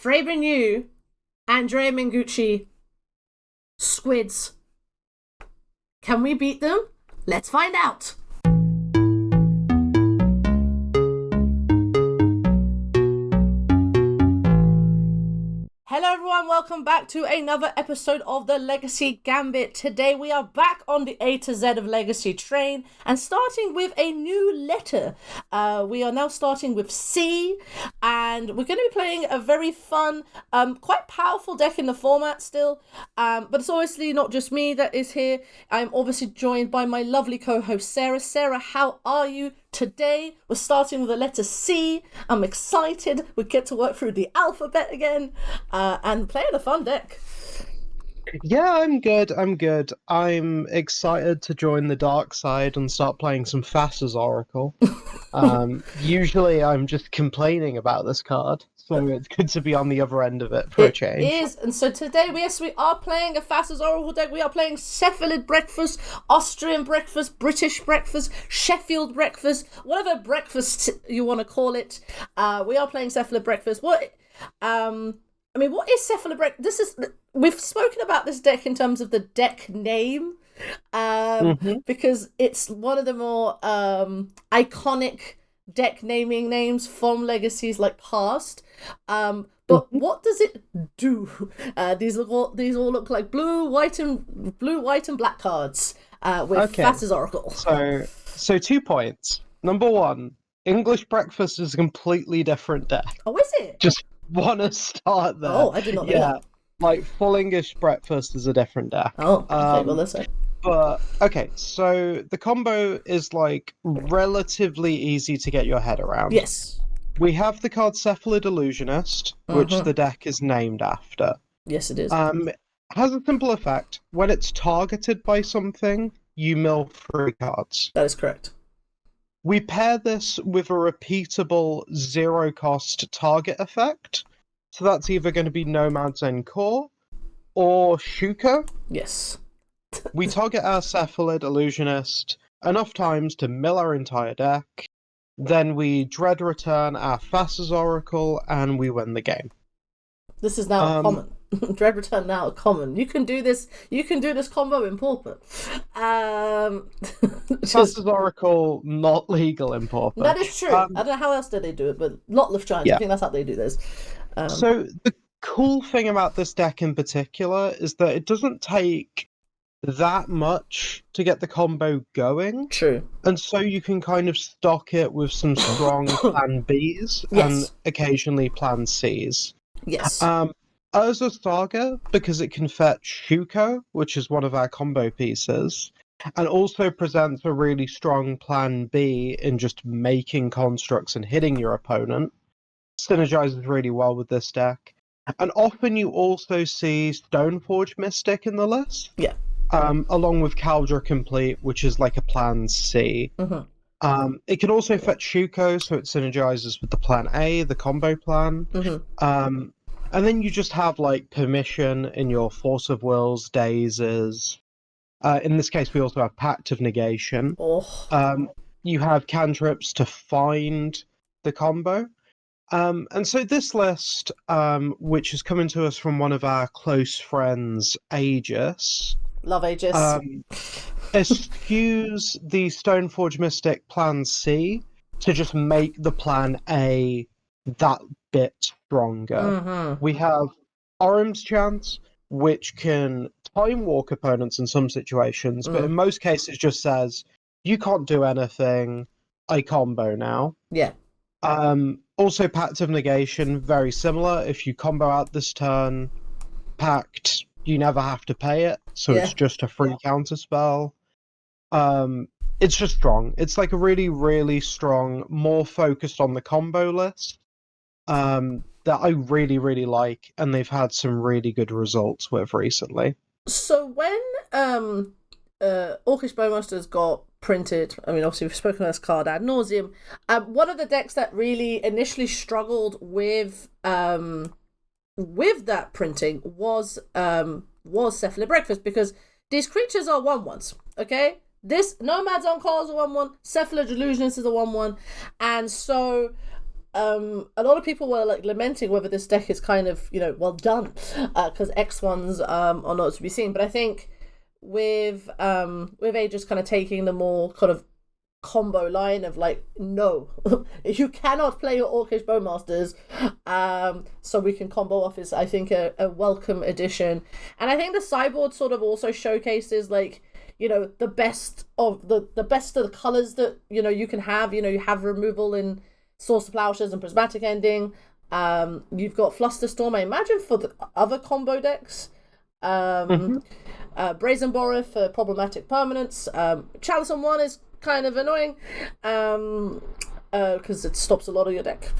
Fraben Yu, Andrea Mengucci, squids. Can we beat them? Let's find out. Hello everyone, welcome back to another episode of the Legacy Gambit. Today we are back on the A to Z of Legacy train and starting with a new letter. We are now starting with C, and we're going to be playing a very fun, quite powerful deck in the format still, but it's obviously not just me that is here. I'm obviously joined by my lovely co-host Sarah. Sarah, how are you? Today, we're starting with the letter C. I'm excited. We get to work through the alphabet again and play a fun deck. Yeah, I'm good. I'm excited to join the dark side and start playing some Thassa's Oracle. Usually I'm just complaining about this card, so it's good to be on the other end of it for a change. It is, and so today we are playing a Thassa's Oracle deck. We are playing Cephalid Breakfast, Austrian Breakfast, British Breakfast, Sheffield Breakfast, whatever breakfast you want to call it. We are playing Cephalid Breakfast. What is Cephalid Breakfast? We've spoken about this deck in terms of the deck name, because it's one of the more iconic deck naming names from Legacies like past. But what does it do? These all look like blue, white, and black cards with Thassa's Oracle. So 2 points. Number one, English Breakfast is a completely different deck. Oh, is it? Just want to start there. Oh, I did not know that. Like full English Breakfast is a different deck. Oh, okay, well, listen. But, okay, so the combo is, like, relatively easy to get your head around. Yes. We have the card Cephalid Illusionist, which the deck is named after. Yes, it is. It has a simple effect. When it's targeted by something, you mill 3 cards. That is correct. We pair this with a repeatable 0-cost target effect. So that's either going to be Nomads En-Kor or Shuka. Yes. We target our Cephalid Illusionist enough times to mill our entire deck. Then we dread return our Thassa's Oracle and we win the game. This is now common. Dread return now common. You can do this combo in Pauper. Thassa's Oracle not legal in Pauper. That is true. I don't know how else do they do it, but lot of Giants. I think that's how they do this. So the cool thing about this deck in particular is that it doesn't take that much to get the combo going. True. And so you can kind of stock it with some strong plan Bs and occasionally plan Cs. Yes. Urza Saga, because it can fetch Shuko, which is one of our combo pieces, and also presents a really strong plan B in just making constructs and hitting your opponent. Synergizes really well with this deck. And often you also see Stoneforge Mystic in the list. Yeah. Along with Caldra Complete, which is like a plan C. It can also fetch Shuko, so it synergizes with the plan A, the combo plan. And then you just have like Permission in your Force of Wills, Dazes. In this case, we also have Pact of Negation. You have cantrips to find the combo. And so this list, which is coming to us from one of our close friends, Aegis. Love Aegis. Eschews the Stoneforge Mystic plan C to just make the plan A that bit stronger. We have Orim's Chant, which can time walk opponents in some situations, but in most cases just says, you can't do anything, I combo now. Yeah. Also Pact of Negation, very similar. If you combo out this turn, Pact, you never have to pay it, so it's just a free counter spell. It's just strong. It's like a really, really strong, more focused on the combo list that I really, really like, and they've had some really good results with recently. So when Orcish Bowmasters got printed, I mean, obviously we've spoken on this card ad nauseum. One of the decks that really initially struggled with that printing was Cephalid Breakfast, because these creatures are 1/1s, okay? This Nomads En-Kor is a 1/1, Cephalid Illusionist is a 1/1, and so a lot of people were like lamenting whether this deck is kind of, well done, because X1s are not to be seen. But I think with Aegis kind of taking the more kind of combo line of like, no, you cannot play your Orcish Bowmasters, so we can combo off is, I think, a welcome addition. And I think the sideboard sort of also showcases like, the best of the colors that you can have. You have removal in Source of Plowshares and Prismatic Ending. You've got Flusterstorm, I imagine, for the other combo decks. Brazen Borrow for problematic permanents. Chalice on 1 is kind of annoying because it stops a lot of your deck.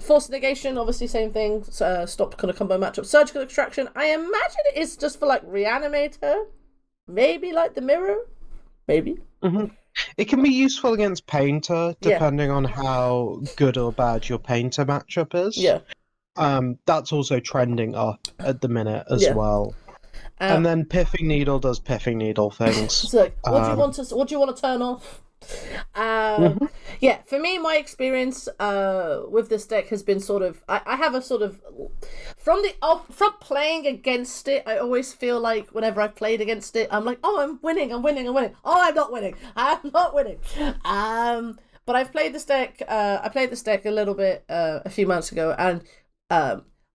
Force Negation, obviously same thing, stop kind of combo matchup. Surgical Extraction, I imagine it is just for like Reanimator, maybe like the Mirror, maybe. It can be useful against Painter depending on how good or bad your Painter matchup is. That's also trending up at the minute as well. And then Piffing Needle does Piffing Needle things. So, what do you want to turn off? Yeah, for me, my experience with this deck has been sort of, I have a sort of, from playing against it, I always feel like whenever I've played against it, I'm like, oh, I'm winning. Oh, I'm not winning. But I've played this deck. I played this deck a little bit a few months ago, and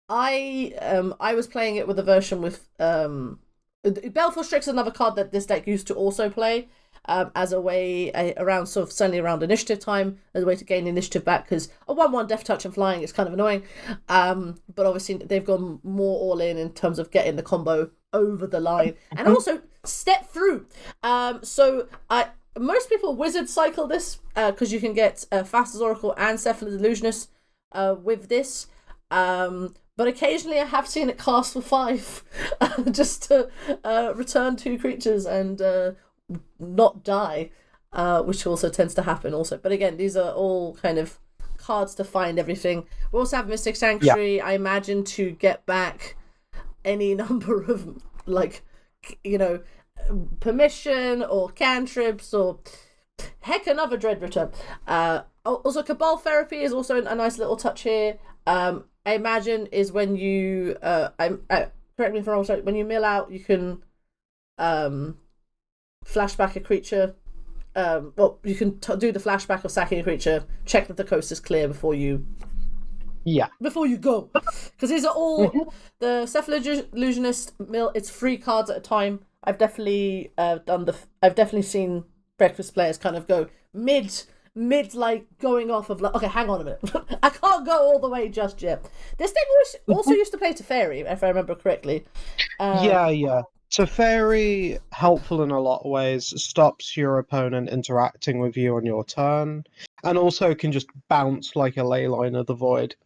I was playing it with a version with Baleful Strix is another card that this deck used to also play as a way around sort of certainly around initiative time, as a way to gain initiative back, because a 1/1 Death Touch and flying is kind of annoying. But obviously they've gone more all in terms of getting the combo over the line and also step through. So most people wizard cycle this because you can get Fastest Oracle and Cephalid Illusionist with this. But occasionally I have seen it cast for 5 just to return 2 creatures and not die, which also tends to happen also. But again, these are all kind of cards to find everything. We also have Mystic Sanctuary, I imagine, to get back any number of, like, permission or cantrips or heck, another Dread Return. Also, Cabal Therapy is also a nice little touch here. I imagine is when you correct me if I'm wrong, sorry, when you mill out, you can flashback a creature. Well, you can do the flashback of sacking a creature, check that the coast is clear before you go, because these are all the Cephalid Illusionist mill. It's 3 cards at a time. I've definitely seen Breakfast players kind of go mid like going off of like, okay, hang on a minute, I can't go all the way just yet. This thing also used to play Teferi, if I remember correctly. Teferi, helpful in a lot of ways, stops your opponent interacting with you on your turn, and also can just bounce like a Leyline of the Void.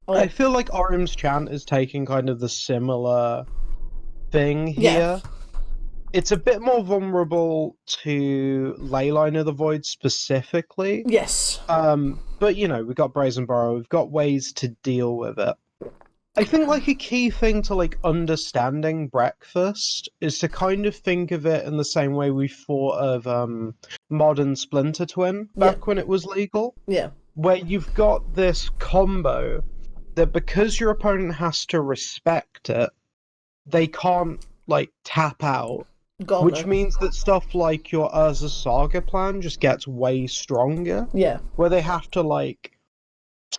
I feel like Orim's Chant is taking kind of the similar thing here. It's a bit more vulnerable to Leyline of the Void specifically. Yes. But, we've got Brazen Burrow, we've got ways to deal with it. I think, like, a key thing to, like, understanding Breakfast is to kind of think of it in the same way we thought of modern Splinter Twin back when it was legal. Yeah. Where you've got this combo that because your opponent has to respect it, they can't, like, tap out. Which means that stuff like your Urza Saga plan just gets way stronger. Yeah. Where they have to, like,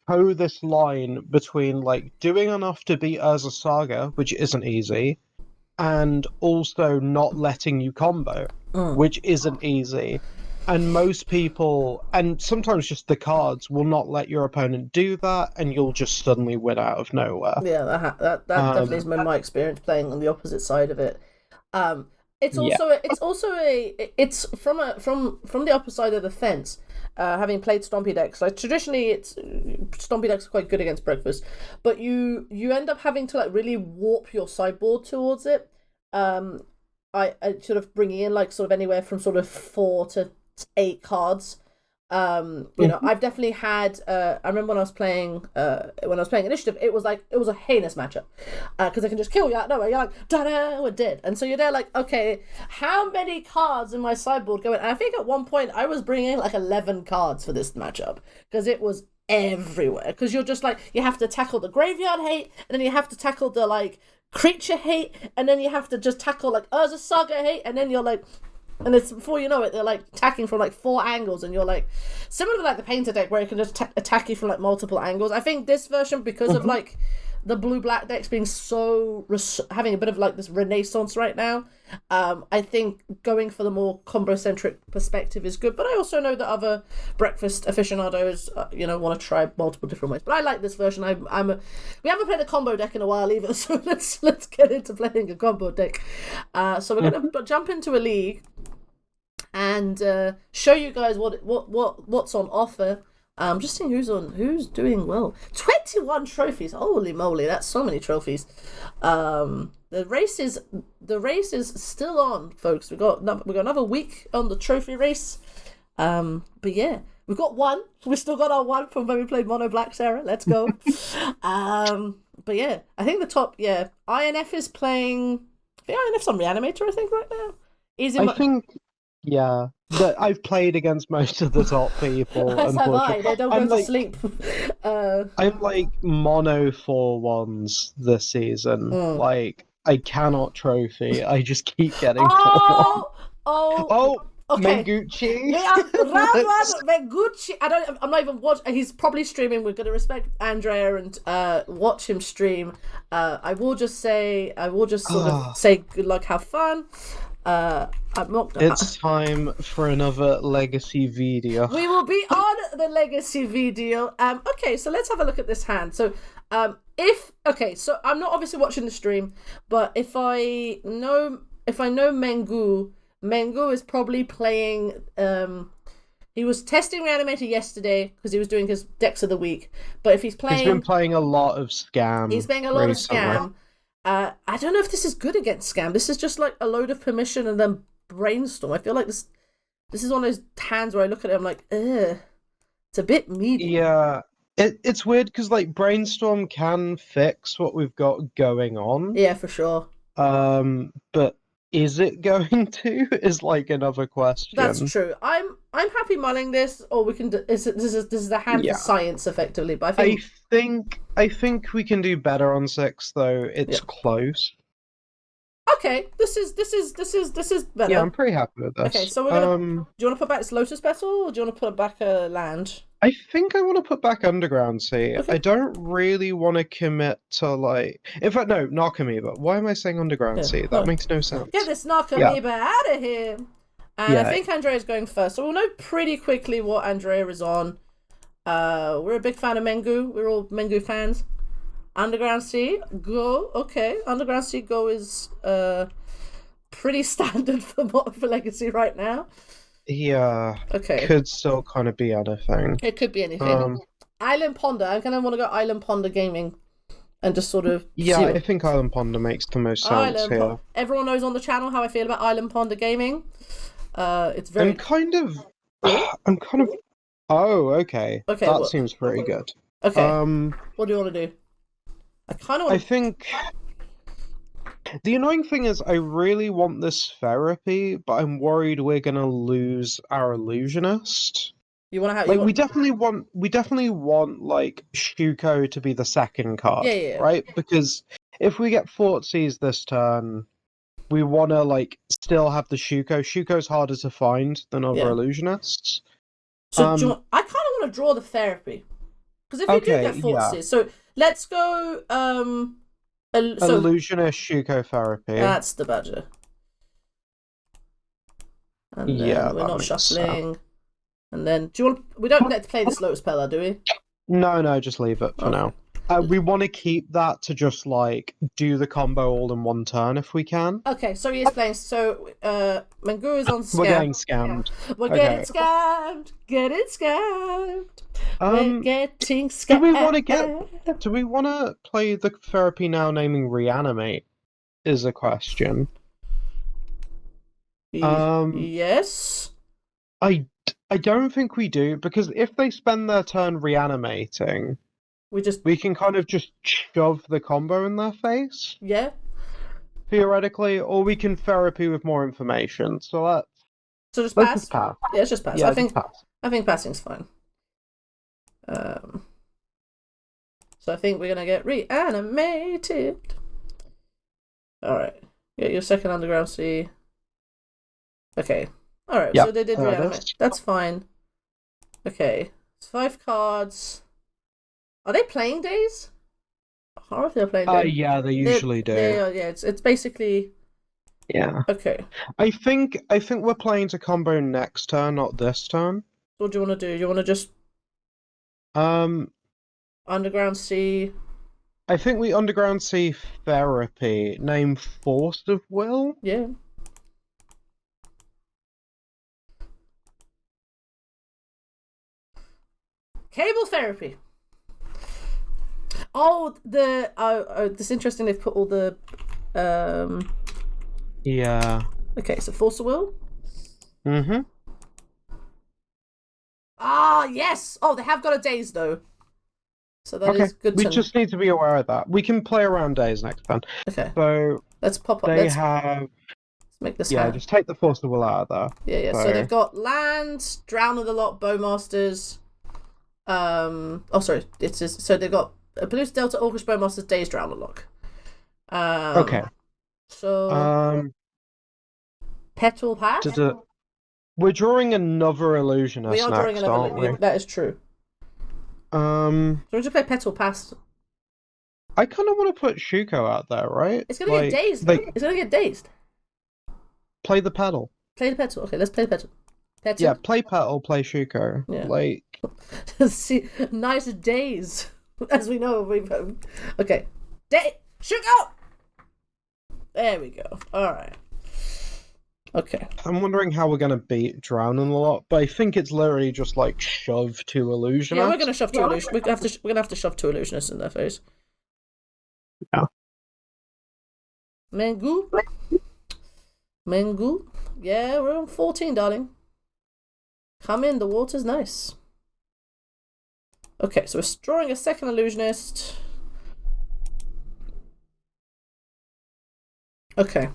toe this line between, like, doing enough to beat Urza Saga, which isn't easy, and also not letting you combo, which isn't easy. And most people, and sometimes just the cards, will not let your opponent do that, and you'll just suddenly win out of nowhere. Yeah, that definitely has been my experience playing on the opposite side of it. It's from the opposite side of the fence. Having played Stompy decks, like traditionally, Stompy decks are quite good against Breakfast, but you end up having to like really warp your sideboard towards it. I sort of bringing in like sort of anywhere from sort of 4 to 8 cards. I've definitely had. I remember when I was playing Initiative, it was a heinous matchup because I can just kill you out of nowhere. You're like, da-da, we're dead, and so you're there like, okay, how many cards in my sideboard going? And I think at one point I was bringing like 11 cards for this matchup because it was everywhere, because you're just like, you have to tackle the graveyard hate, and then you have to tackle the like creature hate, and then you have to just tackle like Urza Saga hate, and then you're like, and it's before you know it, they're like attacking from like 4 angles, and you're like, similar to like the painter deck where it can just attack you from like multiple angles. I think this version, because of like the blue-black decks being so having a bit of like this renaissance right now, I think going for the more combo-centric perspective is good. But I also know that other breakfast aficionados, want to try multiple different ways. But I like this version. We haven't played a combo deck in a while either, so let's get into playing a combo deck. So we're gonna jump into a league and show you guys what's on offer. Just seeing who's doing well. 21 trophies. Holy moly, that's so many trophies. The race is still on, folks. We got another week on the trophy race. But yeah, we've got one. We still got our one from when we played Mono Black, Sarah. Let's go. But yeah, I think the top. Yeah, INF is playing. I think INF's on Reanimator. I think right now. Yeah, I've played against most of the top people. As have I. They don't go to sleep. I'm like mono 4-1s this season. Like, I cannot trophy. I just keep getting 4-1. Okay. Mengucci. We are Mengucci. I'm not even watching. He's probably streaming. We're gonna respect Andrea and watch him stream. I will just say good luck, have fun. I'm not gonna... It's time for another legacy video. We will be on the legacy video. Okay, so let's have a look at this hand. So, so I'm not obviously watching the stream, but if I know Mengu is probably playing. He was testing Reanimator yesterday because he was doing his decks of the week. But if he's been playing a lot of Scam. He's playing a lot of Scam. I don't know if this is good against Scam. This is just like a load of permission and then Brainstorm. I feel like this is one of those hands where I look at it, I'm like, ugh, it's a bit meaty. Yeah, it's weird because like Brainstorm can fix what we've got going on. Yeah, for sure. But is it going to? Is like another question. That's true. I'm happy mulling this, or we can. This is the hand for science effectively. But I think we can do better on 6 though. It's close. Okay, this is better. Yeah, I'm pretty happy with this. Okay, so we're gonna. Do you want to put back this Lotus Petal, or do you want to put back a land? I think I want to put back Underground Sea. Okay. I don't really want to commit to like. In fact, no, Narcomoeba. Why am I saying Underground Sea? That makes no sense. Get this Narcomoeba out of here. And I think Andrea's going first, so we'll know pretty quickly what Andrea is on. We're a big fan of Mengu. We're all Mengu fans. Underground Sea, go. Okay, Underground Sea, go is pretty standard for Legacy right now. Yeah. Okay. Could still kind of be anything. It could be anything. Island Ponder. I kind of want to go Island Ponder Gaming, and just sort of. Yeah, I think Island Ponder makes the most sense here. Everyone knows on the channel how I feel about Island Ponder Gaming. It's very. I'm kind of. Oh, okay. Okay. That seems pretty good. Okay. What do you want to do? I think the annoying thing is I really want this therapy, but I'm worried we're gonna lose our illusionist. You want to have like we definitely want like Shuko to be the second card, right? Because if we get Thoughtseize this turn, we want to like still have the Shuko. Shuko's harder to find than other illusionists. So I kind of want to draw the therapy, because if you do get Thoughtseize, so. Let's go. Illusionist Shuko therapy. That's the badger. And then we're not shuffling. And then, do you want? We don't get to play this Lotus Petal, do we? No, just leave it for now. We want to keep that to just like do the combo all in one turn if we can. Okay, so he is playing. So Mengu is on scam. We're getting scammed. We're getting scammed. Getting scammed. We're getting scammed. Do we want to play the therapy now? Naming Reanimate is a question. Yes. I don't think we do, because if they spend their turn reanimating. We can kind of just shove the combo in their face. Yeah. Theoretically, or we can therapy with more information. So just pass. Just pass. Yeah, it's just pass. Yeah, I think passing's fine. So I think we're gonna get reanimated. Alright. Get your second underground sea. Okay. Alright, Yep, so they did reanimate. That's fine. Okay. It's 5 cards. Are they playing days? I don't know if they're playing days. Yeah, they usually do. They are, yeah, it's basically... Yeah. Okay. I think we're playing to combo next turn, not this turn. What do you want to do? You want to just... Underground sea... I think we underground sea therapy. Name Force of Will? Yeah. Cable therapy. Oh, it's interesting they've put all the... Yeah. Okay, so Force of Will? Mm-hmm. Ah, yes! Oh, they have got a daze, though. So that is good we to... just need to be aware of that. We can play around days next turn. Okay. So let's pop up. Let's make this happen. Just take the Force of Will out of there. Yeah. So they've got land, Drown of the Lot, Bowmasters. So they've got Polluted Delta, Orcish, Bowmasters, Days, Drown of the Lock. Okay. So Petal Pact. We're drawing another Illusionist. We are drawing another, aren't we? That is true. So we just play Petal Pact. I kind of want to put Shuko out there, right? It's gonna get dazed. It's gonna get dazed. Play the Petal. Play the Petal. Okay, let's play the Petal. Yeah, play Petal, play Shuko. Yeah. See, nice days, as we know. Okay, Shuko. There we go. All right. Okay. I'm wondering how we're gonna beat Drown in the Lot, but I think it's literally just like shove 2 Illusionists. Yeah, we're gonna shove 2 Illusionists. We're gonna have to shove 2 Illusionists in their face. Yeah. Mengu. Yeah, we're on 14, darling. Come in, the water's nice. Okay, so we're drawing a second Illusionist. Okay.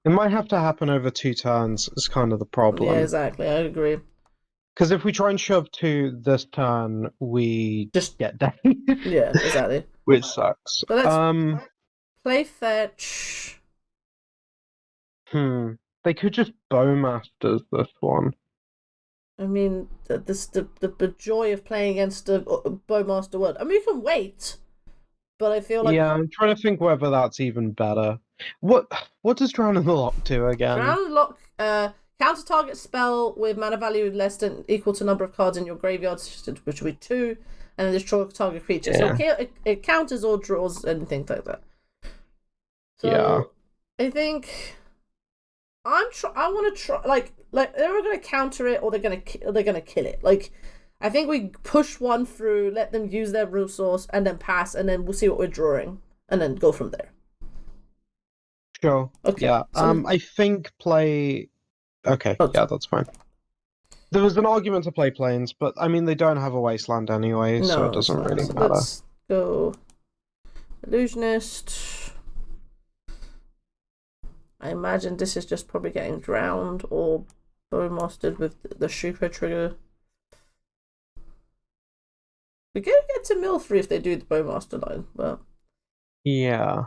It might have to happen over 2 turns, is kind of the problem. Yeah, exactly, I agree. Because if we try and shove 2 this turn, we just get down. Yeah, exactly. Which sucks. So let's play fetch. They could just Bowmasters this one. I mean, the joy of playing against a Bowmaster world. I mean, we can wait, but I feel like... Yeah, I'm trying to think whether that's even better. What does Drown in the Lock do again? Drown in the Lock, counter target spell with mana value less than equal to number of cards in your graveyard, which will be 2, and then destroy target creature. Yeah. So it counters or draws anything like that. So yeah. I think I want to try like they're going to counter it or they're going to kill it. Like, I think we push one through, let them use their resource, and then pass, and then we'll see what we're drawing, and then go from there. Sure. Okay. Yeah. I think play. Okay. Yeah, that's fine. There was an argument to play Plains, but I mean they don't have a wasteland anyway, so it doesn't really matter. Let's go Illusionist. I imagine this is just probably getting drowned or Bowmastered with the Shuko trigger. We could get to mill 3 if they do the Bowmaster line, but yeah.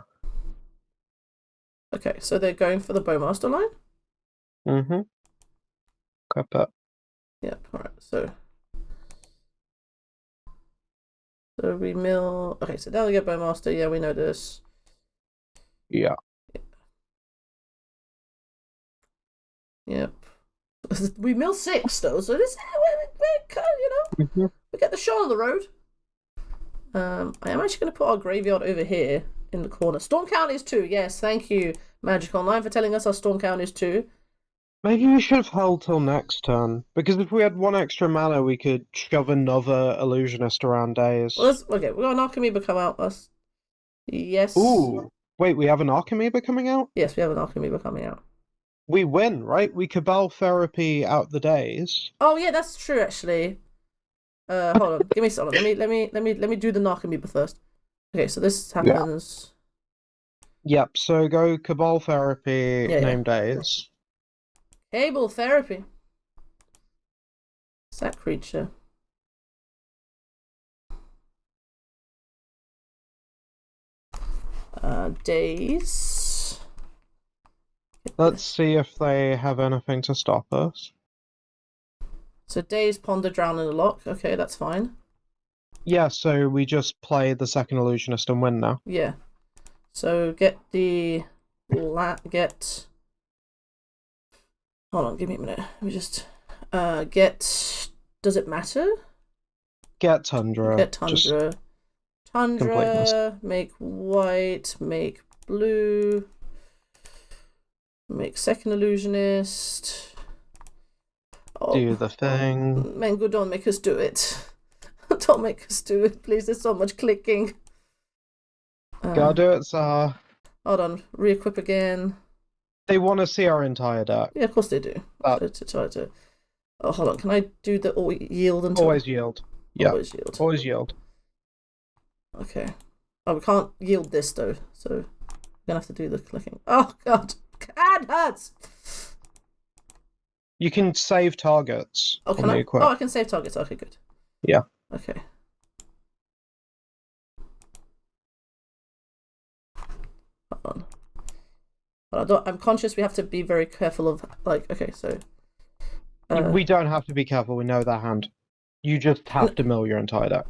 Okay, so they're going for the Bowmaster line? Mm-hmm. Got that. Yep, alright, so we mill... Okay, so now we get Bowmaster, yeah, we know this. Yeah. Yep. We mill 6, though, so this... we get the show on the road. I am actually going to put our graveyard over here in the corner. Storm count is 2. Yes, thank you, Magic Online, for telling us our storm count is 2. Maybe we should have held till next turn, because if we had 1 extra mana, we could shove another Illusionist around days. Well, okay, we got an Archimedes come out. Yes. Ooh, wait, we have an Archimedes coming out? Yes, we have an Archimedes coming out. We win, right? We Cabal Therapy out the days. Oh yeah, that's true actually. Hold on, give me a second. Let me do the Archimedes first. Okay, so this happens. Yeah. Yep. So go Cabal Therapy. Name days. Cable Therapy. What's that creature? Days. Let's see if they have anything to stop us. So Days, Ponder, Drown, and a Lock. Okay, that's fine. Yeah, so we just play the second illusionist and win now. Yeah. So get the Hold on, give me a minute. Let me just get. Does it matter? Get Tundra. Get Tundra. Tundra. Completeness. Make white. Make blue. Make second illusionist. Oh, do the thing. Mengu, don't make us do it. Don't make us do it, please. There's so much clicking. Gotta do it, sir. Hold on. Re-equip again. They want to see our entire deck. Yeah, of course they do. Oh, hold on. Can I do the yield until... Always yield. Yeah. Always yield. Always yield. Okay. Oh, we can't yield this, though. So I'm going to have to do the clicking. Oh, God. It hurts. You can save targets. Oh, can I? Oh, I can save targets. Okay, good. Yeah. Okay. Hold on. But I'm conscious we have to be very careful of, like, okay, so... we don't have to be careful, we know their hand. You just have to mill your entire deck.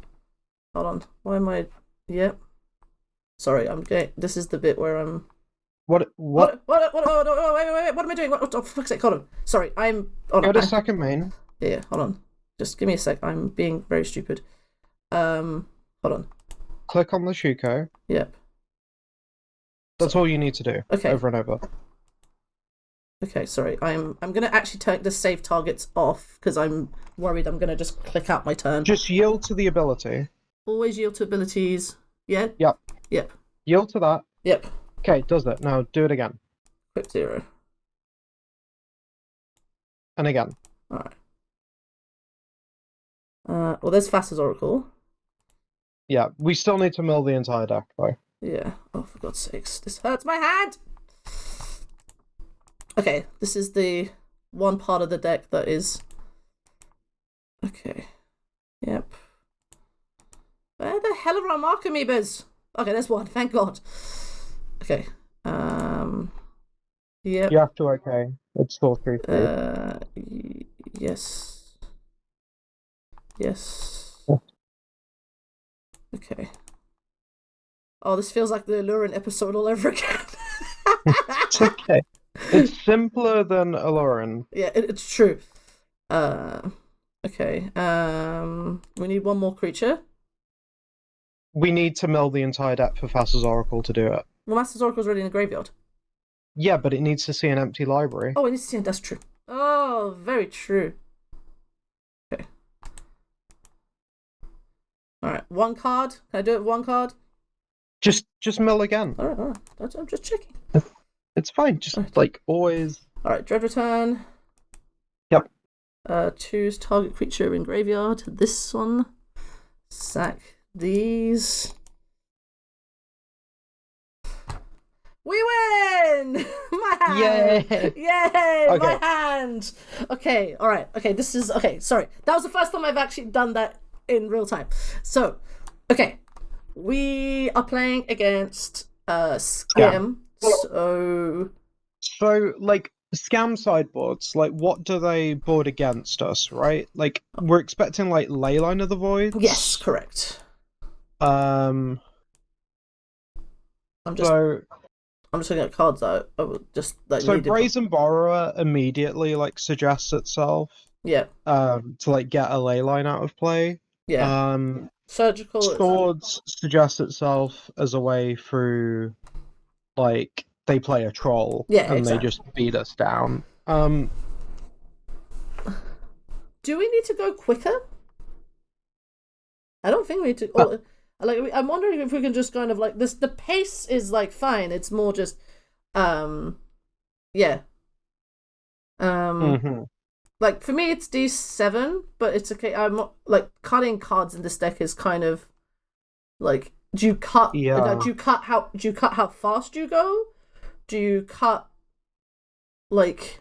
Hold on. Why am I... Yep. Sorry, I'm getting... This is the bit where I'm... What? Oh, wait, what am I doing? Oh, for fuck's sake, hold on. Sorry, I'm... Go to second main. Yeah, hold on. Just give me a sec, I'm being very stupid. Hold on. Click on the Shuko. Yep. That's all you need to do. Okay. Over and over. Okay, sorry. I'm gonna actually take the save targets off because I'm worried I'm gonna just click out my turn. Just yield to the ability. Always yield to abilities. Yeah? Yep. Yep. Yield to that. Yep. Okay, does it. Now do it again. Equip 0. And again. Alright. Well, there's Faster's Oracle. Yeah, we still need to mill the entire deck, though. Yeah. Oh, for God's sakes. This hurts my hand! Okay, this is the one part of the deck that is... Okay. Yep. Where the hell are our Mark Amoebas? Okay, there's one, thank God. Okay. Yep. You have to, okay. It's still 3-3. Yes. Yes. Yeah. Okay. Oh, this feels like the Alluring episode all over again. It's okay. It's simpler than Alluring. Yeah, it's true. Okay. We need one more creature. We need to mill the entire deck for Faster's Oracle to do it. Well, Master's Oracle's already in the graveyard. Yeah, but it needs to see an empty library. Oh, it needs to see it. That's true. Oh, very true. Okay. Alright, one card. Can I do it with one card? Just mill again. Alright. I'm just checking. It's fine. Just, like, always... Alright, Dread Return. Yep. Choose target creature in graveyard. This one. Sack these. We win! My hand! Yay! Okay. My hand! Okay, alright. Okay, this is... Okay, sorry. That was the first time I've actually done that in real time. So, okay. We are playing against Scam. So, like, Scam sideboards, like, what do they board against us, right? Like, we're expecting, like, Leyline of the Void? Yes, correct. I'm just looking at cards that I would just like. So Brazen Borrower immediately like suggests itself. Yeah. To like get a Leyline out of play. Yeah. Surgical Swords suggests itself as a way through, like they play a troll. Yeah, and exactly. They just beat us down. Do we need to go quicker? I don't think we need to. I'm wondering if we can just kind of like this. The pace is like fine. It's more just, yeah. Like for me, it's D7, but it's okay. I'm not like cutting cards in this deck is kind of like. Do you cut? Yeah. Do you cut how fast you go? Do you cut like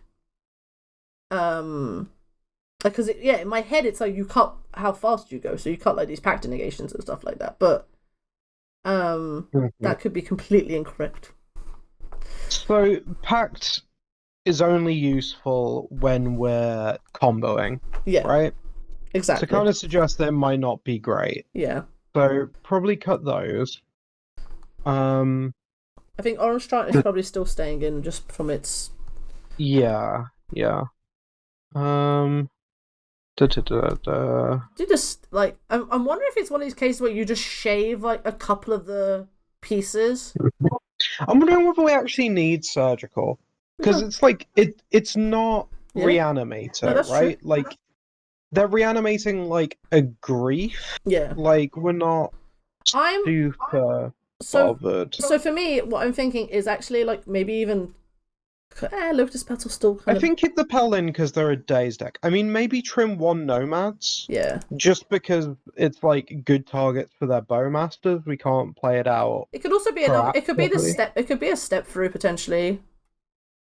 because in my head it's like you cut how fast you go, so you cut like these Pact negations and stuff like that. But That could be completely incorrect. So Pact is only useful when we're comboing, right? Exactly. So kind of suggests that it might not be great. Yeah. So probably cut those. I think Orange Chant is probably still staying in just from its. Yeah. Do you just like? I'm wondering if it's one of these cases where you just shave like a couple of the pieces. I'm wondering whether we actually need surgical, because it's like it's not reanimator, right? True. Like they're reanimating like a grief. Yeah. Like we're not super bothered. So for me, what I'm thinking is actually like maybe even Lotus Petal still I think keep the Pell in because they're a days deck. I mean, maybe trim one Nomads. Yeah. Just because it's like good targets for their Bowmasters, we can't play it out. It could also be it could be the step. It could be a step through potentially.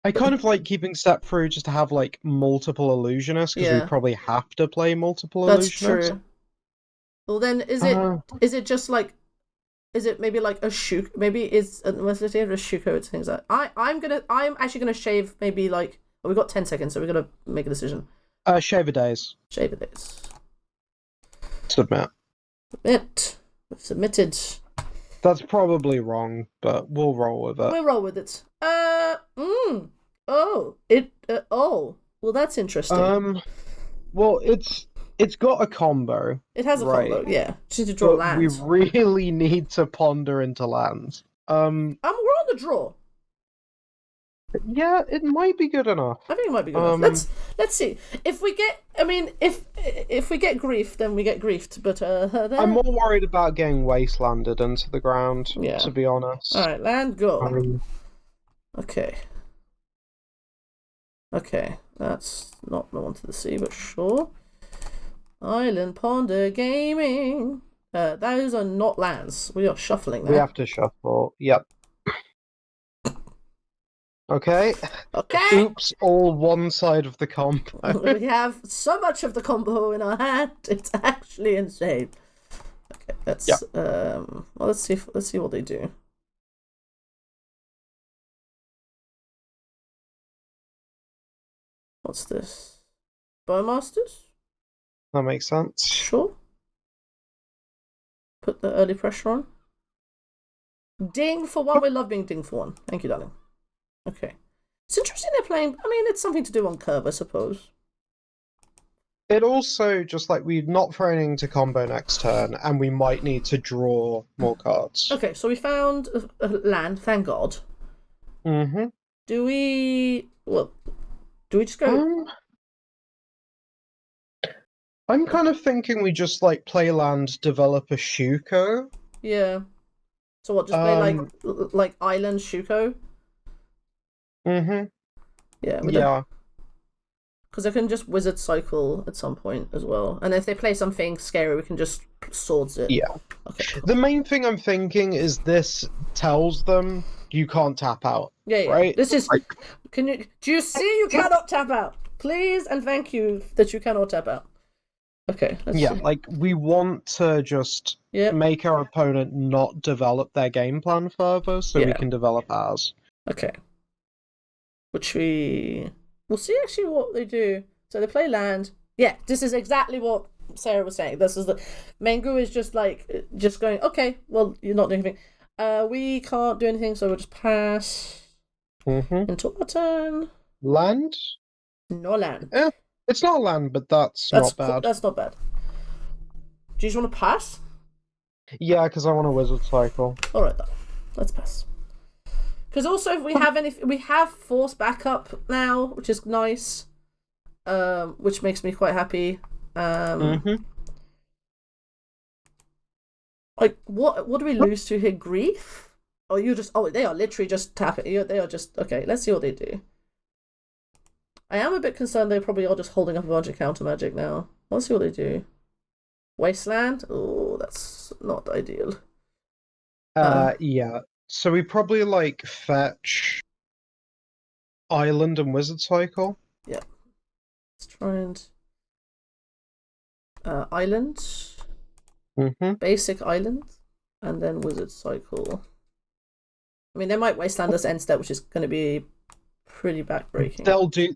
I kind of like keeping step through just to have like multiple Illusionists because we probably have to play multiple Illusionists. That's true. Well, then is it just like? Is it maybe like a Shuko? Maybe it's unless it's a Shuko. It's things like I'm actually gonna shave maybe like we've got 10 seconds, so we're gonna make a decision. Shave a days. Shave a days. Submit. Submitted. That's probably wrong, but we'll roll with it. We'll roll with it. Well, that's interesting. Well, it's got a combo. It has a combo, yeah. Just to draw lands. We really need to ponder into lands. We're on the draw. Yeah, it might be good enough. I think it might be good enough. Let's see. If we get, if we get grief, then we get griefed. But I'm more worried about getting wastelanded into the ground. Yeah. To be honest. All right, land go. Okay. That's not what I wanted to see, but sure. Island Ponder Gaming. Those are not lands. We are shuffling now. We have to shuffle. Yep. Okay. Oops, all one side of the combo. We have so much of the combo in our hand. It's actually insane. Okay, well, let's see what they do. What's this? Bowmasters? That makes sense. Sure. Put the early pressure on. Ding for one. We love being ding for one. Thank you, darling. Okay. It's interesting they're playing. I mean, it's something to do on curve, I suppose. It also, just like we're not throwing into combo next turn, and we might need to draw more cards. Okay, so we found a land, thank God. Mm-hmm. Do we just go... I'm kind of thinking we just like play land, develop a Shuko. Yeah. So what? Just play like island Shuko. Mm-hmm. Yeah. Yeah. Because I can just wizard cycle at some point as well, and if they play something scary, we can just swords it. Yeah. Okay. Cool. The main thing I'm thinking is this tells them you can't tap out. Yeah. Right. This is. Do you see? You cannot tap out. Please and thank you that you cannot tap out. Okay. Let's see. Like we want to just make our opponent not develop their game plan further, so we can develop ours. Okay. Which we'll see actually what they do. So they play land. Yeah, this is exactly what Sarah was saying. This is the Mengu is just going. Okay, well you're not doing anything. We can't do anything, so we'll just pass. Into our turn. Land. No land. Yeah. It's not land, but that's not bad. That's not bad. Do you just want to pass? Yeah, because I want a wizard cycle. All right, then. Let's pass. Because also, if we have force backup now, which is nice, which makes me quite happy. Like, what do we lose to here? Grief? Oh, they are literally just tapping. They are just okay. Let's see what they do. I am a bit concerned they probably are just holding up a bunch of counter magic now. Let's see what they do. Wasteland? Oh, that's not ideal. Yeah. So we probably fetch Island and Wizard Cycle. Yeah. Let's try and Island. Basic Island. And then Wizard Cycle. I mean, they might Wasteland us end step, which is going to be pretty backbreaking.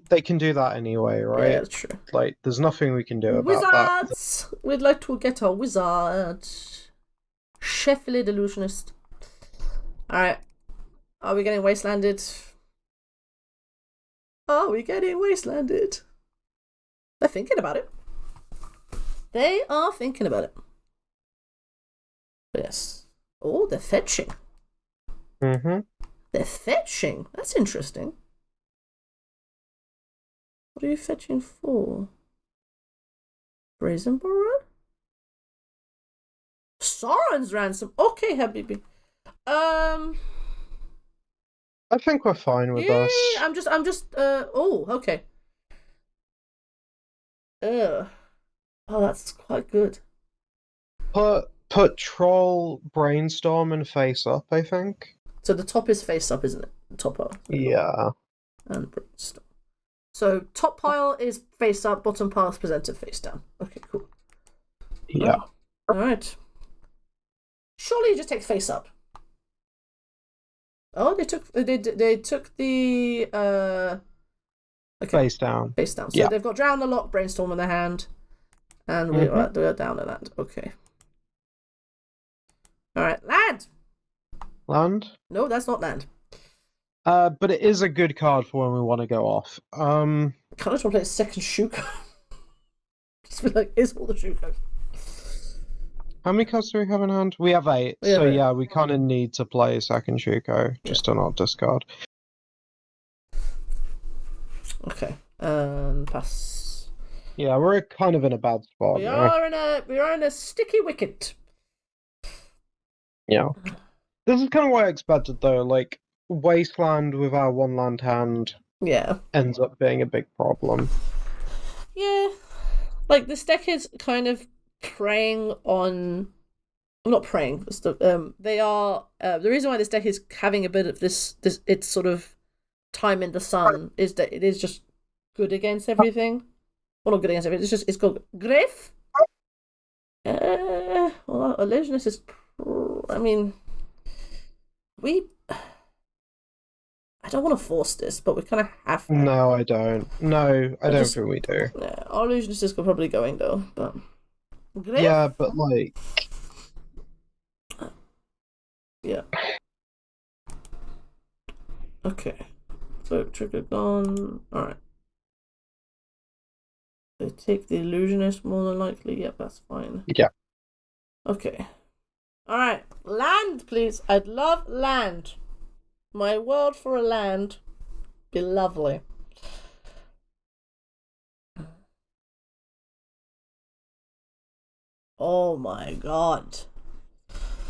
They can do that anyway, right? Yeah, that's true. Like, there's nothing we can do about Wizards! That. We'd like to get a wizard. Cephalid Illusionist. Alright. Are we getting Wastelanded? Are we getting Wastelanded? They're thinking about it. They are thinking about it. Yes. Oh, they're fetching. Mm-hmm. They're fetching. That's interesting. What are you fetching for? Brazen Borrower? Sauron's Ransom. Okay, Habibi. I think we're fine with us. I'm just oh, okay. Oh, that's quite good. Put Troll, Brainstorm, and Face Up, I think. So the top is Face Up, isn't it? The top pile. Yeah. And Brainstorm. So top pile is Face Up, bottom pile is presented face down. Okay, cool. Yeah. Alright. Surely you just take Face Up. Oh, they took the okay. Face down. Face down. So they've got Drown the Lock, Brainstorm in their hand. And we're down to land. Okay. Alright, land! Land? No, that's not land. But it is a good card for when we want to go off. I kind of just want to play a second Shuko. Just be like, here's all the Shukos. How many cards do we have in hand? We have 8. So yeah, we kind of need to play a second Shuko, just to not discard. Okay. Pass. Yeah, we're kind of in a bad spot. We are in a sticky wicket. Yeah. This is kind of what I expected, though. Like, Wasteland with our 1-land hand ends up being a big problem. Yeah. Like, this deck is kind of preying on... I'm not preying. They are... the reason why this deck is having a bit of this it's sort of time in the sun is that it is just good against everything. Well, not good against everything. It's called Griff. Well, Illusionist is... I mean... I don't want to force this, but we kind of have to. No, I don't. No, I don't think we do. Yeah, our Illusionist is probably going, though, but... Griff? Yeah, but, like... Yeah. Okay. So, trigger gone. Alright. They take the Illusionist more than likely. Yep, that's fine. Yeah. Okay. Alright. Land, please. I'd love land. My word for a land. Be lovely. Oh my god.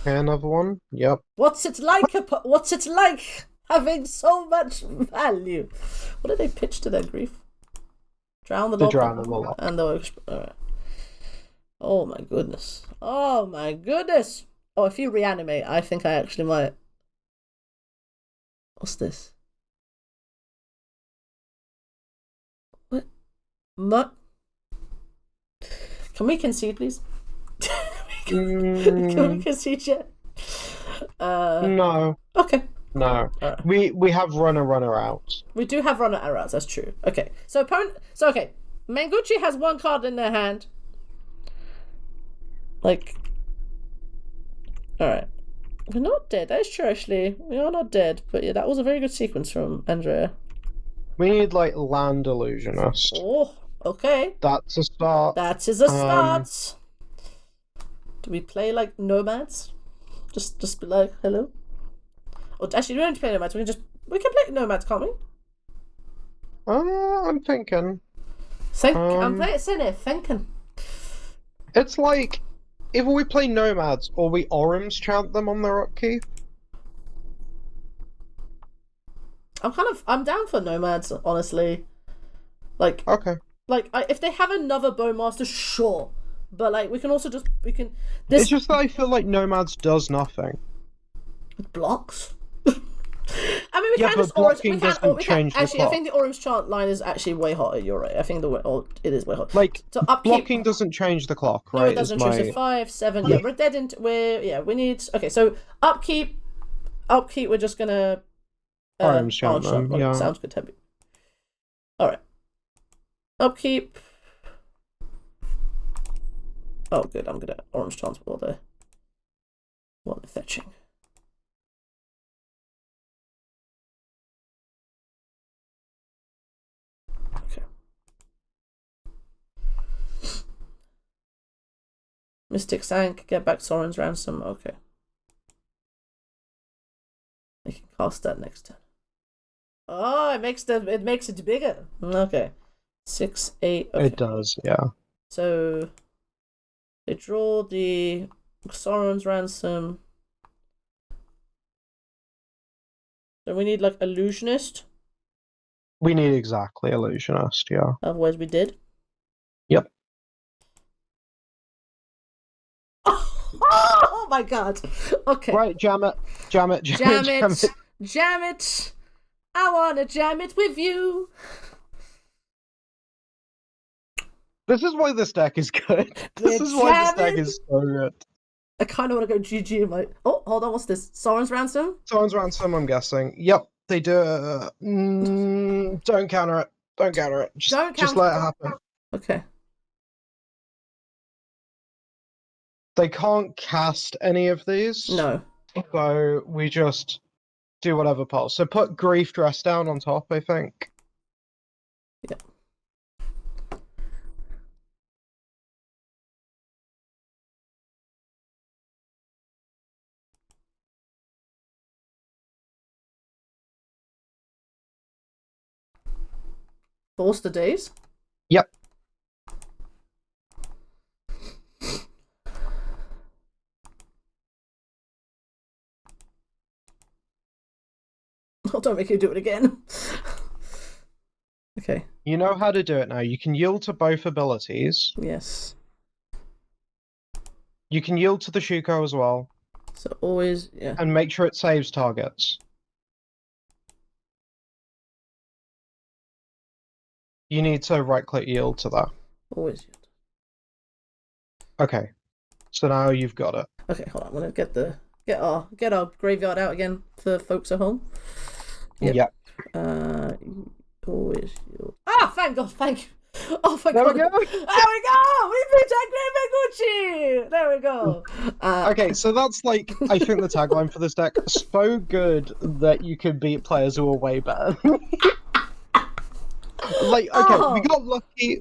Another one? Yep. What's it like having so much value? What did they pitch to their grief? Drown the Lock. And the alright. Oh my goodness. Oh my goodness. Oh, if you reanimate, I think I actually might. What's this? What? Can we concede, please? Can we concede yet? No. Okay. No. We have runner out. We do have runner outs, that's true. Okay. So Manguchi has one card in their hand. Like, alright. We're not dead. That is true, actually. We are not dead. But yeah, that was a very good sequence from Andrea. We need, like, Land Illusionist. Oh, okay. That's a start. That is a start. Do we play, like, Nomads? Just be like, hello? Or actually, we don't need to play Nomads. We can play Nomads, can't we? I'm thinking. I'm thinking. It's like... Either we play Nomads, or we Orims chant them on their upkeep. I'm down for Nomads, honestly. Like... Okay. Like, if they have another Bowmaster, sure. But, like, we can also just... It's just that I feel like Nomads does nothing. It blocks? I mean, we Yeah, can but just orange. blocking We can. doesn't We can change the actually. I clock. think the orange chant line is actually way hotter. You're right. I think it is way hotter. Like, so upkeep. blocking doesn't change the clock, right? No, it doesn't. So 5, 7. Yeah, we're dead into. We need. Okay, so upkeep. We're just gonna. Orange chant. Yeah. Sounds good to me. All right. Upkeep. Oh, good. I'm gonna orange chant while they're fetching. Okay. Mystic Sank, get back Soren's Ransom. Okay. I can cast that next turn. Oh, it makes it bigger. Okay. 6, 8. Okay. It does, yeah. So they draw the Soren's Ransom. So we need like Illusionist. We need exactly Illusionist, yeah. Otherwise we did. Yep. Oh my god. Okay. Right, jam it. Jam it. I wanna jam it with you. This is why this deck is good. This is why this deck is so good. I kind of want to go GG in my... Oh, hold on, what's this? Soren's Ransom? Soren's Ransom, I'm guessing. Yep, they do... don't counter it. Don't counter it. Just let it happen. Okay. They can't cast any of these. No. So we just do whatever pulse. So put Grief Dress down on top, I think. Yeah. Force the days? Yep. Oh, don't make you do it again. Okay. You know how to do it now. You can yield to both abilities. Yes. You can yield to the Shuko as well. So always, yeah. And make sure it saves targets. You need to right-click yield to that. Always yield. Okay. So now you've got it. Okay, hold on. I'm gonna get our graveyard out again for folks at home. Yep. Always yield. Ah, thank God, thank you. Oh my There God. we go. There we go. We beat Jack Gucci. There we go. Okay, so that's like, I think the tagline for this deck, so good that you could beat players who are way better. Like, okay,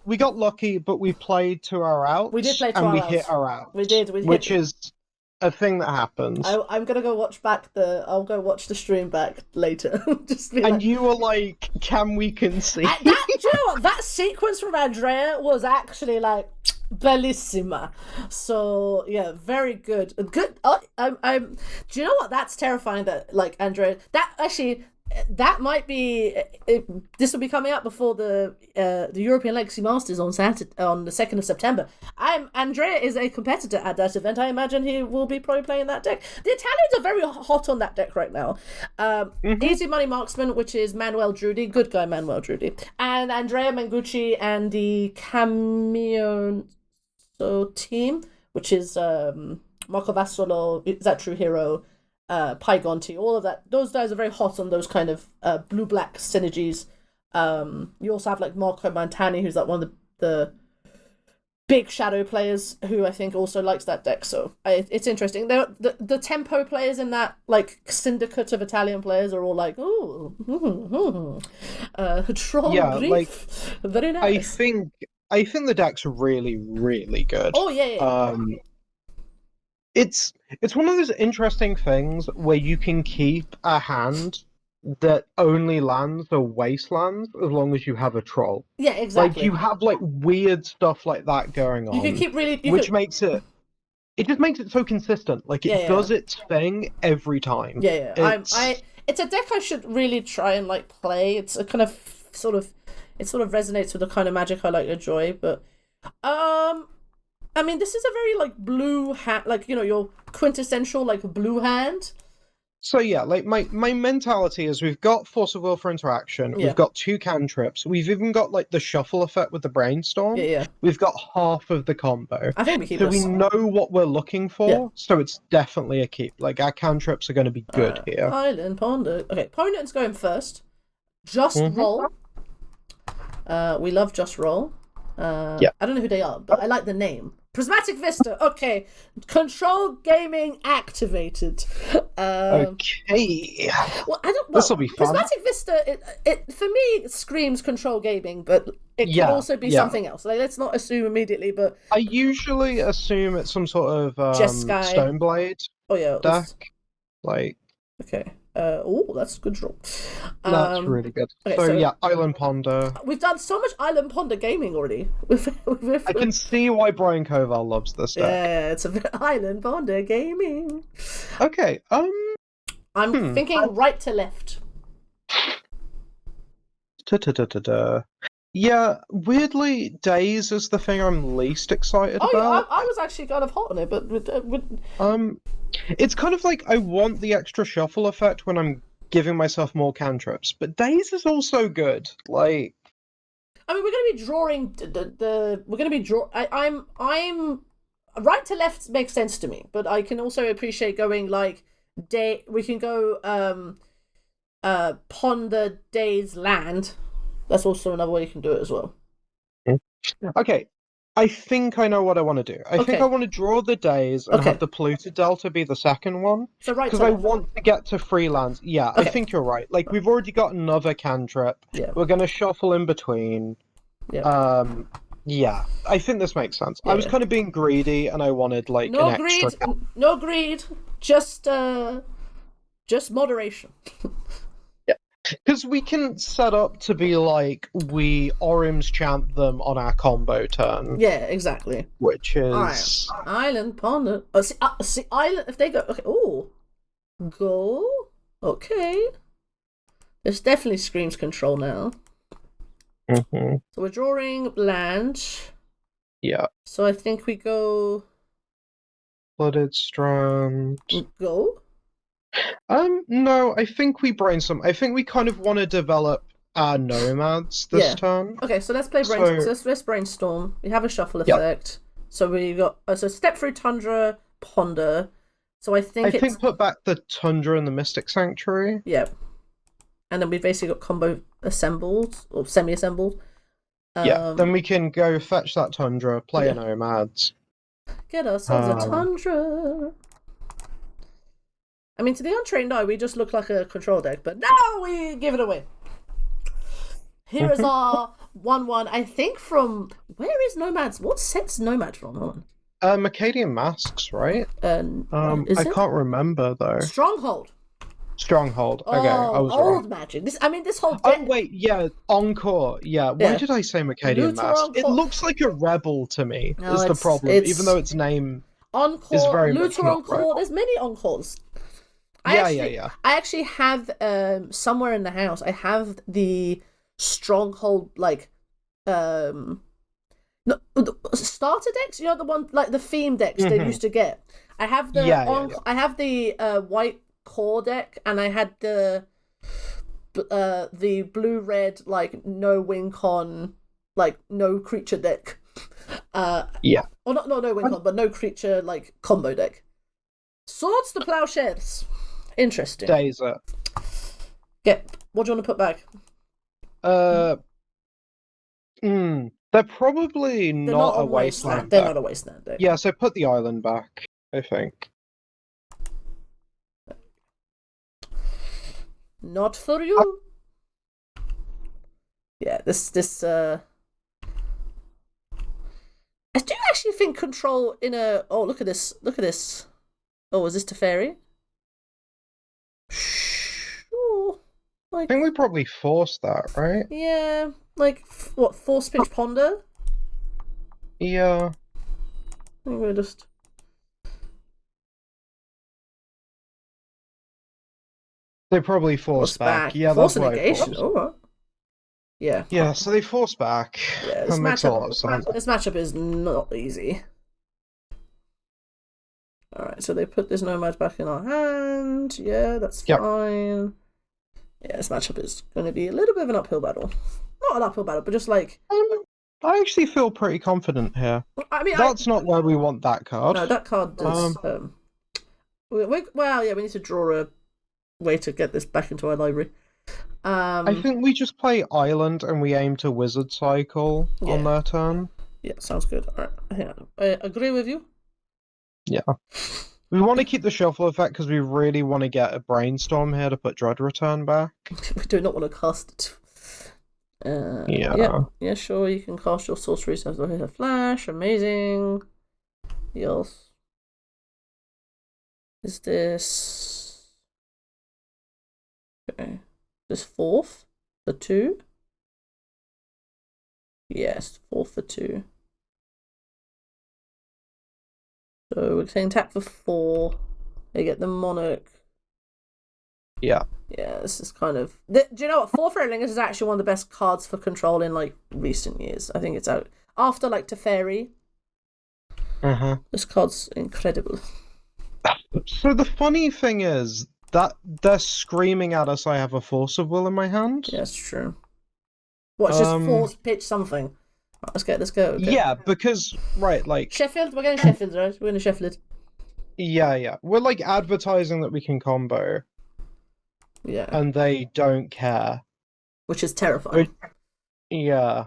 we got lucky, but we played to our outs. We did play to and our we outs. hit our outs. We did. Which is a thing that happens. I'm gonna go watch I'll go watch the stream back later. Just be and like... you were like, can we concede? Do you know what? That sequence from Andrea was actually like bellissima. So yeah, very good. Good. I'm. Do you know what? That's terrifying. That like Andrea. That might be. This will be coming out before the European Legacy Masters on Saturday, on the 2nd of September. Andrea is a competitor at that event. I imagine he will be probably playing that deck. The Italians are very hot on that deck right now. Easy Money Marksman, which is Manuel Drudy, good guy Manuel Drudy, and Andrea Mengucci and the Camionzo team, which is Marco Vassolo, Is That True Hero, Pygonti, all of that. Those guys are very hot on those kind of blue-black synergies. You also have like Marco Mantani, who's like one of the big shadow players who I think also likes that deck. So it's interesting. The tempo players in that like syndicate of Italian players are all like, ooh, troll, yeah, brief. like Very nice. I think the deck's really, really good. Oh yeah. It's one of those interesting things where you can keep a hand that only lands or wastelands as long as you have a troll. Yeah, exactly. Like you have like weird stuff like that going on. You can keep really, makes it just makes it so consistent. Like it does its thing every time. Yeah. It's a deck I should really try and like play. It's a kind of sort of resonates with the kind of magic I like to enjoy, but I mean, this is a very like blue hand, like, you know, your quintessential like blue hand. So yeah, like my mentality is we've got Force of Will for interaction, Yeah. we've got 2 cantrips, we've even got like the shuffle effect with the brainstorm. Yeah. We've got half of the combo. I think we keep So this. we know what we're looking for, Yeah. so it's definitely a keep. Like our cantrips are going to be good here. Island Ponder. Okay, opponent's going first. Just roll. We love Just Roll. Yeah. I don't know who they are, but I like the name. Prismatic Vista. Okay. Control gaming activated. Okay. Well, I don't. Well, This will be fun. Prismatic Vista. It for me it screams control gaming, but it could also be something else. Like, let's not assume immediately. But I usually assume it's some sort of Jeskai. Stoneblade Oh yeah. deck. Like. Okay. Oh, that's a good draw. That's really good. Okay, so yeah, Island Ponder. We've done so much Island Ponder gaming already. I can see why Brian Koval loves this deck. Yeah, it's a Island Ponder gaming. Okay. I'm thinking right to left. Yeah, weirdly, Days is the thing I'm least excited about. Yeah, I was actually kind of hot on it, but it's kind of like I want the extra shuffle effect when I'm giving myself more cantrips, but Days is also good. Like, I mean, we're going to be drawing we're going to be I'm right to left makes sense to me, but I can also appreciate going like we can go Ponder Days Land. That's also another way you can do it as well. Okay, I think I know what I want to do. I think I want to draw the Days and have the polluted delta be the second one. So right, because I want to get to free lands. Yeah, I think you're right. Like, we've already got another cantrip. Yeah. We're gonna shuffle in between. Yeah. Yeah, I think this makes sense. I was kind of being greedy, and I wanted like no an greed, extra. No greed, just moderation. Yeah, because we can set up to be like we Orims Chant them on our combo turn. Yeah, exactly. Which is right. Island Ponder. Oh, see, Island. If they go, okay. Oh, go. Okay. This definitely screams control now. So we're drawing land. Yeah. So I think we go. Flooded Strand. Go. No, I think we brainstorm. I think we kind of want to develop our Nomads this turn. Okay, so let's play brainstorm. So let's brainstorm. We have a shuffle effect. So we got so Step Through Tundra, Ponder. So I think put back the Tundra and the Mystic Sanctuary. Yeah. And then we've basically got combo assembled or semi-assembled. Then we can go fetch that Tundra, play a Nomads. Get ourselves a Tundra. I mean, to the untrained eye, we just look like a control deck, but now we give it away. Here is our 1/1. I think from where is Nomads? What set's Nomad from? Hold on. Macadian Masks, right? I can't remember though. Stronghold. Stronghold. Okay, I was old wrong. Magic. This whole. Oh wait, yeah, En-Kor. Yeah, why did I say Macadian Masks? It looks like a rebel to me. No, is the problem, even though its name is very much not En-Kor. There's many En-Kors. I actually have somewhere in the house. I have the Stronghold starter decks. You know, the one like the theme decks they used to get. I have the I have the white core deck, and I had the blue red like no win con like no creature deck. Or not no win con, but no creature like combo deck. Swords to Plowshares. Interesting. Dazer. What do you want to put back? They're probably not a wasteland. They're not a wasteland deck. Yeah, so put the island back, I think. Not for you. Yeah, this I do actually think control in a look at this. Oh, is this Teferi? Sure. I think we probably forced that, right? Yeah. Like, what, Force Pitch Ponder? Yeah. I think we're just... They probably forced back. Yeah, Force that's Negation. All right. Yeah. Yeah, so they forced back. Yeah, that makes a lot of sense. This matchup is not easy. Alright, so they put this Nomad back in our hand. Yeah, that's fine. Yeah, this matchup is going to be a little bit of an uphill battle. Not an uphill battle, but just like... I actually feel pretty confident here. I mean, that's not where we want that card. No, that card does... well, yeah, we need to draw a way to get this back into our library. I think we just play Island and we aim to Wizard Cycle on their turn. Yeah, sounds good. Alright, I agree with you. Yeah. We want to keep the shuffle effect because we really want to get a Brainstorm here to put Dread Return back. We do not want to cast it. Yeah, sure, you can cast your sorceries as a flash. Amazing. Yes. Is this... Okay. This 4th for 2? Yes, 4 for 2. So we're saying tap for 4. They get the Monarch. Yeah. Yeah, this is kind of... Do you know what? 4 for Erlingus is actually one of the best cards for control in, like, recent years. I think it's out. After, like, Teferi. This card's incredible. So the funny thing is that they're screaming at us, I have a Force of Will in my hand. Yeah, that's true. What, it's just force pitch something? Right, let's go. Okay. Yeah, because, right, like... Sheffield? We're going Sheffield, right? We're going to Sheffield. Yeah. We're, like, advertising that we can combo. Yeah. And they don't care. Which is terrifying. Yeah.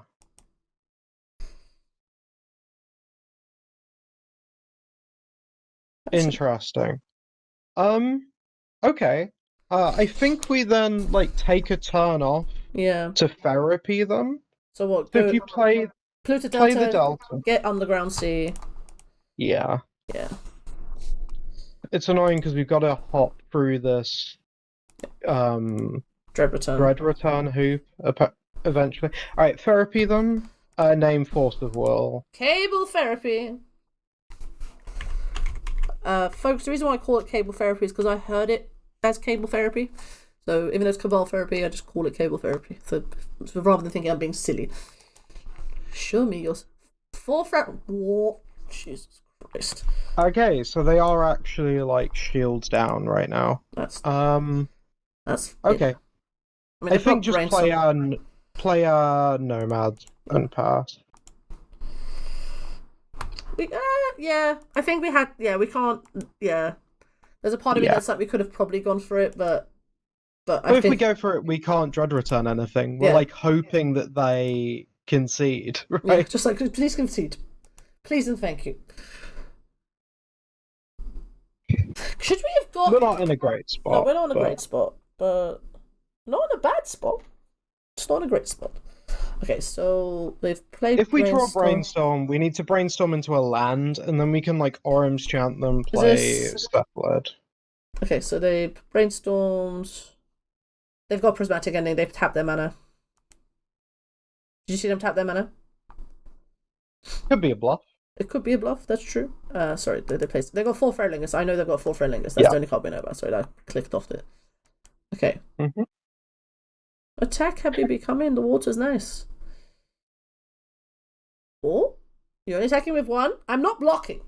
Interesting. Okay. I think we then, like, take a turn off to therapy them. So what? So if you play Pluto play Delta, the Delta. Get Underground Sea. Yeah. Yeah. It's annoying because we've got to hop through this Dread Return hoop eventually. Alright, therapy them. Name Force of Will. Cable Therapy. Folks, the reason why I call it Cable Therapy is because I heard it as Cable Therapy. So even though it's Cabal Therapy, I just call it Cable Therapy. So rather than thinking I'm being silly. Show me your 4th War. Jesus Christ. Okay, so they are actually like shields down right now. That's okay. Yeah. I mean, I think just play our Nomads and pass. Yeah, I think we had. Yeah, we can't. Yeah, there's a part of me that's like we could have probably gone for it, but if we go for it, we can't Dread Return anything. We're like hoping that they concede, right? Yeah, just like please concede, please and thank you. Should we have got? We're not in a great spot. No, we're not in a great spot, but not in a bad spot. It's not a great spot. Okay, so they've played. If we draw Brainstorm, we need to Brainstorm into a land, and then we can like Orim's Chant them, play Cephalid. Okay, so they brainstormed. They've got Prismatic Ending. They've tapped their mana. Did you see them tap their mana? Could be a bluff. It could be a bluff. That's true. Sorry, they placed. They got 4 Ferlingus. I know they've got 4 Ferlingus. That's the only card we know about. Sorry, I clicked off it. Okay. Attack Habibi, come in. The water's nice. Oh, you're only attacking with 1. I'm not blocking.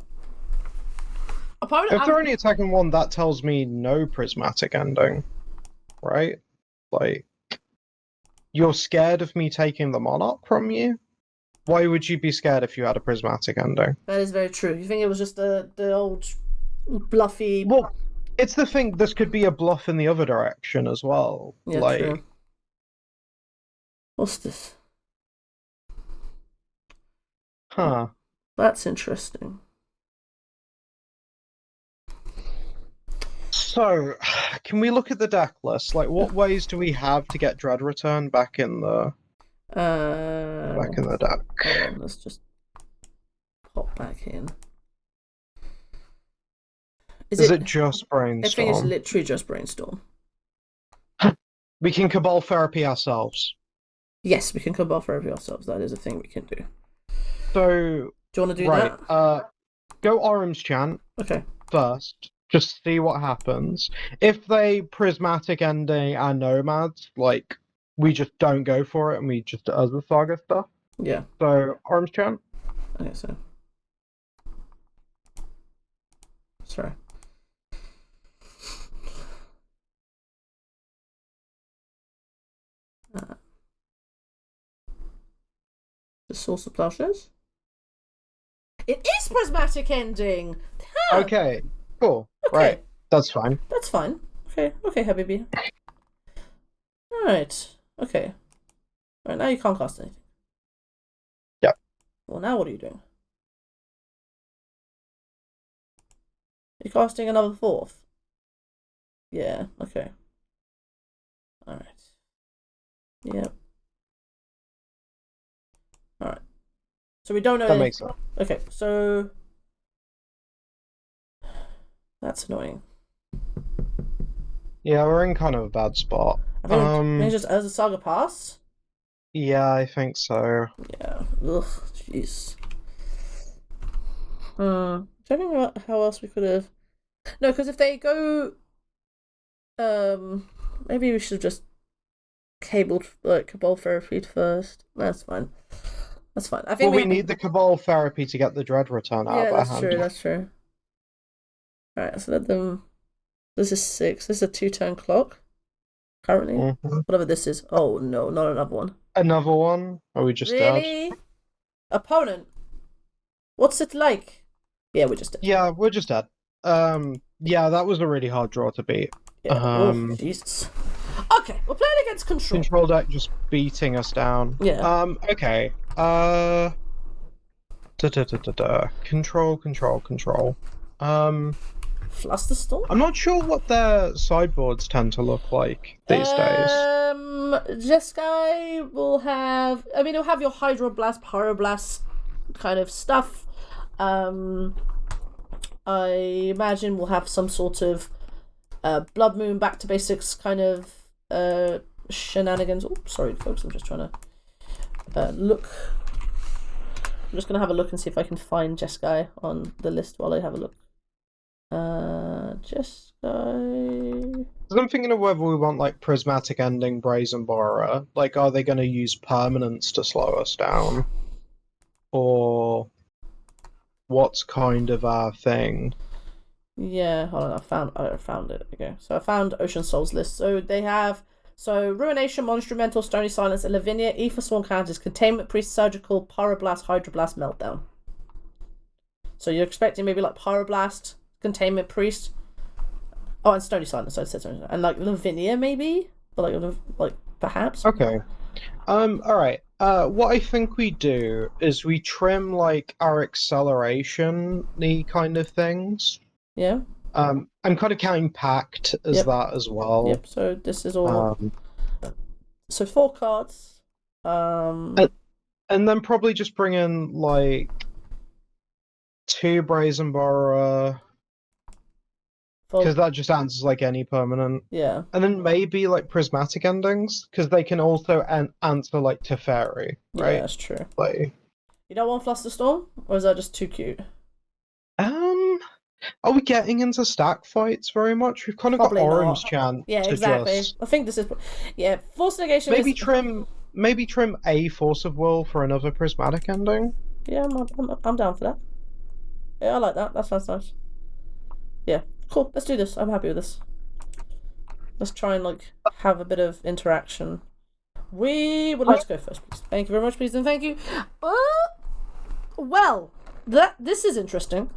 If they're only attacking 1, that tells me no Prismatic Ending, right? Like, you're scared of me taking the Monarch from you? Why would you be scared if you had a Prismatic Ending? That is very true. You think it was just the old bluffy... Well, it's the thing, this could be a bluff in the other direction as well. Yeah, like... true. What's this? Huh. That's interesting. So, can we look at the deck list? Like, what ways do we have to get Dread Return back in the deck? Hold on, let's just pop back in. Is it just Brainstorm? I think it's literally just Brainstorm. We can Cabal Therapy ourselves. Yes, we can Cabal Therapy ourselves. That is a thing we can do. So, do you want to do that? Go Orim's Chant. Okay. First. Just see what happens. If they Prismatic Ending our Nomads, like, we just don't go for it and we just do other Saga stuff. Yeah. So, Orim's Chant. Okay, so Sorry. The source of plowshares. It is prismatic ending. Huh. Okay, cool. Okay. Right, that's fine. That's fine. Okay, Habibi. Alright. Okay. Alright, now you can't cast anything. Yep. Well, now what are you doing? You're casting another 4th? Yeah, okay. Alright. Yep. Alright. So we don't know. That makes sense. Okay, so that's annoying. Yeah, we're in kind of a bad spot. I think just as a saga pass. Yeah, I think so. Yeah. Ugh. Jeez. Checking about how else we could have. No, because if they go, maybe we should have just cabled Cabal Therapy first. That's fine. That's fine. I think we need the Cabal Therapy to get the Dread Return out of our hand. Yeah, that's true. Alright, so let them. This is 6. This is a 2-turn clock. Currently. Mm-hmm. Whatever this is. Oh no, not another one. Another one? Are we just really? dead? Opponent. What's it like? Yeah, we're just dead. Yeah, we're just dead. Yeah, that was a really hard draw to beat. Yeah. Oh, Jesus. Okay, we're playing against Control. Control deck just beating us down. Yeah. Okay. Control. Flusterstorm? I'm not sure what their sideboards tend to look like these days. Jeskai will have. I mean, it'll have your Hydroblast, Pyroblast kind of stuff. I imagine we'll have some sort of Blood Moon back to basics kind of shenanigans. Oh, sorry, folks. I'm just trying to look. I'm just gonna have a look and see if I can find Jeskai on the list while I have a look. Jeskai. I'm thinking of whether we want like Prismatic Ending, Brazen Borrower. Like, are they going to use permanents to slow us down, or what's kind of our thing? Yeah, hold on. I found it. Okay, so I found Ocean Souls list. So they have Ruination, Monumental, Stony Silence, and Lavinia. Ether Sworn counters, Containment Priest, Surgical, Pyroblast, Hydroblast, Meltdown. So you're expecting maybe like Pyroblast, Containment Priest. Oh, and Stony Silence. I said Stony Silence. And like Lavinia maybe, but like perhaps. Okay. All right. What I think we do is we trim like our acceleration-y kind of things. Yeah. I'm kind of counting Pact as that as well. Yep. So this is all. So 4 cards. And then probably just bring in like 2 Brazen Borrower. Because that just answers like any permanent. Yeah. And then maybe like Prismatic Endings, because they can also answer like Teferi, right? Yeah, that's true. Like, you don't want Flusterstorm? Or is that just too cute? Are we getting into stack fights very much? We've kind of Probably got not. Orim's Chant. Yeah, exactly. I think this is. Yeah, Force Negation. Maybe trim a Force of Will for another Prismatic Ending. Yeah, I'm down for that. Yeah, I like that. That sounds nice. Yeah, cool. Let's do this. I'm happy with this. Let's try and like have a bit of interaction. We would like to go first, please. Thank you very much, please, and thank you. Well, this is interesting.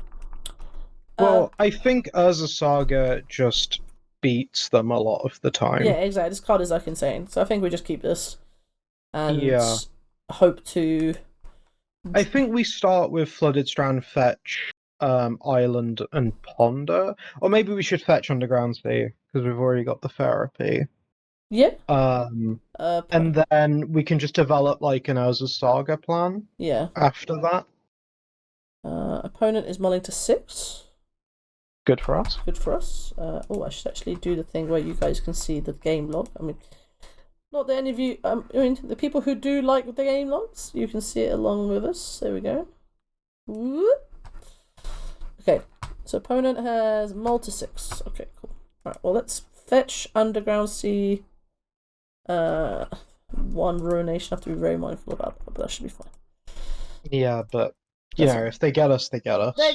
Well, I think Urza Saga just beats them a lot of the time. Yeah, exactly. This card is like insane. So I think we just keep this and hope to. I think we start with Flooded Strand, Fetch, Island, and Ponder. Or maybe we should fetch Underground Sea, because we've already got the Therapy. Yeah. And then we can just develop like an Urza Saga plan. Yeah. After that. Opponent is mulling to 6. Good for us. Good for us. I should actually do the thing where you guys can see the game log. I mean, not that any of you. I mean, the people who do like the game logs, you can see it along with us. There we go. Whoop. Okay, so opponent has mull to 6. Okay, cool. All right. Well, let's fetch Underground Sea. 1 Ruination. I have to be very mindful about that, but that should be fine. Yeah, but you know, if they get us, they get us. They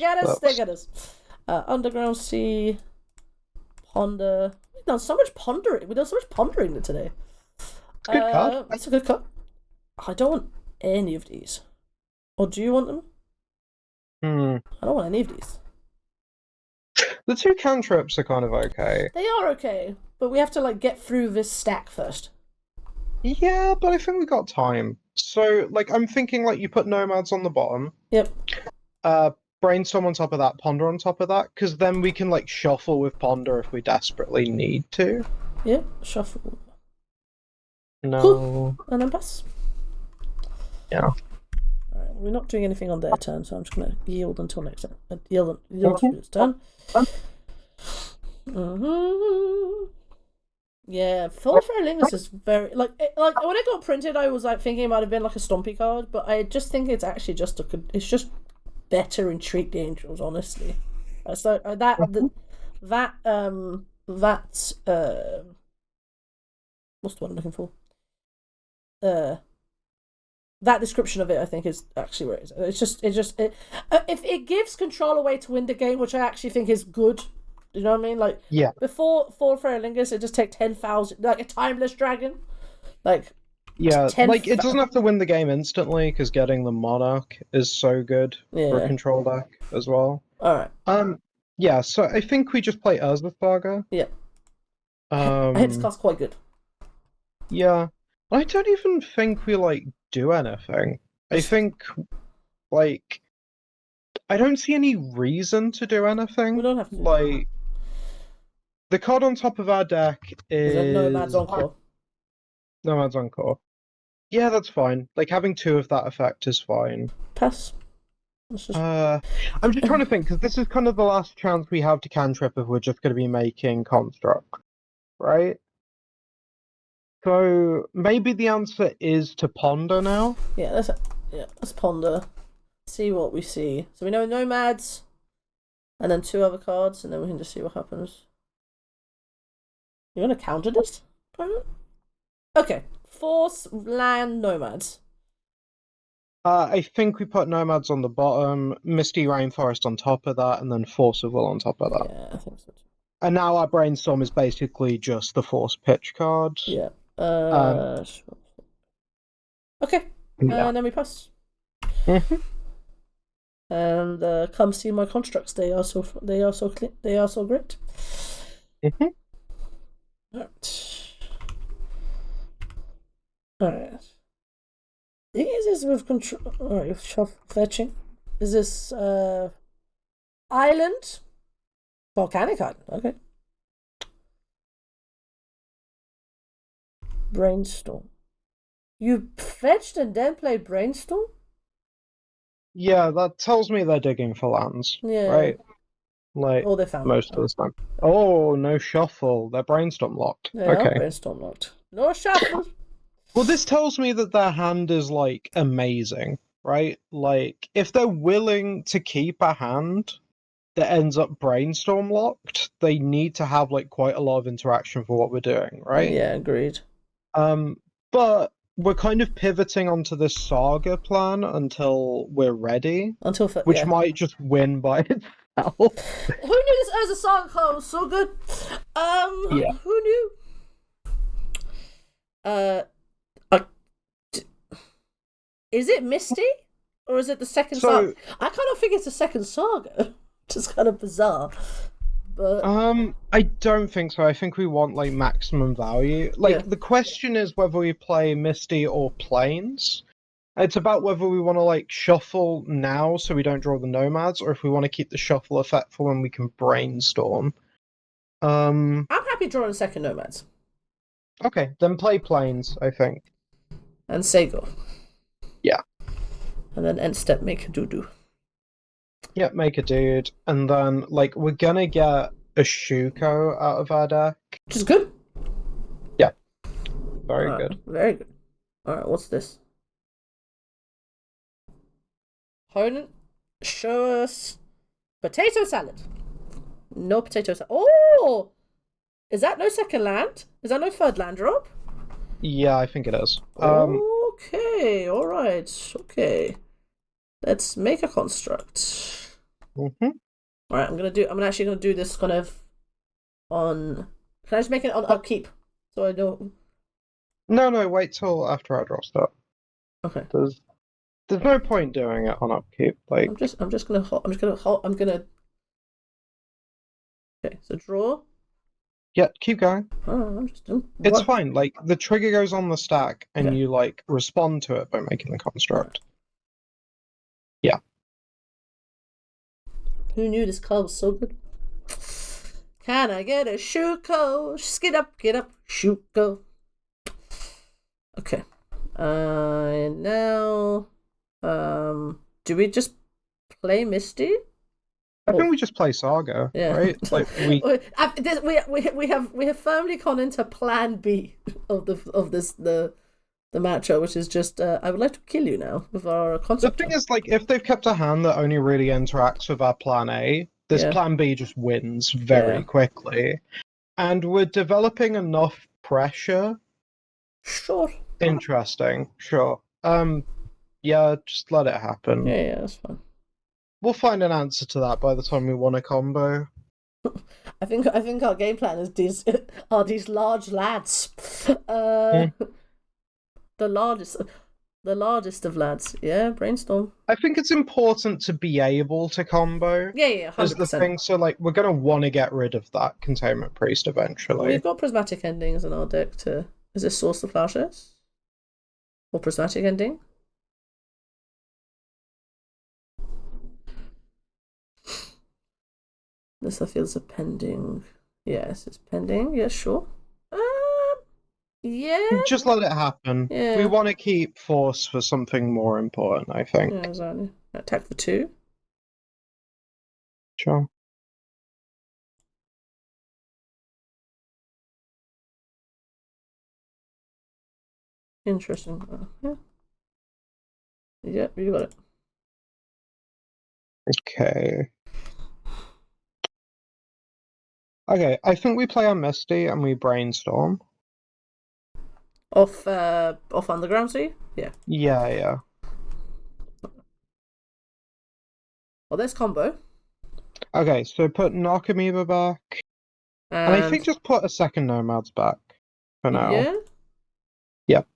get us. Underground Sea, Ponder. We've done so much pondering today. It's a good card. It's a good card. I don't want any of these. Or do you want them? I don't want any of these. The 2 cantrips are kind of okay. They are okay, but we have to like get through this stack first. Yeah, but I think we got time. So, like, I'm thinking like you put Nomads on the bottom. Yep. Brainstorm on top of that, Ponder on top of that, because then we can like shuffle with Ponder if we desperately need to. Yep. Shuffle. No. Cool. And then pass. Yeah. Alright, we're not doing anything on their turn, so I'm just gonna yield until next turn. Yield until its turn. Yeah, Full Lingus is very like when it got printed, I was like thinking it might have been like a Stompy card, but I just think it's actually just it's just better in Treat the Angels, honestly. So what's the one I'm looking for? That description of it, I think, is actually where it is. If it gives control away to win the game, which I actually think is good. You know what I mean? Like, yeah. Before Lingus, it just take 10,000, like a Timeless Dragon. Like, yeah, like it doesn't have to win the game instantly because getting the Monarch is so good for a control deck as well. All right. Yeah. So I think we just play Urza Saga. Yeah. I think this card's quite good. Yeah. I don't even think we like do anything. I think like I don't see any reason to do anything. We don't have to. Like the card on top of our deck is Nomads En-Kor. Nomads En-Kor. Yeah, that's fine. Like having 2 of that effect is fine. Pass. I'm just trying to think because this is kind of the last chance we have to cantrip if we're just going to be making construct, right? So maybe the answer is to ponder now. Yeah, let's ponder. See what we see. So we know Nomads, and then 2 other cards, and then we can just see what happens. You're gonna counter this? Okay. Force land Nomads. I think we put Nomads on the bottom, Misty Rainforest on top of that, and then Force of Will on top of that. Yeah, I think so too. And now our Brainstorm is basically just the Force Pitch card. Yeah. Okay. Yeah. And then we pass. Mm-hmm. And come see my constructs. They are so great. Mm-hmm. Alright. Is this with control? Alright, fetching. Is this island? Volcanic island. Okay. Brainstorm. You fetched and then played Brainstorm? Yeah, that tells me they're digging for lands. Yeah. Right? Like, they found most of the time. Oh, no shuffle. They're Brainstorm locked. They are Brainstorm locked. No shuffle. Well, this tells me that their hand is, like, amazing, right? Like, if they're willing to keep a hand that ends up Brainstorm locked, they need to have, like, quite a lot of interaction for what we're doing, right? Yeah, agreed. But we're kind of pivoting onto this Saga plan until we're ready, which might just win by itself. Who knew this as a Saga card was so good? Yeah. Who knew? Is it Misty? Or is it the second Saga? I kind of think it's the second Saga. Which is kind of bizarre. But I don't think so. I think we want like maximum value. Like the question is whether we play Misty or Plains. It's about whether we want to like shuffle now so we don't draw the Nomads, or if we want to keep the shuffle effect for when we can Brainstorm. I'm happy drawing second Nomads. Okay, then play Plains, I think. And Sego. Yeah. And then end step make a doo-doo. Yeah, make a dude. And then like we're gonna get a Shuko out of our deck. Which is good. Yeah. Very good. Very good. Alright, what's this? Opponent, show us potato salad. No potato salad. Oh! Is that no second land? Is that no third land drop? Yeah, I think it is. Okay, alright. Okay. Let's make a construct. Mm-hmm. All right, I'm actually gonna do this kind of on. Can I just make it on upkeep so I don't? No, wait till after I draw stuff. Okay. There's no point doing it on upkeep. Like I'm just gonna hold. I'm gonna. Okay, so draw. yeah, keep going. Oh, I'm just doing. It's fine. Like the trigger goes on the stack, and Okay. you like respond to it by making the construct. Yeah. Who knew this card was so good? Can I get a Shuko? Skid up, get up, Shuko. Okay. And now, do we just play Misty? I think we just play Saga, right? Like we have firmly gone into Plan B of the matchup, which is just I would like to kill you now with our concept. The thing is, like, if they've kept a hand that only really interacts with our Plan A, this Plan B just wins very quickly, and we're developing enough pressure. Sure. Interesting. Sure. Yeah, just let it happen. Yeah, that's fine. We'll find an answer to that by the time we want a combo. I think our game plan is these large lads. The largest of lads. Yeah, brainstorm. I think it's important to be able to combo. Yeah, 100%. Is the thing. So like we're gonna want to get rid of that Containment Priest eventually. We've got prismatic endings in our deck to. Is this Source of Plowshares? Or prismatic ending? This I feel is a pending. Yes, it's pending. Yeah, sure. Yeah. Just let it happen. Yeah. We want to keep force for something more important, I think. Yeah, exactly. Attack for 2. Sure. Interesting. Yeah. Yep, you got it. Okay. Okay, I think we play on Misty and we brainstorm. Off Underground Sea? Yeah. Yeah. Well, there's combo. Okay, so put Knock Amoeba back. And I think just put a second Nomads back for now. Yeah? Yep.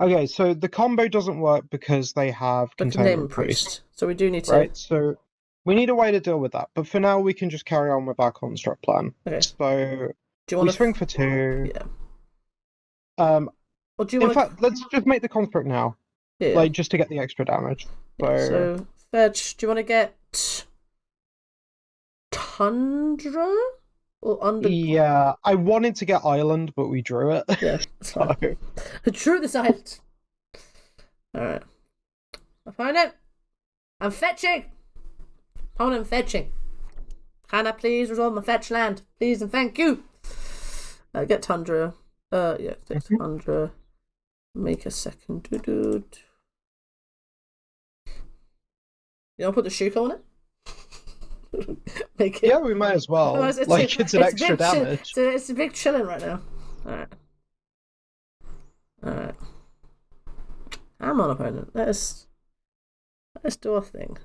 Okay, so the combo doesn't work because they have Containment Priest. So we do need to... Right, so we need a way to deal with that. But for now, we can just carry on with our construct plan. Okay. So do you want we swing for 2. Yeah. Or do you in fact, let's just make the construct now. Yeah. Like, just to get the extra damage. So fetch, do you want to get Tundra? Or under... Yeah, I wanted to get Island, but we drew it. Yeah, so... I drew this island. Alright. I find it. I'm fetching. I'm fetching. Can I please resolve my fetch land? Please and thank you. Get Tundra. Yeah, get Tundra. Make a second. You want to put the Shuko on it? Make it. Yeah, we might as well. It's an extra damage. It's a big chilling right now. Alright. I'm on opponent. Let's do our thing.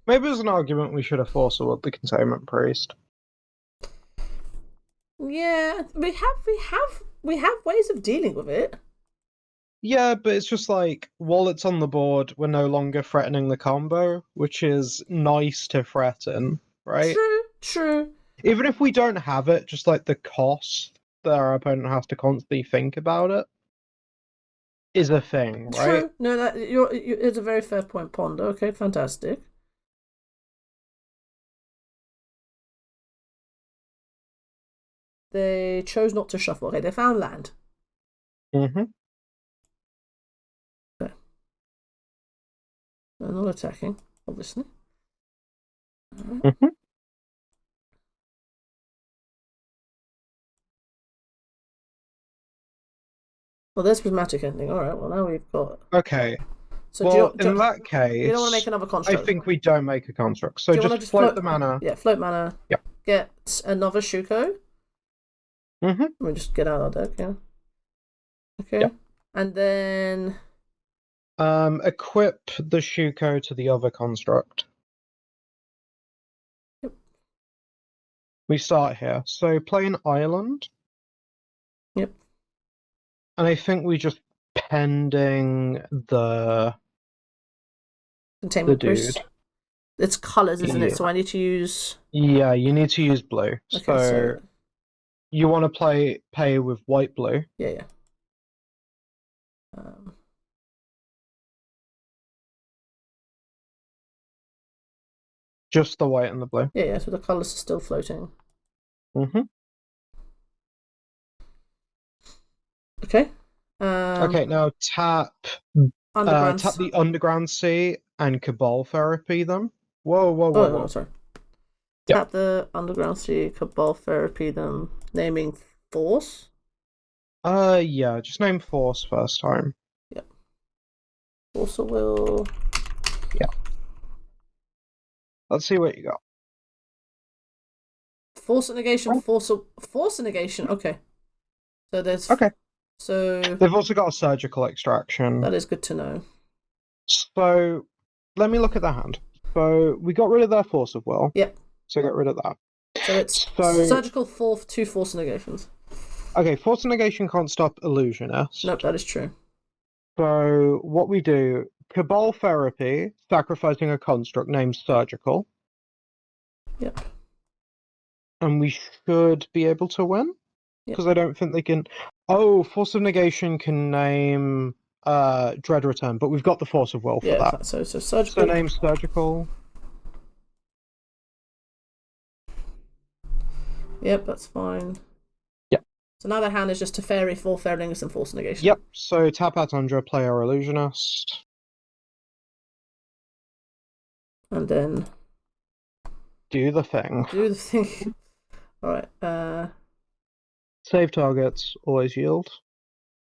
Maybe there's an argument we should have forced with the Containment Priest. Yeah, we have ways of dealing with it. Yeah, but it's just like, while it's on the board, we're no longer threatening the combo, which is nice to threaten, right? True. Even if we don't have it, just like the cost that our opponent has to constantly think about it is a thing, right? True. No, it's a very fair point, Ponder. Okay, fantastic. They chose not to shuffle. Okay, they found land. Mm-hmm. Okay. They're not attacking, obviously. Mm-hmm. Well, there's prismatic ending. All right. Well, now we've got. Okay. So well, in that case, you don't want to make another construct. I think we don't make a construct. So just float the mana. Yeah, float mana. Yeah. Get another Shuko. Mm-hmm. Let me just get out of our deck. Yeah. Okay. Yep. And then. Equip the Shuko to the other construct. we start here. So play an island. Yep. And I think we just pending the Containment dude. boost. It's colours, isn't it? Yeah. So I need to use... Yeah, you need to use blue. Okay, so you want to pay with white blue. Yeah. Just the white and the blue. Yeah, so the colours are still floating. Mm-hmm. Okay. Okay, now tap the Underground Sea and Cabal Therapy them. Whoa. Sorry. Yep. Tap the Underground Sea, Cabal Therapy them, naming Force. Yeah, just name Force first time. Yep. Force of Will. Yeah. Let's see what you got. Force of Negation, Force of Negation. Okay. So there's... Okay. So... They've also got a Surgical Extraction. That is good to know. So, let me look at the hand. So, we got rid of their Force of Will. Yep. So, get rid of that. So it's Surgical 2 Force Negations. Okay, Force Negation can't stop Illusionist. Nope, that is true. So, what we do, Cabal Therapy, sacrificing a construct named Surgical. Yep. And we should be able to win? Because I don't think they can... Oh, Force of Negation can name Dread Return, but we've got the Force of Will for that. So Surgical... So name Surgical. Yep, that's fine. Yep. So now their hand is just Teferi, 4 Fairingus, and Force Negation. Yep, so tap out Tundra, play our Illusionist. And then... Do the thing. Alright, Save targets, always yield.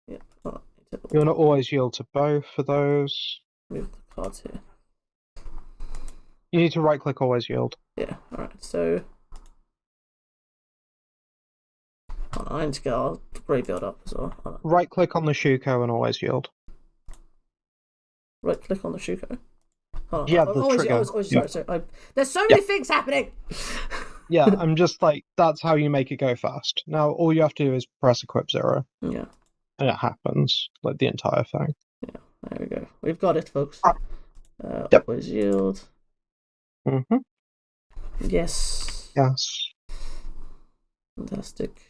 Yep. You want to always yield to both for those. Move the cards here. You need to right-click, always yield. Yeah, alright, so... I need to get our graveyard up as well. Right-click on the Shuko and always yield. Right-click on the Shuko? Yeah, the trigger. Sorry. There's so many things happening! Yeah, I'm just like, that's how you make it go fast. Now, all you have to do is press equip 0. Yeah. And it happens, like the entire thing. Yeah, there we go. We've got it, folks. Yep. Always yield. Mm-hmm. Yes. Yes. Fantastic.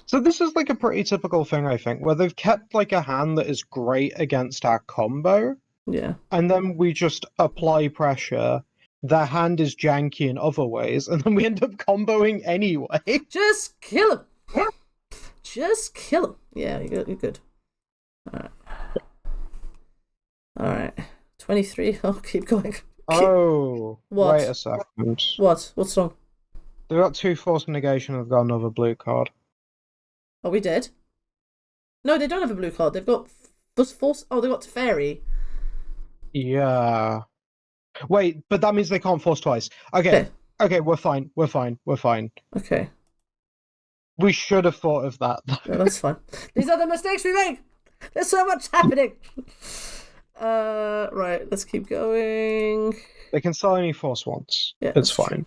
So this is like a pretty typical thing, I think, where they've kept like a hand that is great against our combo. Yeah. And then we just apply pressure. Their hand is janky in other ways, and then we end up comboing anyway. Just kill him. Yeah. Just kill him. Yeah, you're good. Alright. 23. I'll keep going. Oh. What? Wait a second. What? What's wrong? They've got 2 Force Negation, they've got another blue card. Are we dead? No, they don't have a blue card. They've got Force... Oh, they've got Teferi. Yeah. Wait, but that means they can't force twice. Okay, we're fine. Okay. We should have thought of that. No, that's fine. These are the mistakes we make! There's so much happening! Right, let's keep going. They can sell only force once. Yeah, it's fine.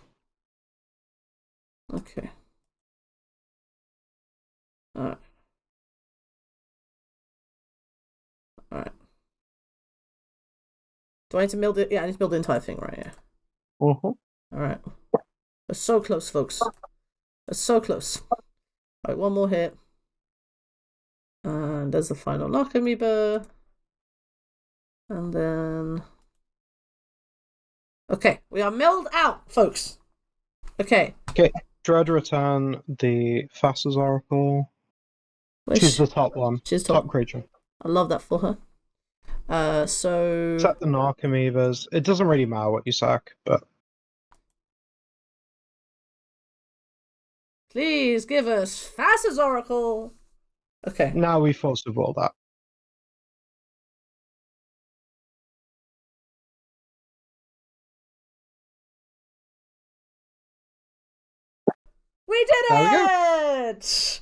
True. Okay. Alright. Do I need to build it? Yeah, I need to build the entire thing, right? Yeah. Alright. We're so close, folks. We're so close. Alright, one more hit. And there's the final knock amoeba. And then... Okay, we are milled out, folks. Okay. Okay, Dread Return, the Fastest Oracle. She's the top one. She's top creature. I love that for her. So... Set the Narcomoebas. It doesn't really matter what you sack, but... Please give us Fastest Oracle! Okay. Now we force of all that. We did it!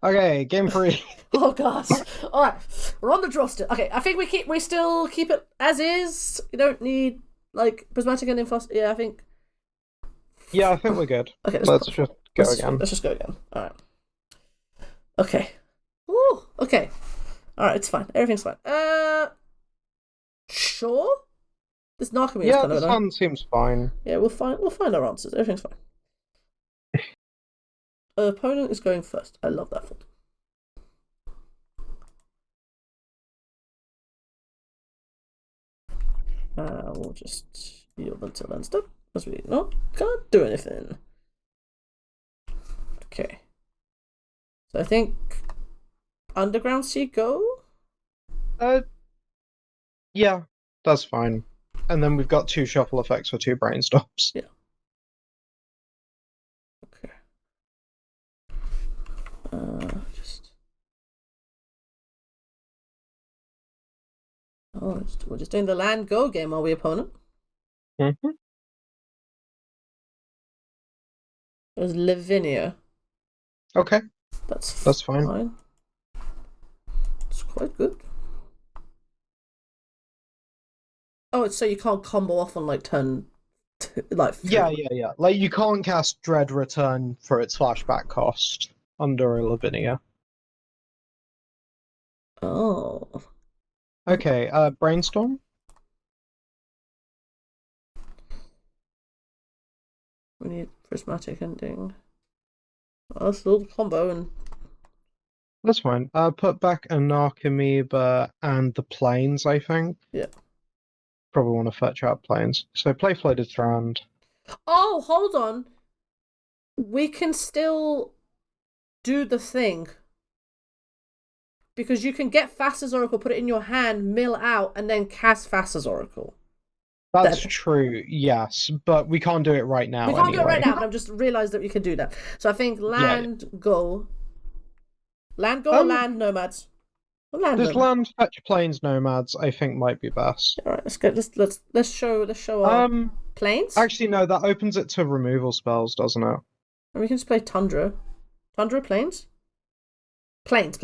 Okay, game 3. Oh gosh. All right, we're on the draw still. Okay, I think we still keep it as is. You don't need like prismatic and infos. Yeah, I think. Yeah, I think we're good. Okay, let's just go again. Let's just go again. All right. Okay. Ooh. Okay. All right, it's fine. Everything's fine. Sure. This Narcomy is Yeah, kind of this annoying. one seems fine. Yeah, we'll find our answers. Everything's fine. Opponent is going first. I love that fault. We'll just yield until end step, as we can't do anything. Okay. So I think Underground Sea go? Yeah, that's fine. And then we've got 2 shuffle effects for 2 brainstorms. Yeah. Okay. We're just doing the land go game, are we, opponent? Mm-hmm. It was Lavinia. Okay. That's fine. It's quite good. Oh, it's so you can't combo off on like turn, like 3. Yeah. Like you can't cast Dread Return for its flashback cost under a Lavinia. Oh. Okay. Brainstorm. We need prismatic ending. Well, that's a little combo and. That's fine. Put back a Narcomoeba and the planes, I think. Yeah. Probably want to fetch out planes. So play Floated Strand. Oh, hold on. We can still do the thing. Because you can get Fasta's Oracle, put it in your hand, mill out, and then cast Fasta's Oracle. That's true, yes. But we can't do it right now. We can't do it right now, but I've just realised that we can do that. So I think land go. Land go or land nomads? Land fetch planes nomads, I think might be best. Alright, let's go. Let's show our planes. Actually no, that opens it to removal spells, doesn't it? And we can just play Tundra. Tundra planes? Planes.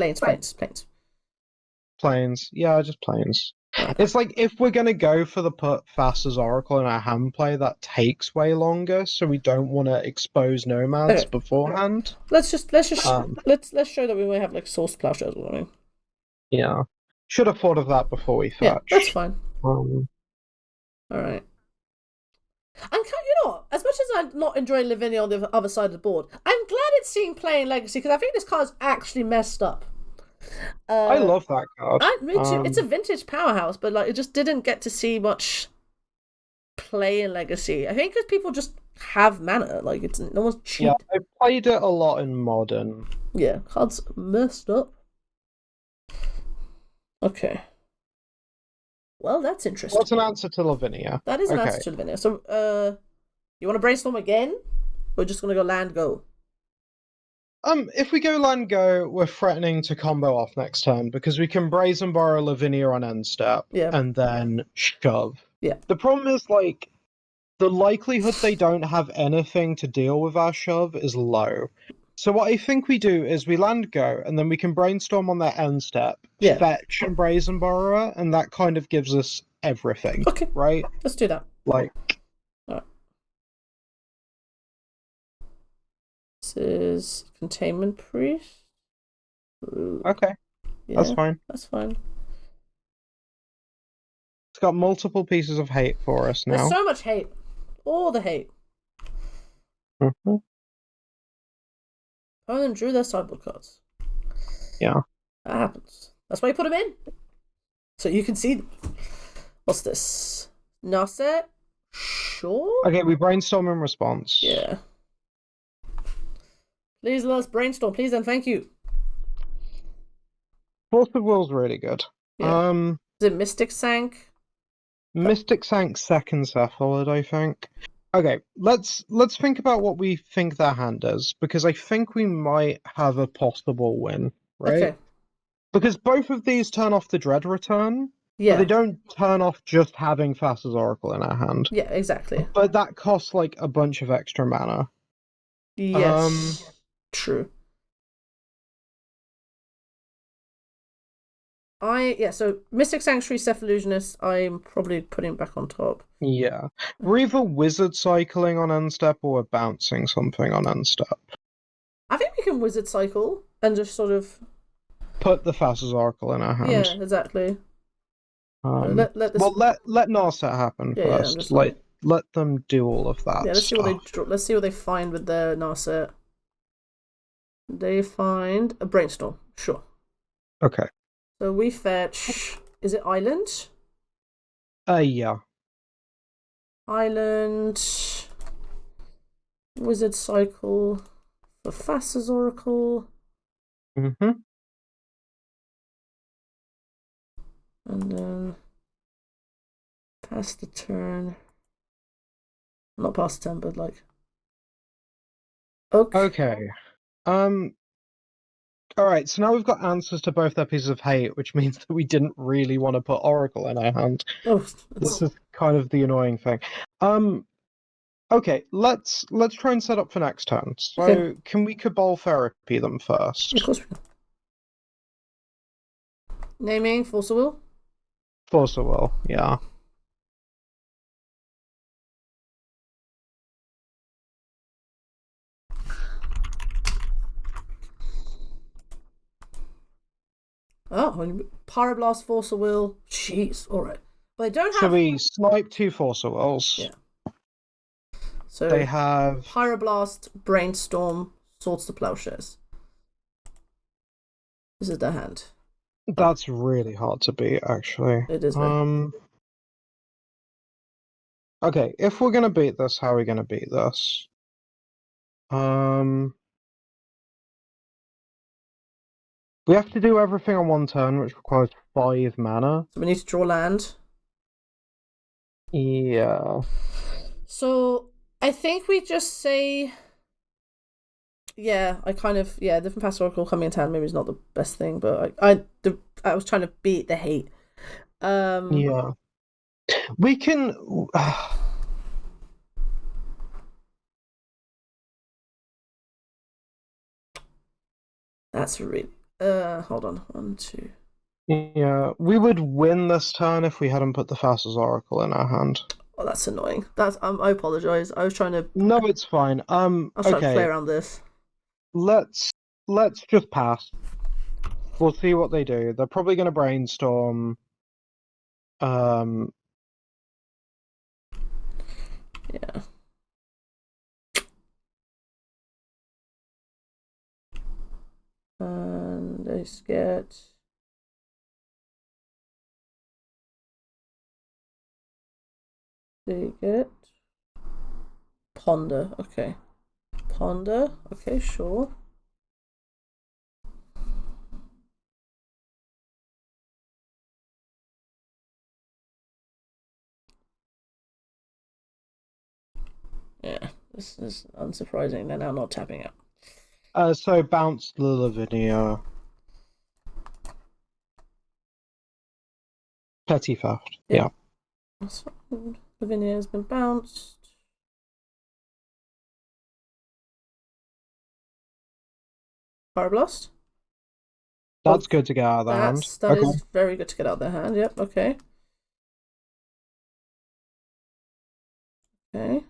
Yeah, just planes. Right. It's like if we're gonna go for the put Fasta's Oracle in our hand play, that takes way longer, so we don't want to expose nomads beforehand. Let's show that we may have like source plowshare as well. I mean. Yeah, should have thought of that before we fetch. Yeah, that's fine. All right. And you know what? As much as I'm not enjoying Lavinia on the other side of the board, I'm glad it's seen playing Legacy because I think this card's actually messed up. I love that card. Me too. It's a vintage powerhouse, but like it just didn't get to see much play in Legacy. I think because people just have mana. Like it's no one's cheap. Yeah, I played it a lot in Modern. Yeah, card's messed up. Okay. Well, that's interesting. What's an answer to Lavinia? That is an answer to Lavinia. So, you want to brainstorm again? We're just gonna go land go. If we go land go, we're threatening to combo off next turn because we can Brazen Borrow Lavinia on end step and then shove. Yeah. The problem is like the likelihood they don't have anything to deal with our shove is low. So what I think we do is we land go and then we can brainstorm on that end step, fetch and Brazen Borrower, and that kind of gives us everything. Okay. Right? Let's do that. Like. Alright. This is Containment Priest. Ooh. Okay. Yeah, that's fine. That's fine. It's got multiple pieces of hate for us now. There's so much hate. All the hate. Mm-hmm. Opponent drew their sideboard cards. Yeah. That happens. That's why you put them in. So you can see them. What's this? Nasset? Sure? Okay, we brainstorm in response. Yeah. Please let us brainstorm, please and thank you. Force of Will's really good. Yeah. Is it Mystic Sank? Mystic Sank second Cephalid, I think. Okay, let's think about what we think their hand is, because I think we might have a possible win, right? Okay. Because both of these turn off the Dread Return, yeah. But they don't turn off just having Fasta's Oracle in our hand. Yeah, exactly. But that costs like a bunch of extra mana. Yes. True. So Mystic Sanctuary, Cephalid Illusionist, I'm probably putting back on top. Yeah. We're either wizard cycling on end step or we're bouncing something on end step. I think we can wizard cycle and just sort of put the Thassa's Oracle in our hand. Yeah, exactly. Let Narset happen first. Let them do all of that. Yeah, let's stuff. see what they find with their Narset. They find a brainstorm. Sure. Okay. So we fetch. Is it Island? Yeah. Island. Wizard cycle. The Thassa's Oracle. Mm-hmm. And then pass the turn. Not pass the turn, but like. Okay. Alright, so now we've got answers to both their pieces of hate, which means that we didn't really want to put Oracle in our hand. This is kind of the annoying thing. Okay, let's try and set up for next turn. So can we Cabal Therapy them first? Of course we can. Naming Force of Will? Force of Will, yeah. Oh, Pyroblast, Force of Will. Jeez, alright. But they don't have. So we snipe 2 Force of Wills. Yeah. So they have Pyroblast, Brainstorm, Swords to Plowshares. This is their hand. That's really hard to beat, actually. It is. Okay, if we're gonna beat this, how are we gonna beat this? We have to do everything on one turn, which requires 5 mana. So we need to draw land. Yeah. So I think we just say, different Pass Oracle coming into hand maybe is not the best thing, but I was trying to beat the hate. Yeah. We can. That's really. Hold on. 1, 2. Yeah, we would win this turn if we hadn't put the Thassa's Oracle in our hand. Oh, that's annoying. I apologize. I was trying to. No, it's fine. I was trying to play around this. Let's just pass. We'll see what they do. They're probably going to brainstorm. Yeah. And they get. They get Ponder. Okay. Ponder. Okay, sure. Yeah, this is unsurprising. They're now not tapping out. So bounce the Lavinia. Petty theft. Yeah. That's fine. Lavinia has been bounced. Pyroblast. That's good to get out of their hand. That is very good to get out of their hand. Yep. Okay. Okay.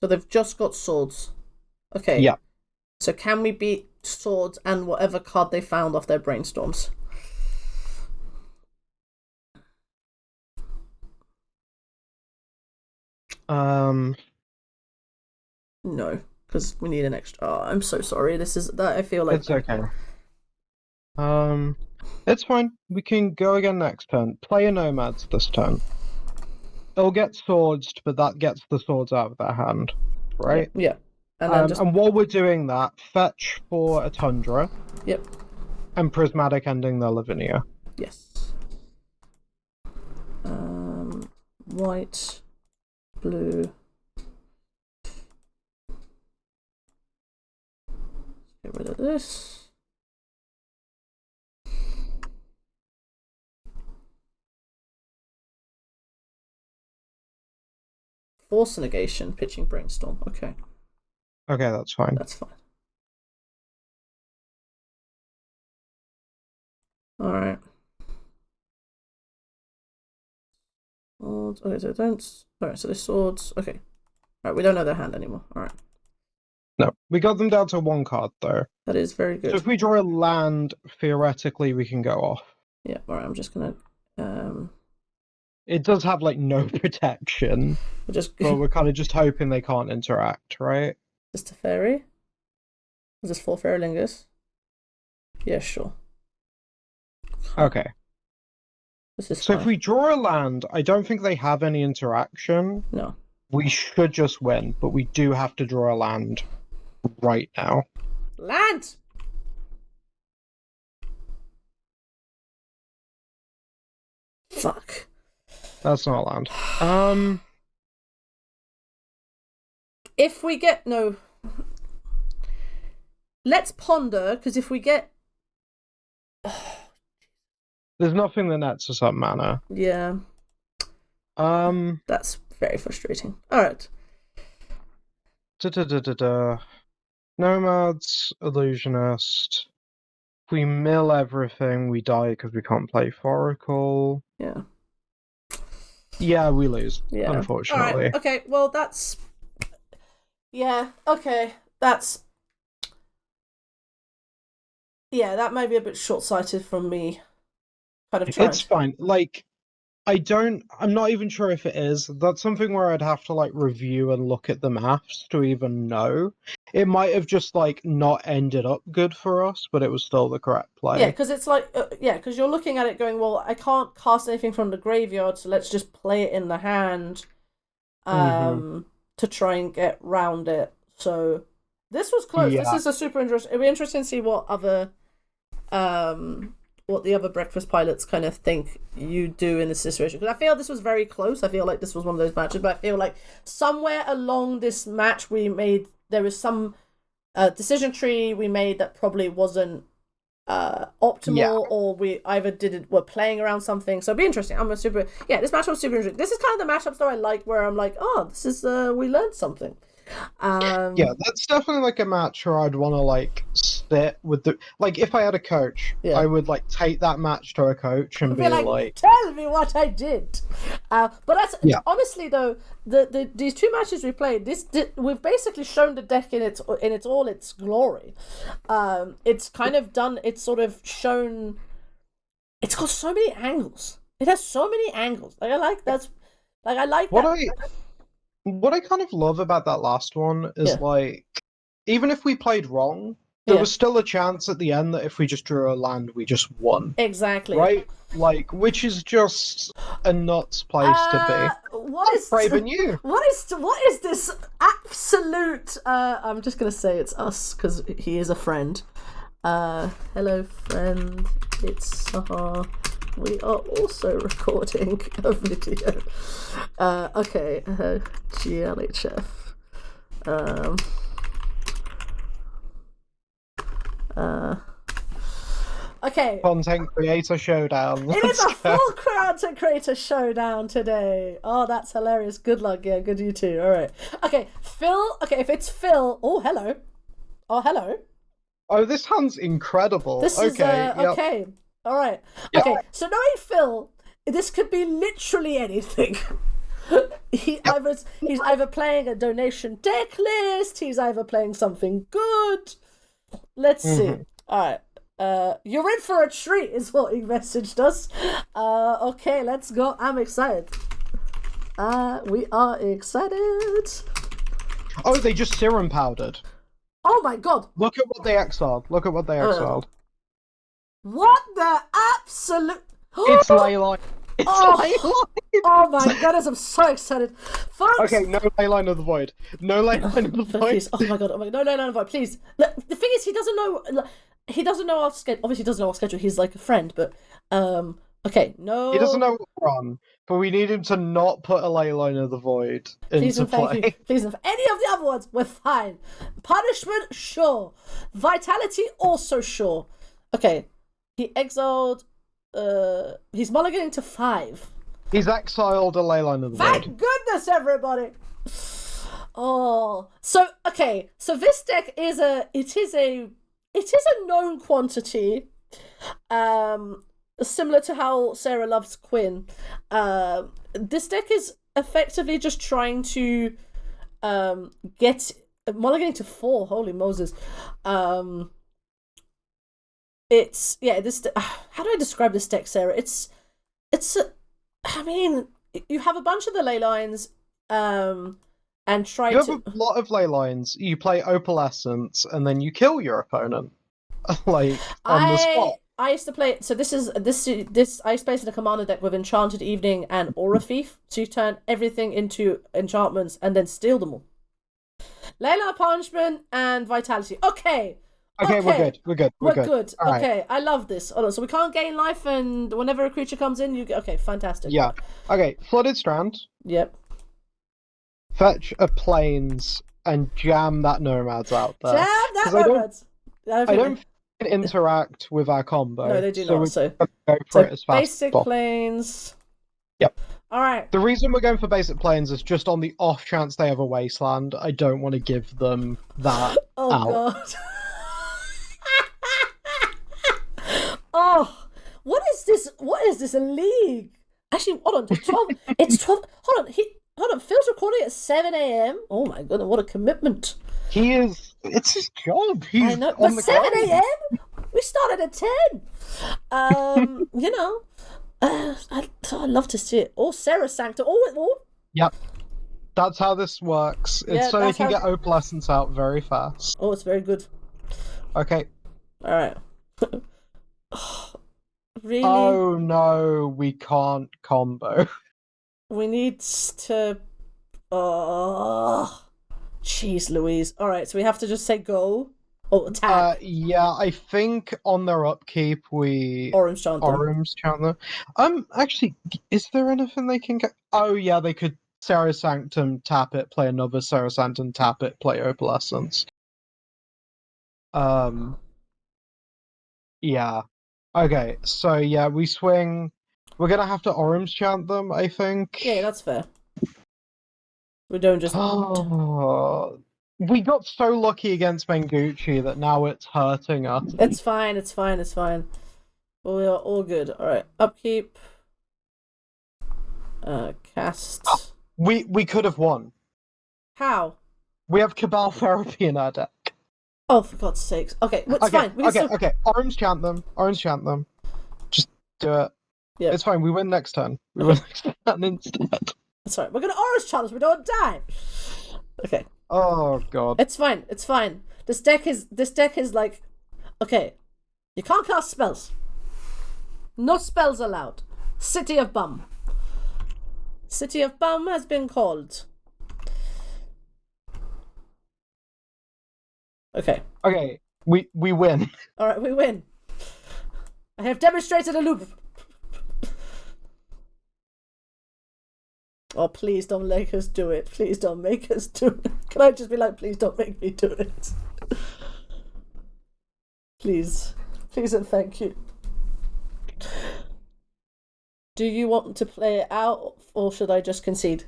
So they've just got swords. Okay. Yeah. So can we beat swords and whatever card they found off their brainstorms? No, because we need an extra. Oh, I'm so sorry. This is that. I feel like it's okay. It's fine. We can go again next turn. Play a Nomads this turn. They'll get swords, but that gets the swords out of their hand, right? Yeah. And while we're doing that, fetch for a Tundra. Yep. And Prismatic ending their Lavinia. Yes. White, blue. Get rid of this. Force negation, pitching brainstorm. Okay. Okay, that's fine. That's fine. All right. Swords. Okay, so don't. Alright, so the swords. Okay. Alright, we don't know their hand anymore. Alright. No, we got them down to 1 card though. That is very good. So if we draw a land, theoretically we can go off. Yeah, alright, I'm just gonna It does have like no protection. But we're kind of just hoping they can't interact, right? Just a fairy? Is this 4 fairy lingus? Yeah, sure. Okay. This is so fine. If we draw a land, I don't think they have any interaction. No. We should just win, but we do have to draw a land right now. Land! Fuck. That's not a land. If we get... No. Let's ponder, because if we get... There's nothing that nets us up mana. Yeah. That's very frustrating. Alright. Nomads, Illusionist. If we mill everything, we die because we can't play Foracle. Yeah. Yeah, we lose, unfortunately. Alright, okay, well that's... Yeah, okay, that's... Yeah, that may be a bit short-sighted from me. Kind of trying. It's fine. Like, I'm not even sure if it is. That's something where I'd have to, like, review and look at the maths to even know. It might have just, like, not ended up good for us, but it was still the correct play. Yeah, because it's like, because you're looking at it going, well, I can't cast anything from the graveyard, so let's just play it in the hand to try and get round it. So, this was close. Yeah. This is a super interesting... It'll be interesting to see what the other breakfast pilots kind of think you do in this situation. Because I feel this was very close. I feel like this was one of those matches, but I feel like somewhere along this match there was some decision tree we made that probably wasn't optimal, or we either were playing around something. So it'd be interesting. This match was super interesting. This is kind of the matchups that I like, where I'm like, oh, this is we learned something. Yeah, that's definitely like a match where I'd want to like sit with the if I had a coach, I would like take that match to a coach and be like, tell me what I did. But that's honestly though, these 2 matches we played, we've basically shown the deck in its glory. It's kind of done. It's sort of shown. It's got so many angles. It has so many angles. Like I like that. Like I like that. What I kind of love about that last one is like, even if we played wrong, there was still a chance at the end that if we just drew a land, we just won. Exactly. Right? Like, which is just a nuts place to be. What is braving you? What is this absolute? I'm just gonna say it's us because he is a friend. Hello, friend. It's Sahar. We are also recording a video. Okay, GLHF. Okay. Content creator showdown. It is a full content creator showdown today. Oh, that's hilarious. Good luck. Yeah, good you too. All right. Okay, Phil. Okay, if it's Phil. Oh, hello. Oh, hello. Oh, this hand's incredible. This is okay. All right. Yep. Okay. So knowing Phil, this could be literally anything. He's either playing a donation deck list. He's either playing something good. Let's see. All right. You're in for a treat, is what he messaged us. Okay, let's go. I'm excited. We are excited. Oh, they just serum powdered. Oh my god. Look at what they exiled. What the absolute... It's Leyline. Oh my goodness, I'm so excited. Folks... Okay, no Leyline of the Void. No Leyline of the Void. Please. Oh my god, no Leyline of the Void, please. The thing is, he doesn't know our schedule. Obviously, he doesn't know our schedule. He's like a friend, but... Okay, no... He doesn't know what we're on, but we need him to not put a Leyline of the Void into play. Please, if any of the other ones, we're fine. Punishment, sure. Vitality, also sure. Okay. He exiled. He's mulliganing to 5. He's exiled a Leyline of the Void. Thank goodness, everybody. Oh, so okay. So this deck is a known quantity. similar to how Sarah loves Quinn, this deck is effectively just trying to get mulliganing to 4. Holy Moses. It's this. How do I describe this deck, Sarah? I mean, you have a bunch of the ley lines, and try You to. have a lot of ley lines. You play Opalescence, and then you kill your opponent, like on the spot. I used to play. So this. I used to play in a commander deck with Enchanted Evening and Aura Thief. So you turn everything into enchantments and then steal them all. Leyline Punishment and Vitality. Okay. Okay, we're good. We're good. We're good. All okay, right. I love this. Hold on, so we can't gain life, and whenever a creature comes in, you get. Okay, fantastic. Yeah. Okay, Flooded Strand. Yep. Fetch a Plains and jam that Nomads out there. Jam that Nomads. I don't interact with our combo. No, they do not. So go for it as fast basic as possible. Plains. Yep. All right. The reason we're going for basic Plains is just on the off chance they have a Wasteland. I don't want to give them that Oh out. God. Oh, what is this? What is this? A league? Actually, hold on. It's 12. It's 12. Hold on. Phil's recording at 7 a.m. Oh my goodness, what a commitment. He is. It's his job. He's I know, but 7 a.m. We started at 10. You know, I love to see it. Oh, Sarah Sanctum. Oh. Yep. That's how this works. It's so they can get Opalescence out very fast. Oh, it's very good. Okay. All right. Oh, really? Oh no, we can't combo. We need to. Oh, jeez, Louise. All right, so we have to just say go. Oh, attack. Yeah, I think on their upkeep we Orim's Chant them. Actually, is there anything they can get? Oh yeah, they could Sarah Sanctum, tap it, play another Sarah Sanctum, tap it, play Opalescence. Yeah. Okay, so yeah, we swing. We're gonna have to Orim's Chant them, I think. Yeah, that's fair. We don't just. Oh, we got so lucky against Mengucci that now it's hurting us. It's fine. It's fine. It's fine. We are all good. All right, upkeep. Cast. We could have won. How? We have Cabal Therapy in our deck. Oh, for God's sakes. Okay, it's fine. Okay. Orim's Chant them. Just do it. Yeah. It's fine. We win next turn. We win next turn instead. That's right. We're gonna Orange Challenge. We don't die. Okay. Oh God. It's fine. It's fine. This deck is like, okay, you can't cast spells. No spells allowed. City of Bum. City of Bum has been called. Okay. Okay. We win. All right, we win. I have demonstrated a loop. Oh, please don't make us do it. Please don't make us do it. Can I just be like, please don't make me do it? Please. Please and thank you. Do you want to play it out, or should I just concede?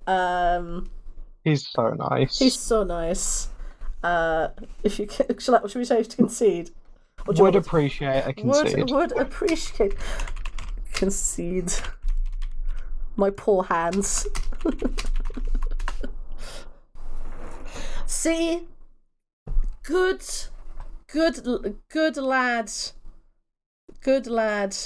He's so nice. He's so nice. If you can, should we say to concede? Would appreciate a concede. Would appreciate concede. My poor hands. See, good lad. Good lad.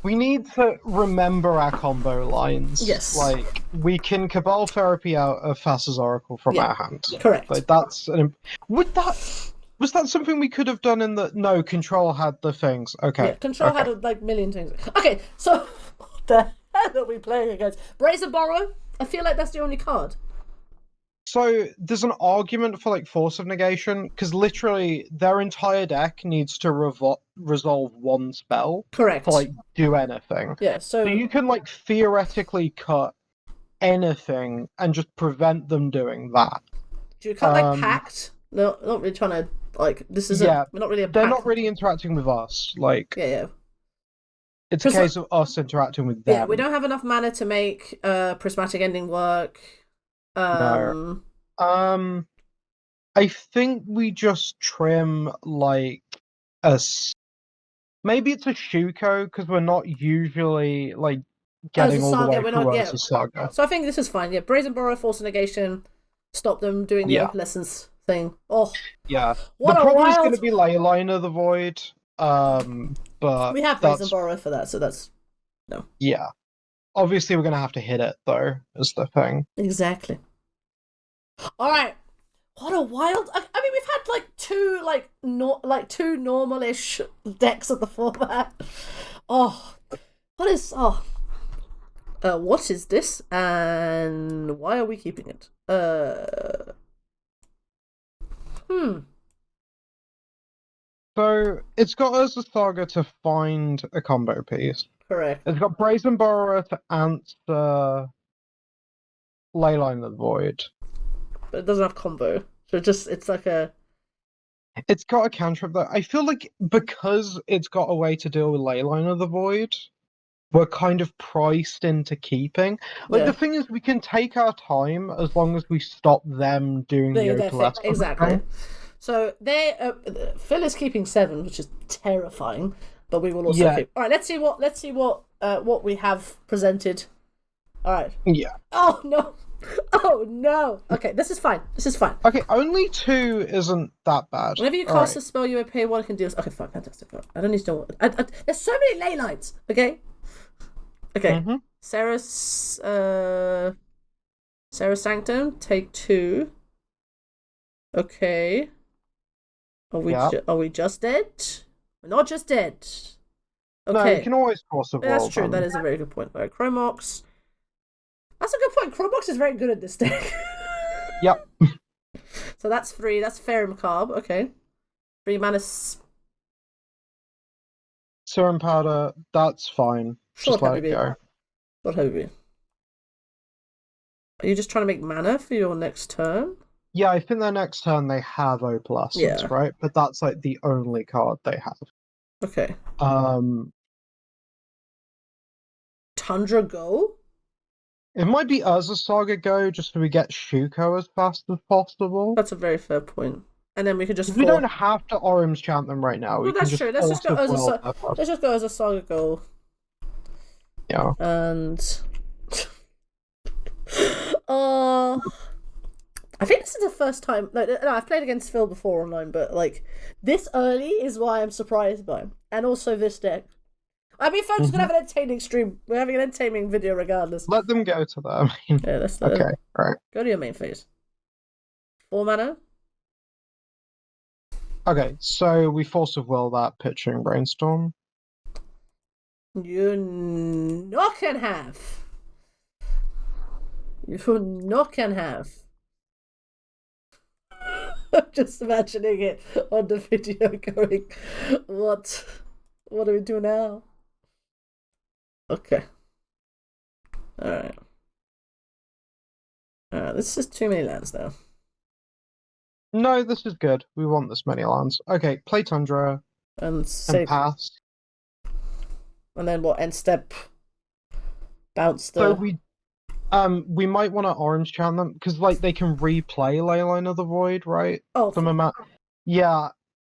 We need to remember our combo lines. Yes. Like, we can Cabal Therapy out of Thassa's Oracle from our hand. Correct. Like, that's was that something we could have done in the... No, Control had the things. Okay. Yeah, Control had like million things. Okay, so what the hell are we playing against? Brazen Borrow? I feel like that's the only card. So there's an argument for like Force of Negation, because literally their entire deck needs to resolve one spell. Correct. To like do anything. Yeah, so you can like theoretically cut anything and just prevent them doing that. Do you cut like Pact? No, not really trying to like. This is we're not really a. They're pact. not really interacting with us. Like Yeah. It's a case of us interacting with them. Yeah, we don't have enough mana to make Prismatic Ending work. No. I think we just trim like a Maybe it's a Shuko, because we're not usually, like, As getting a all the saga, way we're through not. as Yeah. a saga. So I think this is fine. Yeah, Brazen Borrow, Force of Negation, stop them doing the opalescence thing. Oh, Yeah. what The a problem's wild. going to be Leyline of the Void, but We have Brazen Borrow for that, so that's no. Yeah. Obviously, we're going to have to hit it, though, is the thing. Exactly. All right. What a wild! I mean, we've had like two normal-ish decks of the format. Oh, what is what is this, and why are we keeping it? So, it's got us a saga to find a combo piece. Correct. It's got Brazen Borrower to answer Leyline of the Void. But it doesn't have combo, so it's like a. It's got a cantrip though. I feel like because it's got a way to deal with Leyline of the Void, we're kind of priced into keeping. Like, the thing is, we can take our time as long as we stop them doing the opalescence. Exactly. So Phil is keeping 7, which is terrifying, but we will also keep. All right, let's see what we have presented. All right. Yeah. Oh no. Oh no. Okay, this is fine. Okay, only 2 isn't that bad. Whenever you cast a spell, you pay 1 can do this. Okay, fine, fantastic. I don't need to know. There's so many ley lines. Okay. Mm-hmm. Sarah's Sanctum, take 2. Okay. Are we just dead? We're not just dead. Okay. No, you can always force a roll. That's true. That is a very good point. Right, Chromox. That's a good point. Chromox is very good at this deck. Yep. So that's 3. That's fair and macabre. Okay. 3 mana. Serum powder. That's fine. Short just let it go. Short heavy. Are you just trying to make mana for your next turn? Yeah, I think their next turn they have opalescence, right? But that's like the only card they have. Okay. Tundra Go? It might be us a Saga Go just so we get Shuko as fast as possible. That's a very fair point. And then we could just. We don't have to Orim's Chant them right now. Well, that's true. Let's just go as a Saga Go. Yeah. And. I think this is the first time. No, I've played against Phil before online, but like this early is why I'm surprised by him, and also this deck. I mean, folks, gonna have an entertaining stream. We're having an entertaining video regardless. Let them go to them. Yeah, let's let them. Right. Go to your main phase. 4 mana. Okay, so we force of will that pitching brainstorm. You're not can have. You're not can have. I'm just imagining it on the video going, what do we do now? Okay. Alright. This is too many lands now. No, this is good. We want this many lands. Okay, play Tundra. And pass. And then what? End step. Bounce the. So we might want to Orange Chant them because like they can replay Leyline of the Void, right? Oh. Yeah.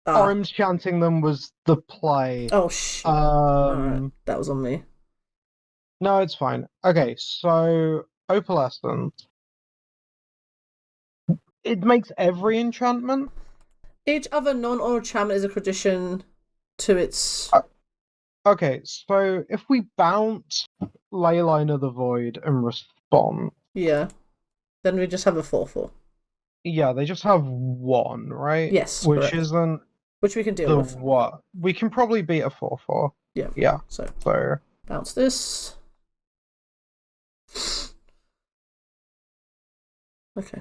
Orim's chanting them was the play. Oh shit. Right. That was on me. No, it's fine. Okay, so opalescence. It makes every enchantment. Each other non-oral enchantment is a condition to its. Okay, so if we bounce Leyline of the Void and respond. Yeah. Then we just have a 4/4. Yeah, they just have 1, right? Yes. Which correct. isn't. Which we can deal with. What? We can probably beat a 4/4. Yeah. Yeah. So bounce this. Okay.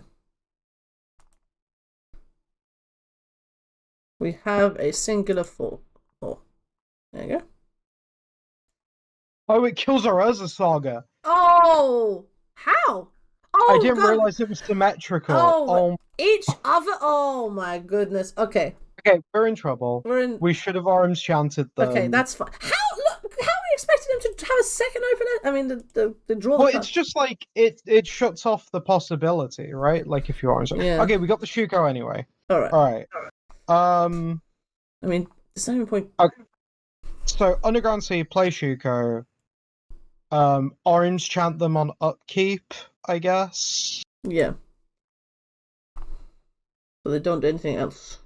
We have a singular 4. There you go. Oh, it kills our Urza Saga. Oh! How? Oh, I didn't realize it was symmetrical. Oh, each other. Oh my goodness. Okay. Okay, we're in trouble. We should have Orim's chanted them. Okay, that's fine. How are we expecting them to have a second opener? I mean, the draw. Well, it's just like it shuts off the possibility, right? Like if you're Orange. Yeah. Okay, we got the Shuko anyway. All right. I mean, there's no point. Okay. So Underground Sea, play Shuko. Orim's chant them on upkeep, I guess. Yeah. But they don't do anything else.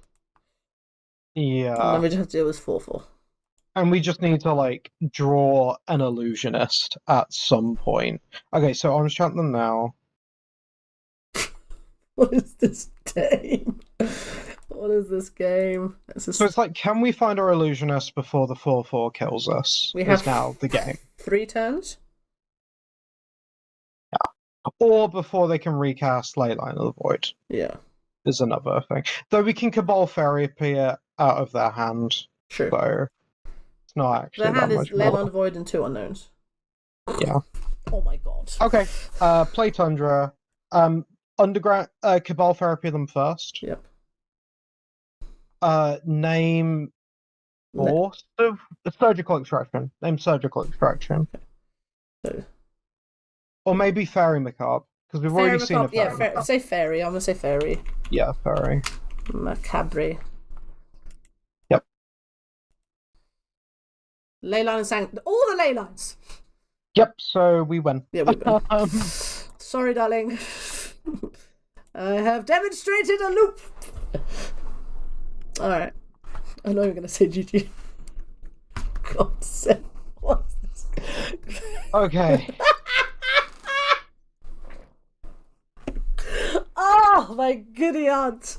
Yeah. And then we just have to deal with 4/4. And we just need to, like, draw an illusionist at some point. Okay, so Orim's chant them now. What is this game? What is this game? So it's like, can we find our illusionist before the 4/4 kills us? We have now the game. 3 turns? Yeah. Or before they can recast Leyline of the Void. Yeah. Is another thing. Though we can Cabal Therapy it out of their hand. True. So it's not actually their hand that is much more. Leyline of the Void and 2 unknowns. Yeah. Oh my god. Okay. Play Tundra. Underground Cabal Therapy them first. Yep. Name force of surgical extraction. Name surgical extraction. So, or maybe Fairy Macabre, because we've already seen a Fairy. Yeah, say Fairy. I'm gonna say Fairy. Yeah, Fairy. Macabre. Yep. Leyline and Sang. All the Leylines. Yep. So we win. Yeah, we win. Sorry, darling. I have demonstrated a loop. Alright. I'm not even going to say GG. God sake. What's this? Okay. Oh, my goody aunt.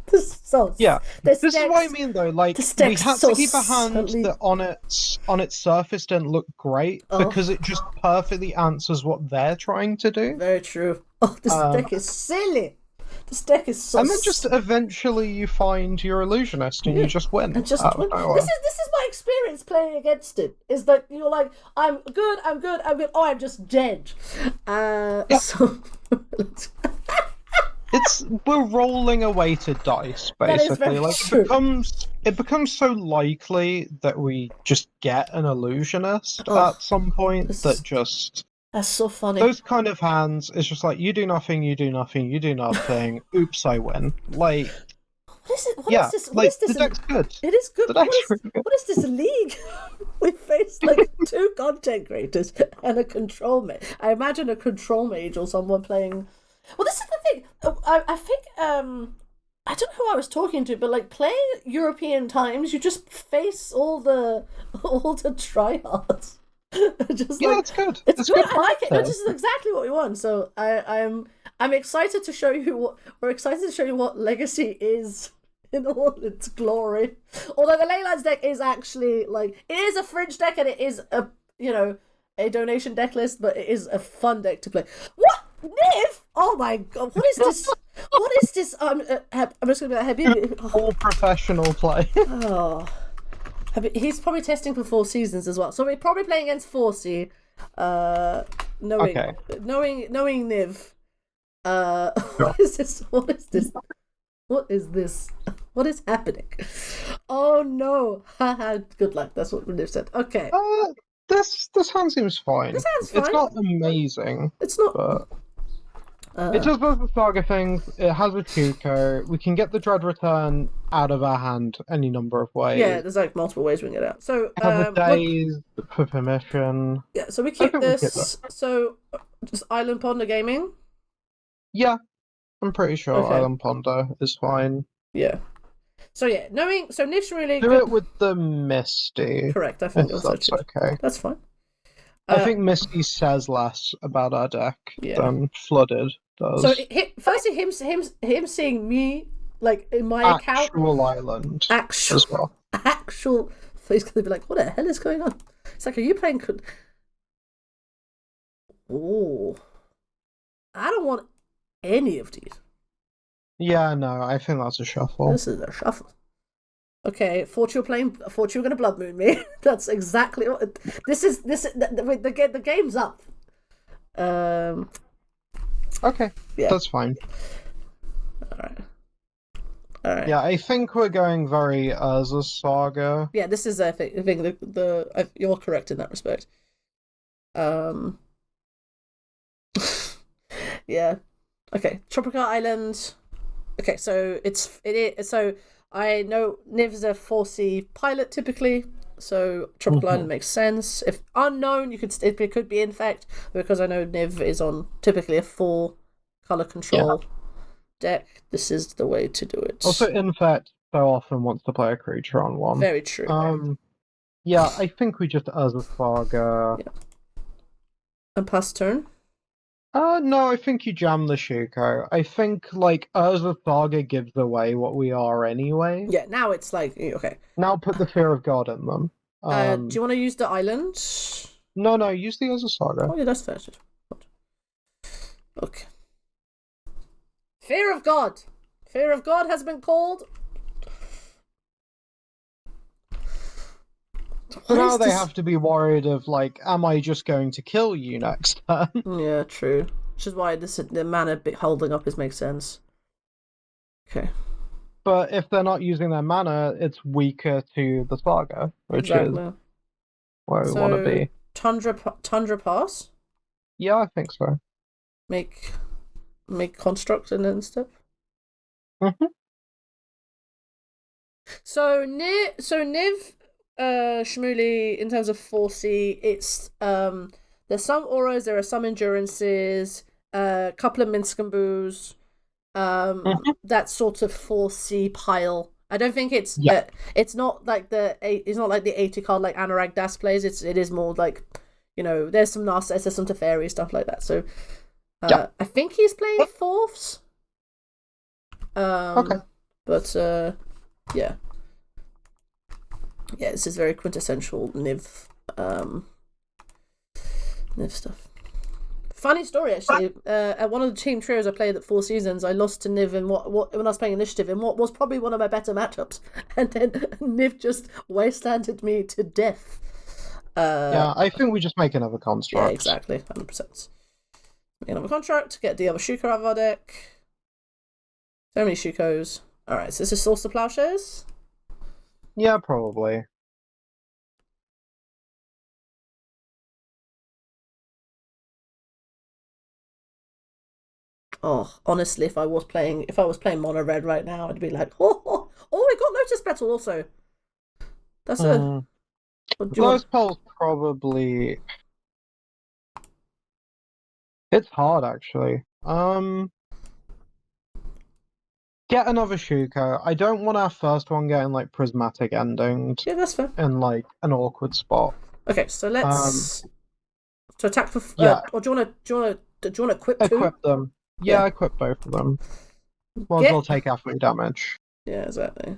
This is so... Yeah. This is what I mean, though. Like, we had to keep a hand that on its surface didn't look great, because it just perfectly answers what they're trying to do. Very true. Oh, this deck is silly. This deck is so... And then just eventually you find your illusionist and you just win. And just win. This is my experience playing against it. Is that you're like, I'm good. Oh, I'm just dead. So we're rolling a weighted dice, basically. Like true. It becomes so likely that we just get an illusionist at some point that's so funny. Those kind of hands, it's just like, you do nothing, you do nothing, you do nothing. Oops, I win. Like, what is it? What is this? The deck's good. It is good. Really good. What is this league? We faced like 2 content creators and a control mage. I imagine a control mage or someone playing. Well, this is the thing. I think I don't know who I was talking to, but like playing European times, you just face all the tryhards. It's good. It's good. I like it. This is exactly what we want. So I'm excited to show you what Legacy is in all its glory. Although the Leylines deck is actually like, it is a fringe deck and it is a donation deck list, but it is a fun deck to play. What? Niv? Oh my god! What is this? What is this? I'm just gonna be all professional play. Oh. He's probably testing for 4 seasons as well. So we're probably playing against 4C. Knowing Niv. What is this? What is this? What is this? What is happening? Oh no! Good luck. That's what Niv said. Okay. This hand seems fine. This hand's fine. It's not amazing. It's not. But it does both the Saga things. It has a Shuko. We can get the Dread Return out of our hand any number of ways. Yeah, there's like multiple ways we can get out. So have a days for permission. Yeah, so we keep this. So just Island Ponder Gaming. Yeah, I'm pretty sure Island Ponder is fine. Yeah. So yeah, Niv's really do good. it with the Misty. Correct, I think that's okay. That's fine. I think Misty says less about our deck than Flooded does. So firstly, him seeing me like in my account, actual island, as well. So he's gonna be like, "What the hell is going on?" It's like, "Are you playing?" Oh, I don't want any of these. Yeah, no, I think that's a shuffle. This is a shuffle. Okay, thought you were gonna Blood Moon me. That's exactly what this is. The game's up. Okay, that's fine. All right. Yeah, I think we're going very Urza Saga. Yeah, this is I think you're correct in that respect. Yeah. Okay, Tropical Island. Okay, so it is so I know Niv's a 4C pilot typically, so Tropical Island makes sense. If unknown, it could be Infect, because I know Niv is on typically a 4 color control deck. This is the way to do it. Also, Infect so often wants to play a creature on one. Very true. Yeah, I think we just Urza Saga. Yeah. And pass turn? No, I think you jam the Shuko. I think, Urza Saga gives away what we are anyway. Yeah, now it's like, okay. Now put the Fear of God in them. Do you want to use the island? No, use the Urza Saga. Oh, yeah, that's fair. Okay. Fear of God! Fear of God has been called. So now they have to be worried of, am I just going to kill you next turn? Yeah, true. Which is why the mana bit holding up makes sense. Okay. But if they're not using their mana, it's weaker to the Saga, which is where we want to be. Tundra pass? Yeah, I think so. Make construct and then step? So Niv Shmooly, in terms of 4C, it's there's some auras, there are some endurances, a couple of Minskamboos, that sort of 4C pile. I don't think it's it's not like the 80 card like Anurag Das plays. It is more like, there's some Narcissus, there's some Teferi, stuff like that. So I think he's playing fourths. Okay. But yeah. Yeah, this is very quintessential Niv stuff. Funny story, actually. At one of the team trios I played at 4 Seasons, I lost to Niv in what when I was playing Initiative in what was probably one of my better matchups, and then Niv just wastelanded me to death. Yeah, I think we just make another construct. Yeah, exactly, 100%. Make another contract, get the other Shuko out of our deck. So many Shukos. Alright, so this is Source of Plowshares? Yeah, probably. Oh, honestly, if I was playing mono red right now, I'd be like, oh, we got Lotus Petal also. That's a. Lotus Petal's probably. It's hard, actually. Get another Shuko. I don't want our first one getting prismatic endings. Yeah, that's fair. In an awkward spot. Okay, so let's to attack for. Or do you want to equip two? Equip them. Yeah, equip both of them. Might as well take AoE damage. Yeah, exactly.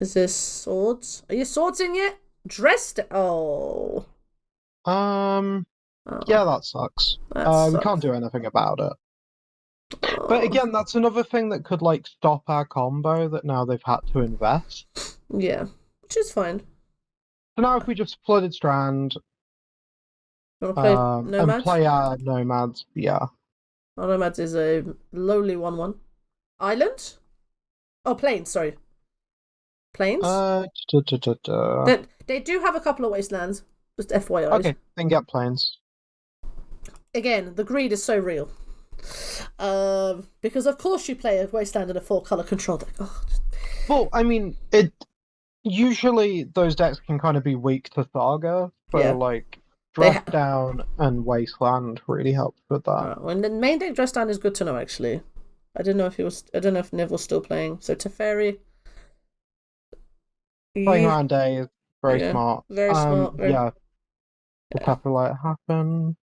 Is this swords? Are your swords in yet? Dressed. Oh. Yeah, that sucks. We can't do anything about it. But again, that's another thing that could stop our combo that now they've had to invest. Yeah, which is fine. So now if we just Flooded Strand play Nomads? and play our Nomads, yeah. Our Nomads is a lowly 1/1. Island? Oh, Plains, sorry. Plains? They do have a couple of wastelands, just FYI. Okay, then get Plains. Again, the greed is so real. Because of course you play a wasteland in a 4-color control deck. Well, I mean, usually those decks can kind of be weak to Saga, so Dress Down and Wasteland really helps with that. Well, the main deck Dress Down is good to know, actually. I don't know if Niv was still playing. So Teferi. Playing around A is very smart. Very smart. Yeah. Just have to let it happen.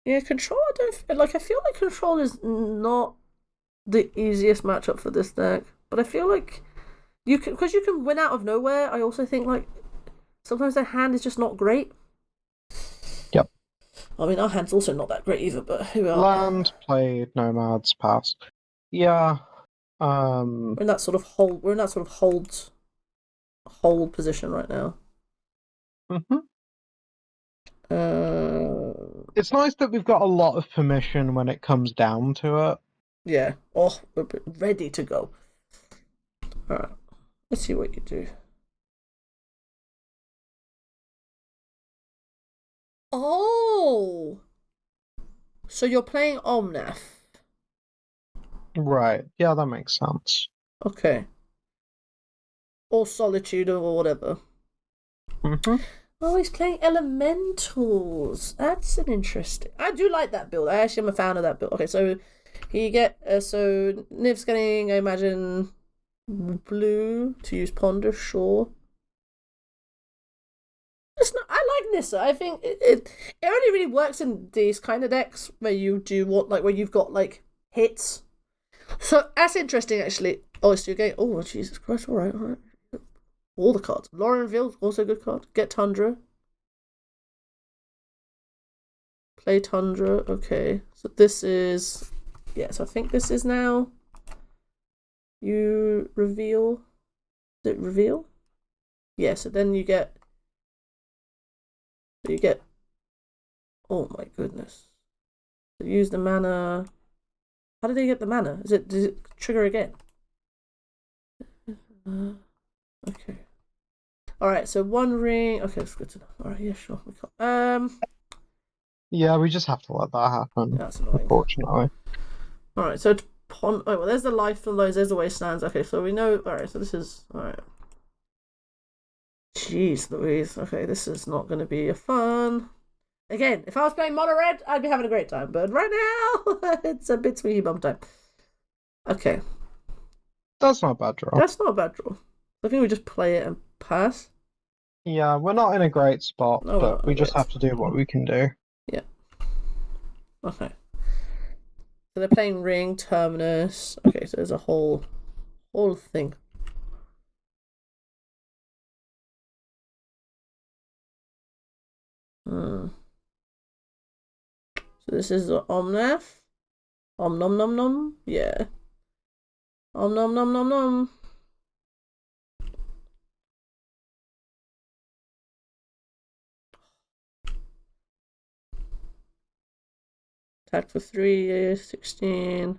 Yeah, Control, I feel like Control is not the easiest matchup for this deck. But I feel like because you can win out of nowhere, I also think sometimes their hand is just not great. Yep. I mean, our hand's also not that great either, but who are Land, played, Nomads, pass. Yeah. We're in that sort of hold position right now. It's nice that we've got a lot of permission when it comes down to it. Yeah. Oh, we're ready to go. Alright. Let's see what you do. Oh! So you're playing Omnath. Right. Yeah, that makes sense. Okay. Or Solitude or whatever. Oh, he's playing Elementals. That's an interesting. I do like that build. I actually am a fan of that build. Okay, so you get so Niv's getting, I imagine, blue to use Ponder. Sure. It's not. I like Nissa. I think it only really works in these kind of decks where you do where you've got like hits. So that's interesting, actually. Oh, it's your game. Oh, Jesus Christ! All right. All the cards. Laurenville, also a good card. Get Tundra. Play Tundra. Okay. So this is... Yes, I think this is now... You reveal... Is it reveal? Yeah, so then you get... Oh my goodness. So use the mana... How did they get the mana? Does it trigger again? Okay. Alright, so one ring. Okay, that's good to know. Alright, yeah, sure. We can't. Yeah, we just have to let that happen. That's annoying. Unfortunately. Alright, so oh, well, there's the life from those, there's the wastelands. Okay, so we know. Alright, so this is. Alright. Jeez Louise. Okay, this is not going to be a fun. Again, if I was playing mono red, I'd be having a great time. But right now, it's a bit sweetie bum time. Okay. That's not a bad draw. That's not a bad draw. I think we just play it and pass. Yeah, we're not in a great spot, No, but we just have to do what we can do. Yeah. Okay. So they're playing Ring, Terminus. Okay, so there's a whole thing. So this is Omnath. Om nom nom nom. Yeah. Om nom nom nom nom. Attack for 3, 16.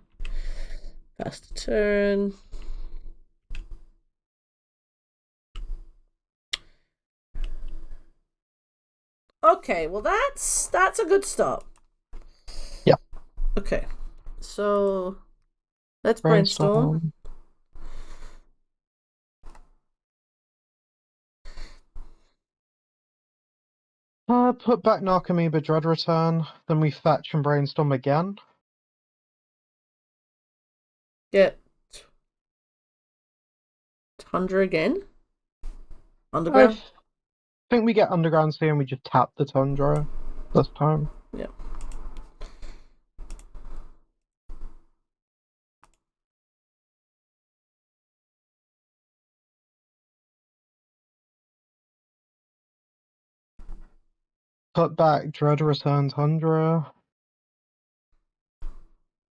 Pass the turn. Okay, well that's a good start. Yeah. Okay. So let's brainstorm. Put back Narcomoeba Dread Return, then we fetch and brainstorm again. Get Tundra again. Underground. I think we get Underground Sea and we just tap the Tundra this time. Yeah. Put back Dread Return Tundra.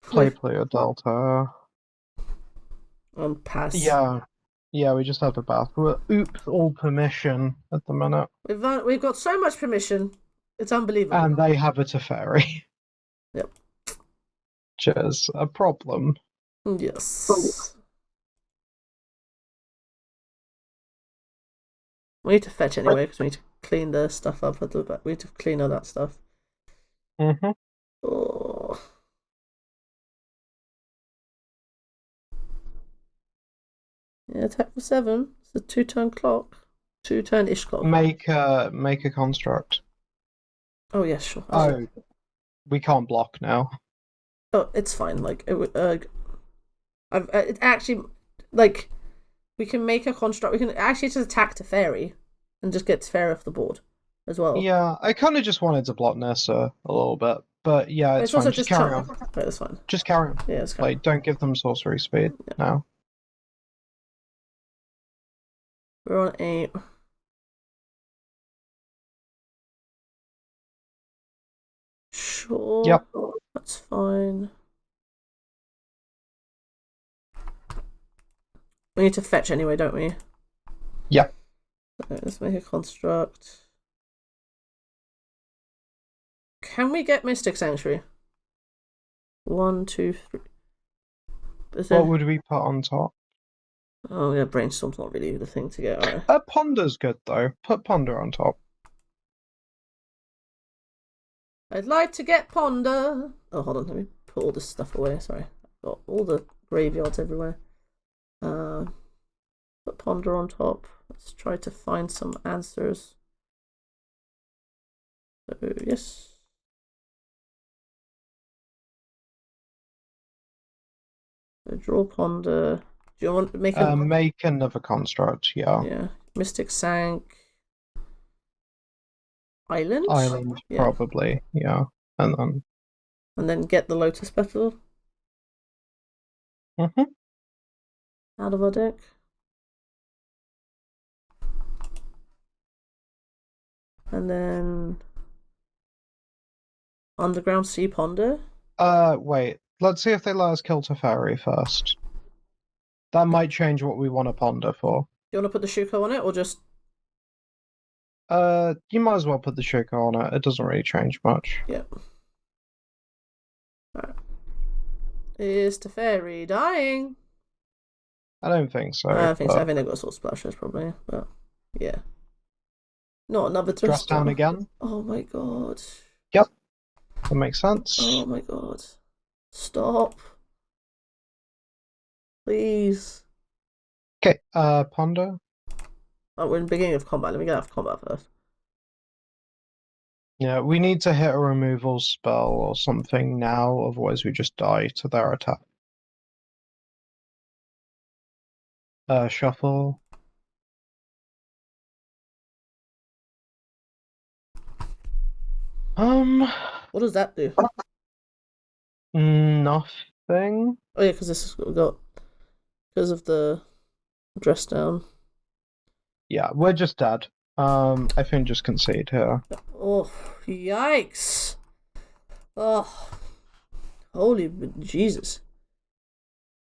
Play a Delta. Pass. Yeah, we just have to pass. We're all permission at the minute. We've got so much permission. It's unbelievable. And they have a Teferi. Yep. Which is a problem. Yes. We need to fetch anyway because we need to clean the stuff up at the back. We need to clean all that stuff. Mm-hmm. Oh. Yeah, attack for 7. It's a 2-turn clock. 2-turn-ish clock. Make a construct. Oh, yes, sure. Oh, we can't block now. Oh, it's fine. Like, it actually, like, we can make a construct. We can actually just attack Teferi and just get Teferi off the board as well. Yeah, I kind of just wanted to block Nessa a little bit. But yeah, it's fine. Also just carry on. Right, that's fine. Just carry on. Yeah, it's fine. Like, don't give them sorcery speed now. We're on 8. Sure. Yep. That's fine. We need to fetch anyway, don't we? Yep. Okay, let's make a construct. Can we get Mystic Sanctuary? 1, 2, 3. What would we put on top? Oh yeah, Brainstorm's not really the thing to get. Right? Ponder's good though. Put Ponder on top. I'd like to get Ponder. Oh, hold on, let me put all this stuff away. Sorry, I've got all the graveyards everywhere. Put Ponder on top. Let's try to find some answers. So, yes. So draw Ponder. Do you want to make make another construct? Yeah. Yeah. Mystic Sank. Island? Island, probably. Yeah. And then get the Lotus Petal. Mm-hmm. Out of our deck. And then Underground Sea Ponder. Wait. Let's see if they let us kill Teferi first. That might change what we want to ponder for. Do you want to put the Shuko on it, or just... You might as well put the Shuko on it. It doesn't really change much. Yep. Alright. Is Teferi dying? I don't think so. I don't think so. I think they've got Soul Splashes, probably. But, yeah. Not another Dress down again? Oh my god. Yep. That makes sense. Oh my god. Stop. Please. Okay, ponder. Oh, we're in the beginning of combat. Let me get out of combat first. Yeah, we need to hit a removal spell or something now, otherwise we just die to their attack. Shuffle. What does that do? Nothing. Oh yeah, because this has got... Because of the dress down. Yeah, we're just dead. I think just concede here. Oh, yikes. Oh, holy Jesus.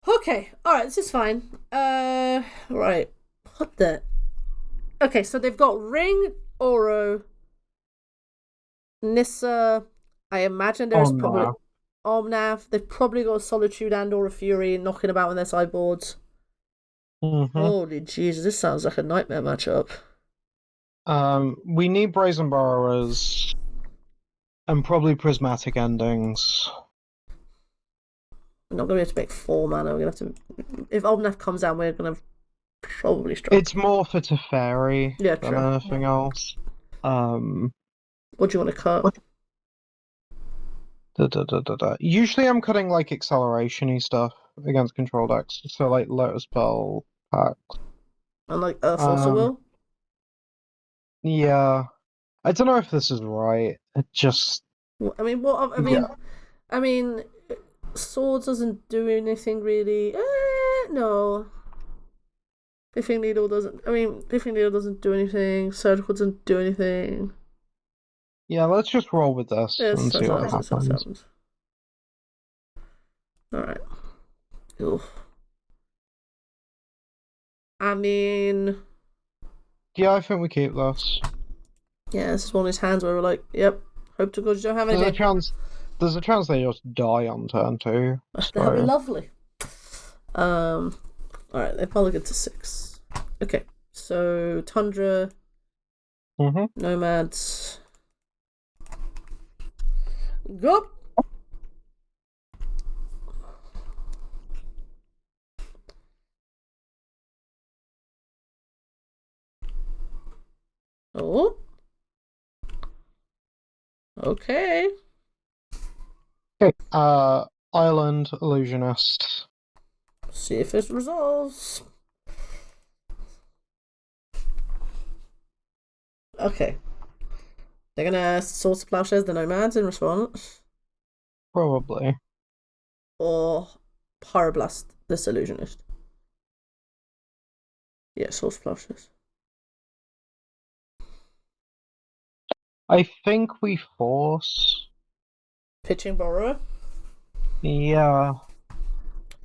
Okay, alright, this is fine. Right. What the... Okay, so they've got Ring, Oro, Nissa. I imagine there's probably... Omnath. They've probably got a Solitude and or a Fury knocking about on their sideboards. Mm-hmm. Holy Jesus, this sounds like a nightmare matchup. We need Brazen Borrowers and probably Prismatic Endings. We're not going to be able to make 4 mana. We're going to have to... If Omnath comes down, we're going to probably struggle. It's more for Teferi than anything else. What do you want to cut? Usually I'm cutting like acceleration-y stuff against control decks. So like Lotus Pearl, Pact. And like Earth also will? Yeah. I don't know if this is right. It just... I mean, Swords doesn't do anything really. No. Piffing Needle doesn't... Piffing Needle doesn't do anything. Surgical doesn't do anything. Yeah, let's just roll with this and see what happens. Alright. I mean... Yeah, I think we keep this. Yeah, this is one of these hands where we're like, yep, hope to God you don't have anything. There's a chance they just die on turn 2. That would be lovely. Alright, they probably get to 6. Okay, so Tundra, Nomads... Go! Oh. Okay. Okay, Island Illusionist. See if it resolves. Okay. They're gonna Source of Plowshares the Nomads in response. Probably. Or Pyroblast this Illusionist. Yeah, Source of Plowshares. I think we force... Pitching Borrower? Yeah.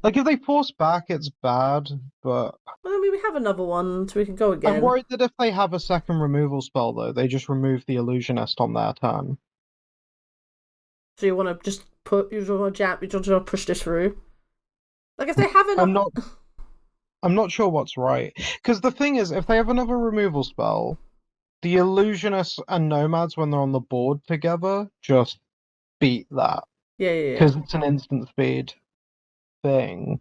Like, if they force back, it's bad, but... Well, we have another one, so we can go again. I'm worried that if they have a second removal spell, though, they just remove the Illusionist on their turn. So you want to just you want to push this through? Like, if they have enough... I'm not sure what's right. Because the thing is, if they have another removal spell, the Illusionists and Nomads, when they're on the board together, just beat that. Yeah. Because it's an instant speed thing.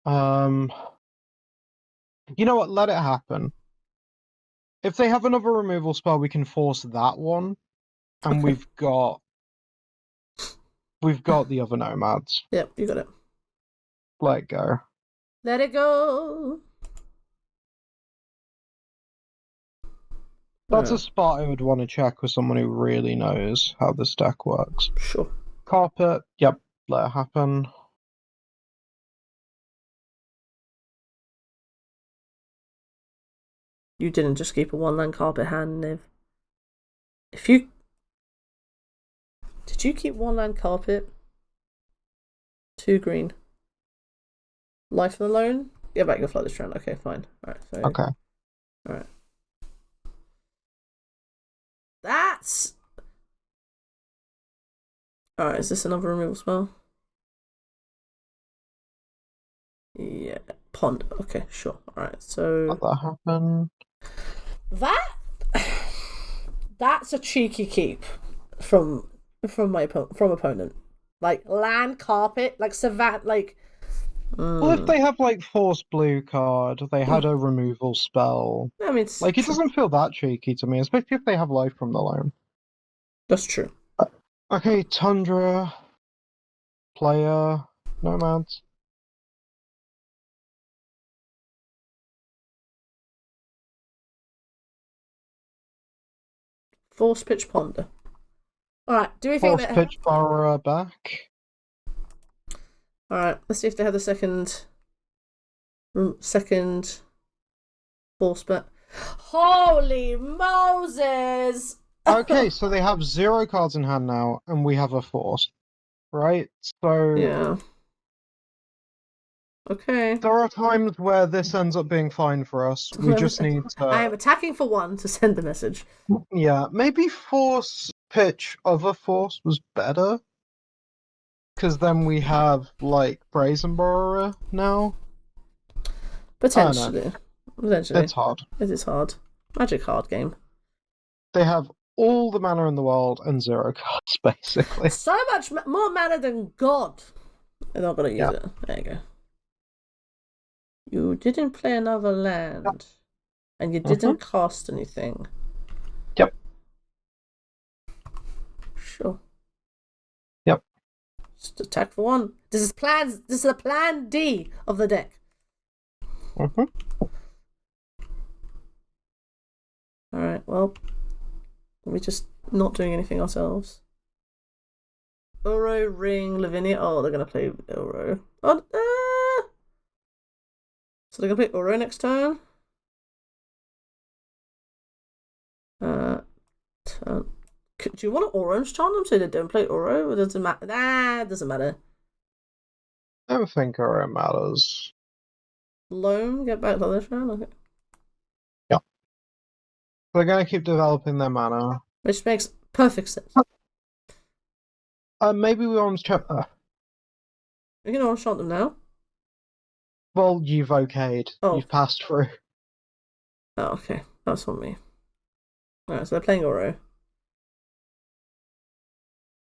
You know what? Let it happen. If they have another removal spell, we can force that one, and Okay. we've got the other nomads. Yep, you got it. Let it go. Let it go. That's a spot I would want to check with someone who really knows how this deck works. Sure. Carpet, yep, let it happen. You didn't just keep a 1-land carpet hand, Niv. If you... Did you keep 1-land carpet? 2 green. Life alone? Get back your flood strand. Okay, fine. Alright, so... Okay. Alright. That's... Alright, is this another removal spell? Yeah. Pond. Okay, sure. Alright, so... Let that happen. That's a cheeky keep from opponent. Like land carpet, like Savat, like. Well, if they have like force blue card, they had a removal spell. I mean, Like it doesn't feel that cheeky to me, especially if they have life from the loam. That's true. Okay, Tundra, player, Nomads. Force pitch ponder. All right. Do we think Force that? pitch Borrower back. All right. Let's see if they have the second force bet. Holy Moses! Okay, so they have 0 cards in hand now, and we have a force, right? So Yeah. Okay. there are times where this ends up being fine for us. We just need to. I am attacking for 1 to send the message. Yeah, maybe force pitch other force was better. Because then we have, like, Brazen Borrower now. Potentially. Potentially. It's hard. It is hard. Magic hard game. They have all the mana in the world and 0 cards, basically. So much more mana than God. They're not going to use it. There you go. You didn't play another land. And you didn't cost anything. Yep. Sure. Yep. Just attack for 1. This is the plan D of the deck. Alright, well, we're just not doing anything ourselves. Uro, Ring, Lavinia. Oh, they're going to play Uro. Oh, so they're going to play Uro next turn. Do you want to orange chant them so they don't play Uro? Or does it matter? Nah, it doesn't matter. I don't think it matters. Loam, get back to this round? Okay. Yeah. They're going to keep developing their mana. Which makes perfect sense. Maybe we orange chant. You can orange chant them now. Well, you've okayed. Oh. You've passed through. Oh, okay. That's on me. Alright, so they're playing Uro.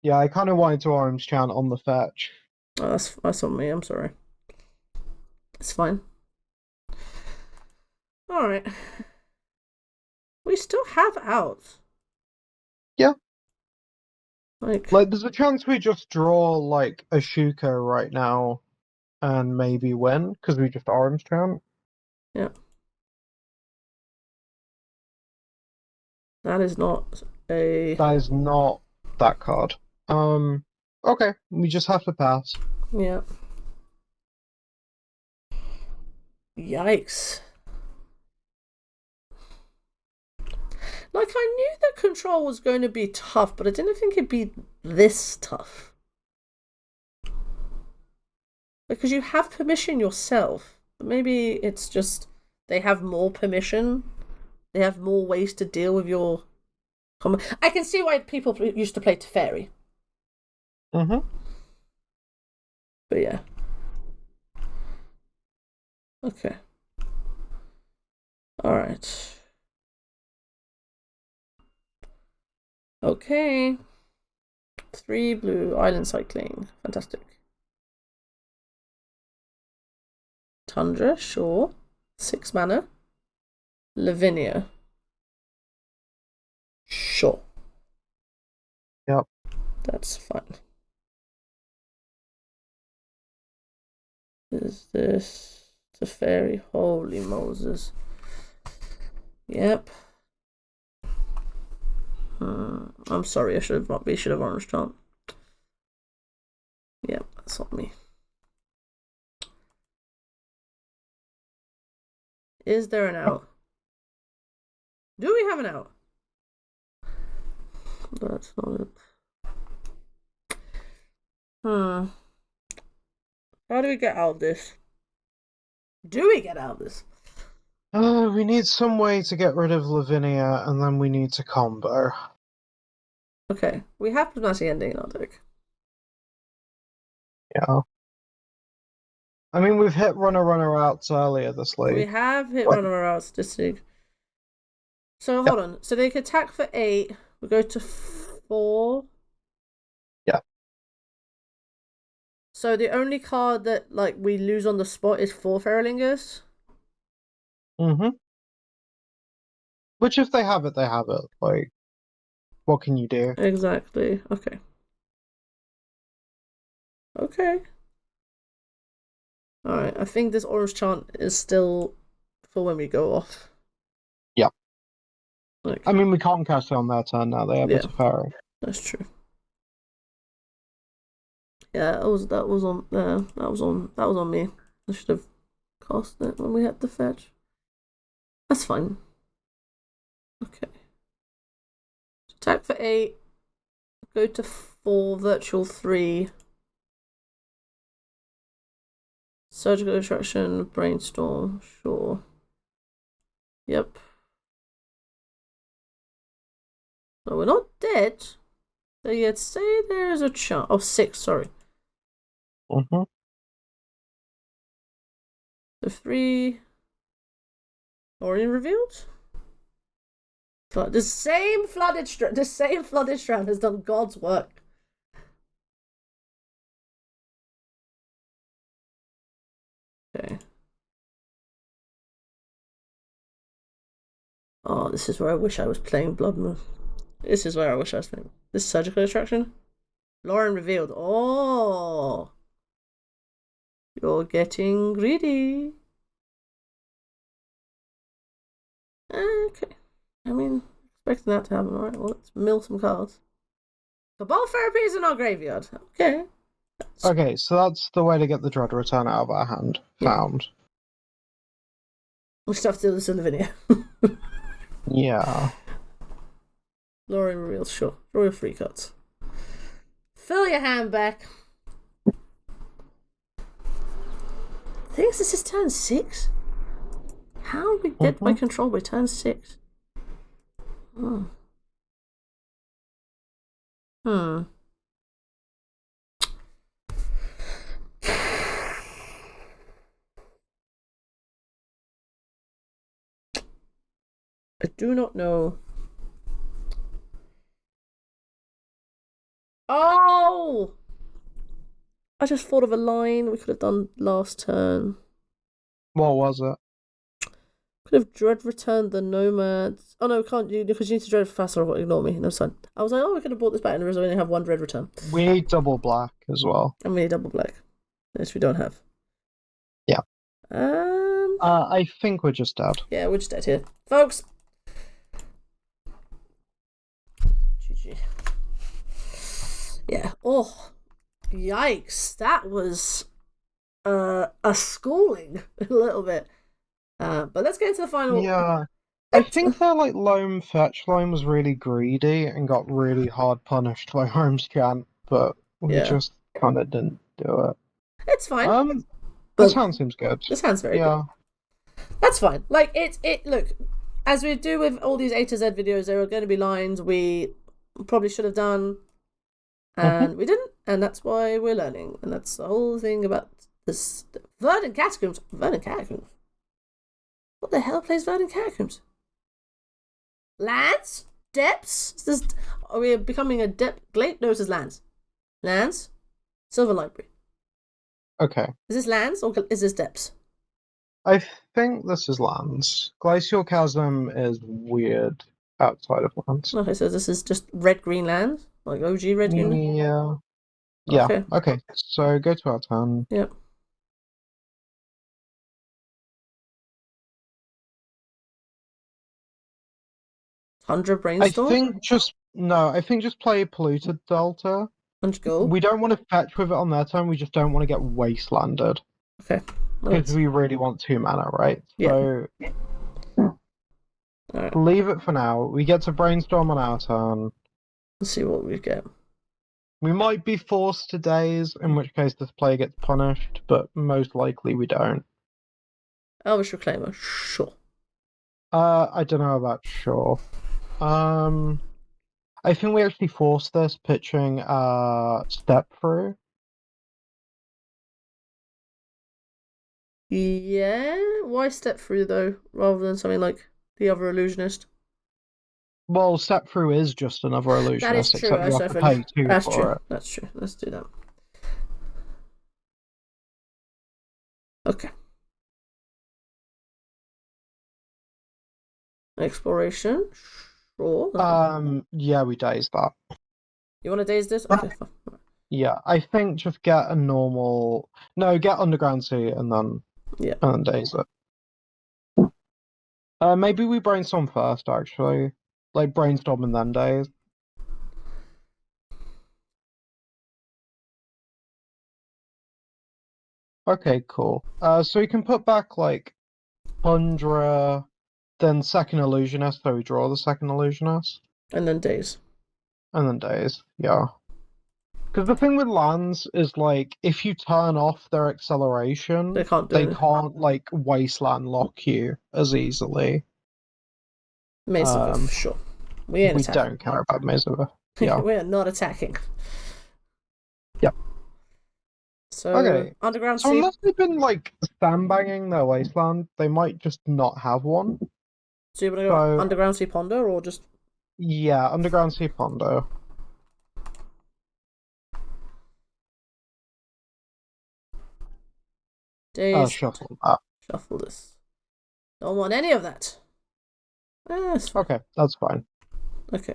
Yeah, I kind of wanted to orange chant on the fetch. Oh, that's on me. I'm sorry. It's fine. Alright. We still have outs. Yeah. Like, there's a chance we just draw, like, a Shuko right now and maybe win, because we just orange chant. Yeah. That is not a... That is not that card. Okay, we just have to pass. Yeah. Yikes. Like, I knew that control was going to be tough, but I didn't think it'd be this tough. Because you have permission yourself. Maybe it's just they have more permission. They have more ways to deal with your... I can see why people used to play Teferi. But yeah. Okay. Alright. Okay. 3 blue, island cycling. Fantastic. Tundra, sure. 6 mana. Lavinia. Sure. Yep. That's fine. Is this the fairy? Holy Moses. Yep. I'm sorry, we should have orange Chant. Yep, that's on me. Is there an out? Do we have an out? That's not it. How do we get out of this? Do we get out of this? We need some way to get rid of Lavinia, and then we need to combo. Okay, we have Prismatic Ending in our deck. Yeah. I mean, we've hit runner outs earlier this league. We have hit runner outs this league. So hold on. So they can attack for 8. We go to 4. Yeah. So the only card that we lose on the spot is 4 Feralingers? Mm-hmm. Which if they have it, they have it. Like, what can you do? Exactly. Okay. Okay. Alright, I think this orange Chant is still for when we go off. Yeah. Like, I mean, we can't cast it on their turn now. They have a Teferi. That's true. Yeah, that was on me. I should have cast it when we had the fetch. That's fine. Okay. Attack for 8. Go to 4, virtual 3. Surgical Destruction, Brainstorm, sure. Yep. So we're not dead. So you'd say there's a chance. Oh, 6, sorry. Mm-hmm. So 3. Orim revealed? The same flooded strand has done God's work. Okay. Oh, this is where I wish I was playing Blood Moon. This is where I wish I was playing. This Surgical Attraction? Lauren revealed. Oh! You're getting greedy. Okay. I mean, expecting that to happen. Alright, well, let's mill some cards. Cabal Therapy is in our graveyard. Okay. Okay, so that's the way to get the Dread Return out of our hand. Found. We still have to do this in the video. Yeah. Lauren reveals, sure. Draw your 3 cards. Fill your hand back. I think this is turn 6. How are we dead by control by turn 6? Oh. I do not know. Oh! I just thought of a line we could have done last turn. What was it? Could have dread returned the Nomads. Oh no, can't you? Because you need to dread faster or ignore me. No, son. I was like, oh, we could have brought this back and we only have 1 dread return. We need double black as well. And we need double black. Yes, we don't have. Yeah. I think we're just dead. Yeah, we're just dead here. Folks! GG. Yeah. Oh. Yikes. That was a schooling a little bit. But let's get into the final. Yeah. I think their loam fetch line was really greedy and got really hard punished by Harm's Chant, but we just kind of didn't do it. It's fine. This hand seems good. This hand's very good. That's fine. Like look, as we do with all these A to Z videos, there are going to be lines we probably should have done and we didn't, and that's why we're learning. And that's the whole thing about this Verdant Catacombs. Verdant Catacombs. What the hell plays Verdant Catacombs? Lands? Depths? Are we becoming a depth? No, this is lands. Lands? Silver Library. Okay. Is this lands or is this depths? I think this is lands. Glacial Chasm is weird outside of lands. Okay, so this is just red-green lands? Like OG red-green? Yeah. Yeah. Okay. Okay. So go to our turn. Yep. Tundra Brainstorm? I think just play Polluted Delta. 100 gold. We don't want to fetch with it on their turn, we just don't want to get wastelanded. Okay. Because we really want 2 mana, right? Yeah. So Alright. leave it for now. We get to brainstorm on our turn. Let's see what we get. We might be forced to daze, in which case this player gets punished, but most likely we don't. Elvish Reclaimer, sure. I don't know about sure. I think we actually forced this pitching Step Through. Yeah? Why Step Through, though, rather than something like the other Illusionist? Well, Step Through is just another Illusionist, That is true. except you have to pay 2 That's for true. it. That's true. Let's do that. Okay. Exploration. Sure. Yeah, we daze that. You want to daze this? Okay, fine. Yeah, I think just get a normal. No, get Underground Sea and then daze it. Maybe we brainstorm first, actually. Like brainstorm and then daze. Okay, cool. So we can put back like Tundra, then second Illusionist, so we draw the second Illusionist. And then daze. And then daze, yeah. Because the thing with lands is like if you turn off their acceleration, they can't like wasteland lock you as easily. Maze of Earth, sure. We don't care about Maze of Earth. Yeah. We are not attacking. Yep. So okay. Underground So Sea. unless they've been like sandbagging their wasteland, they might just not have one. So you want to go Underground Sea Ponder or just? Yeah, Underground Sea Ponder. Daze. Shuffle that. Shuffle this. Don't want any of that. Okay, that's fine. Okay.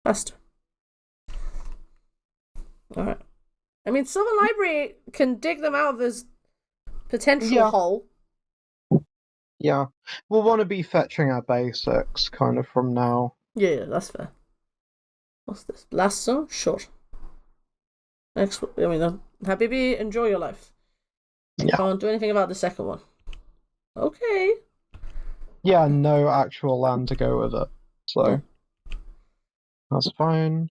Faster. Alright. I mean, Sylvan Library can dig them out of this potential hole. Yeah. We'll want to be fetching our basics kind of from now. Yeah, that's fair. What's this? Lasso? Short. Next, Habibi, enjoy your life. Can't do anything about the second one. Okay. Yeah, no actual land to go with it. So that's fine.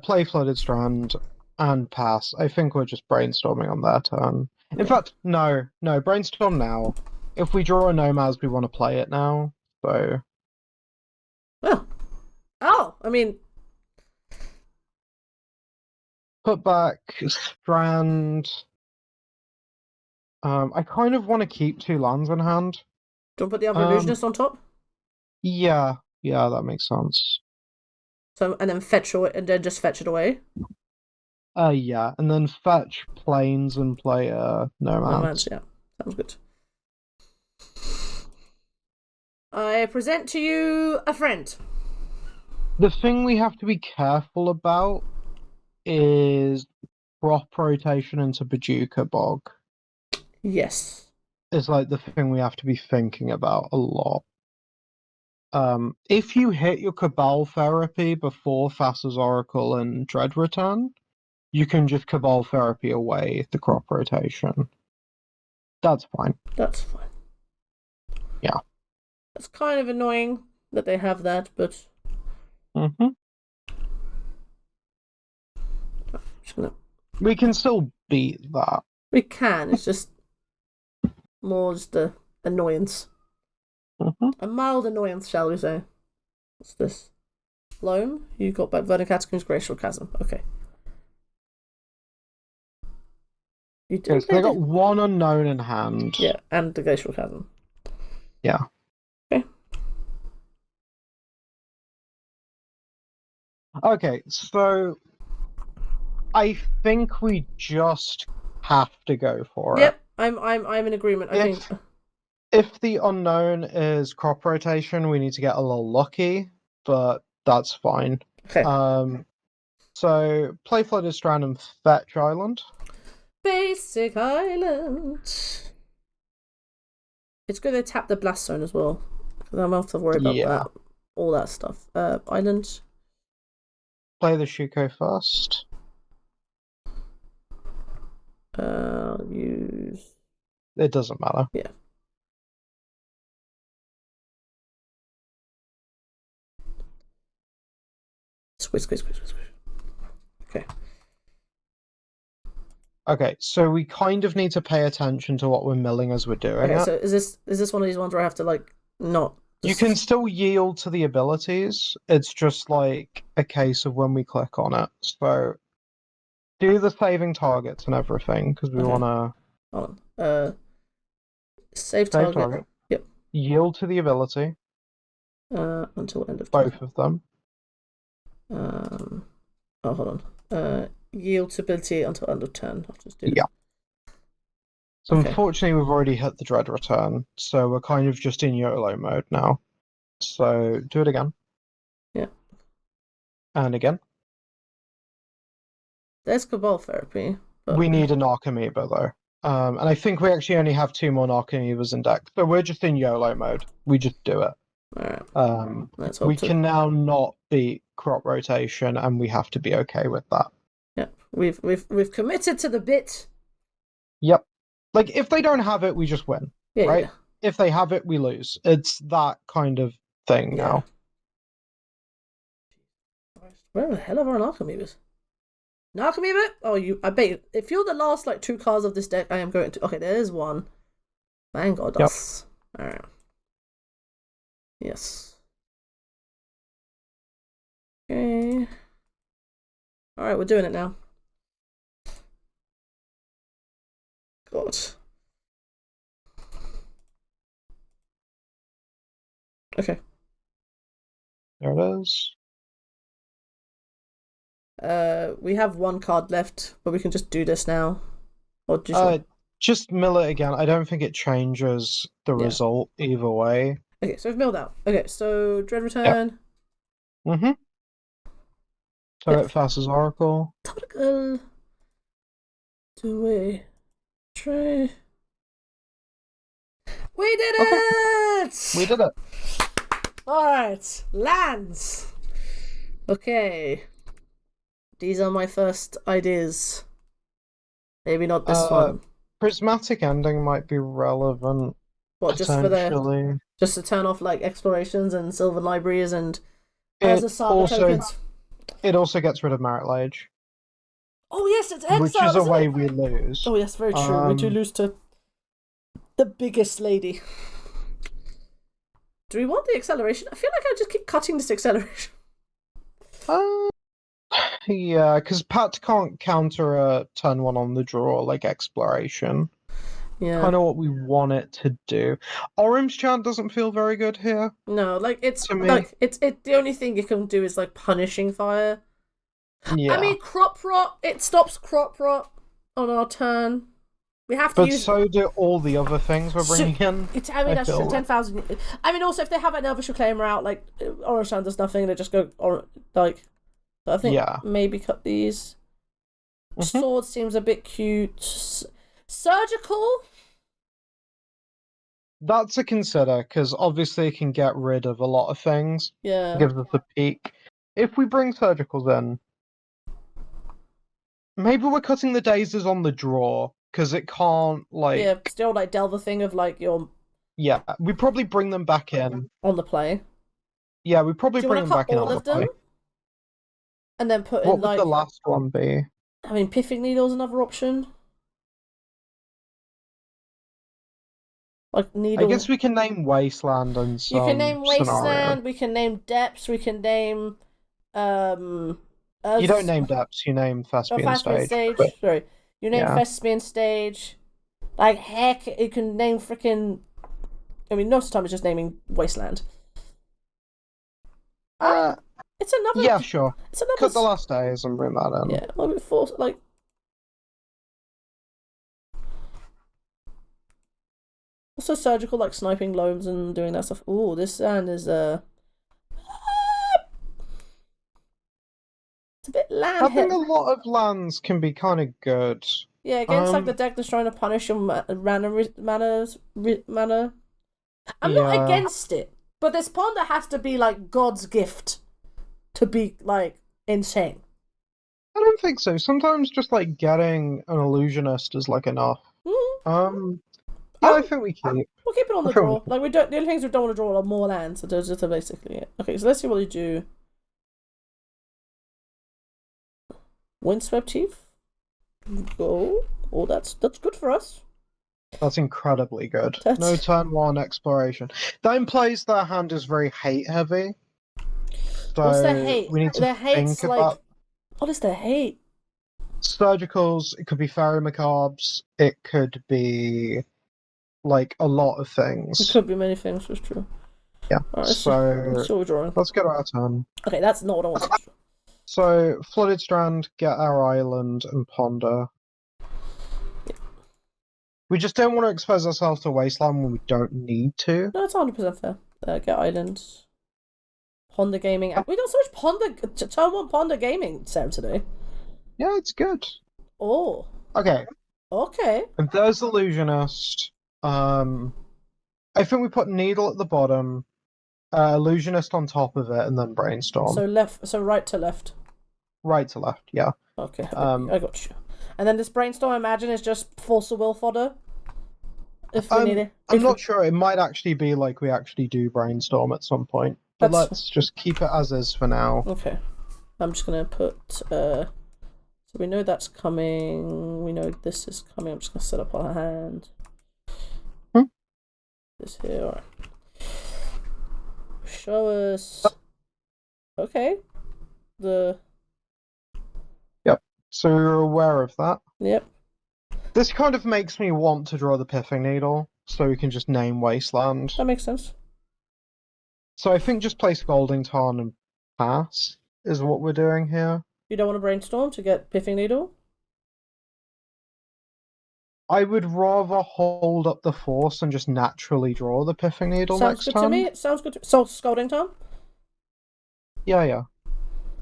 Play Flooded Strand and pass. I think we're just brainstorming on their turn. In fact, no, brainstorm now. If we draw a Nomads, we want to play it now. So. I mean. Put back Strand. I kind of want to keep 2 lands in hand. Don't put the other Illusionist on top? Yeah, that makes sense. So, and then just fetch it away? Yeah, and then fetch Plains and play Nomads. Yeah. Sounds good. I present to you a friend. The thing we have to be careful about is crop rotation into Bajuka Bog. Yes. It's like the thing we have to be thinking about a lot. If you hit your Cabal Therapy before Thassa's Oracle and Dread Return, you can just Cabal Therapy away the crop rotation. That's fine. Yeah. It's kind of annoying that they have that, but... We can still beat that. We can, it's just more just the annoyance. A mild annoyance, shall we say. What's this? Loam? You got back Verdant Catacombs, Glacial Chasm. Okay. You did. So they got 1 unknown in hand. Yeah, and the Glacial Chasm. Yeah. Okay. Okay, so I think we just have to go for it. I'm in agreement. I think if the unknown is crop rotation, we need to get a little lucky, but that's fine. okay. So play Flooded Strand and Fetch Island. Basic Island. It's good they tap the Blast Zone as well. Because I'm have to worry about that. All that stuff. Island. Play the Shuko first. Use. It doesn't matter. Yeah. Squish. Okay. Okay, so we kind of need to pay attention to what we're milling as we're doing it. So is this one of these ones where I have to like not? You can still yield to the abilities. It's just like a case of when we click on it. So do the saving targets and everything because we want to. Hold on. Save target. Yep. Yield to the ability. Until end of turn. Both of them. Hold on. Yield to ability until end of turn. I'll just do that. Yeah. So unfortunately, we've already hit the Dread Return, so we're kind of just in YOLO mode now. So do it again. Yeah. And again. There's Cabal Therapy. We need a Narcomoeba, though. And I think we actually only have 2 more Narcomoebas in deck, so we're just in YOLO mode. We just do it. Alright. We can now not beat crop rotation, and we have to be okay with that. Yep. We've committed to the bit. Yep. Like, if they don't have it, we just win. Yeah, right? Yeah. If they have it, we lose. It's that kind of thing now. Where the hell are our Narcomoebas? Narcomoeba? Oh, I bet you, if you're the last, 2 cards of this deck, I am going to... Okay, there's one. Thank God. Yep. Alright. Yes. Okay. Alright, we're doing it now. God. Okay. There it is. We have 1 card left, but we can just do this now. Or just mill it again. I don't think it changes the result either way. Okay, so we've milled out. Okay, so Dread Return. Yep. Mm-hmm. So it passes Oracle. Topical. Do we try? We did it! We did it! Alright, lands. Okay. These are my first ideas. Maybe not this one. Prismatic Ending might be relevant. What, just for just to turn off explorations and Sylvan Libraries and as a saga tokens? It also gets rid of Merit Lage. Oh yes, it's exile, which is a way we lose. Oh yes, very true. We do lose to the biggest lady. Do we want the acceleration? I feel like I just keep cutting this acceleration. Yeah, because Pact can't counter a turn 1 on the draw exploration. Yeah. Kind of what we want it to do. Orim's Chant doesn't feel very good here. No, it's the only thing you can do is punishing fire. Yeah. I mean, crop rot. It stops crop rot on our turn. We have to use. But so do all the other things we're bringing in. That's true. 10,000. I mean, also if they have an Elvish Reclaimer out, Orange Chant does nothing. They just go So I think maybe cut these. Mm-hmm. Sword seems a bit cute. Surgical? That's a consider, because obviously it can get rid of a lot of things. Yeah. It gives us a peek. If we bring Surgicals in, maybe we're cutting the Dazes on the draw, because it can't, Yeah, still, delve the thing of, your... Yeah, we probably bring them back in. On the play. Yeah, we probably bring them back in on the play. And then put what in, would the last one be? I mean, Piffing Needle's another option. Needle. I guess we can name Wasteland and some You can name Wasteland, scenario. we can name Depths, we can name... you don't name Depths, you name Thespian Stage. But... Sorry. You name Thespian Stage. Heck, you can name freaking... I mean, most of the time it's just naming Wasteland. It's another... Yeah, sure. It's another... Cut the last days and bring that in. Yeah, before, Also surgical, like sniping loams and doing that stuff. Ooh, this land is it's a bit land I think hit. a lot of lands can be kind of good. Yeah, against like the deck that's trying to punish your mana. I'm not against it, but this ponder has to be like God's gift to be like insane. I don't think so. Sometimes just like getting an illusionist is like enough. Yeah, I think we keep. We'll keep it on the draw. Like we don't. The only things we don't want to draw are more lands. So those are basically it. Okay, so let's see what we do. Windswept Teeth. Go. Oh, that's good for us. That's incredibly good. No turn 1 exploration. That implies their hand is very hate heavy. So what's their hate? We need to their hate's think like. about... What is their hate? Surgicals. It could be fairy macabres. It could be like a lot of things. It could be many things. That's true. Yeah. Right, so let's get our turn. Okay, that's not what I want to do. So Flooded Strand, get our island, and ponder. Yeah. We just don't want to expose ourselves to wasteland when we don't need to. No, it's 100% fair. Get island. Ponder gaming. We got so much ponder. Turn 1 ponder gaming, Sam, today. Yeah, it's good. Oh. Okay. And there's Illusionist. I think we put Needle at the bottom, Illusionist on top of it, and then Brainstorm. So right to left. Right to left, yeah. Okay, I got you. And then this Brainstorm, I imagine, is just force of will fodder. If we need it. I'm not sure. It might actually be like we actually do Brainstorm at some point. But let's just keep it as is for now. Okay. I'm just gonna put so we know that's coming. We know this is coming. I'm just gonna set up our hand. This here, alright. Show us. Okay. Yep. So you're aware of that? Yep. This kind of makes me want to draw the Pithing Needle, so we can just name Wasteland. That makes sense. So I think just place Golding Tarn and pass is what we're doing here. You don't want to Brainstorm to get Pithing Needle? I would rather hold up the force and just naturally draw the Pithing Needle next good time. to me. It sounds good. So Scalding Tarn? Yeah.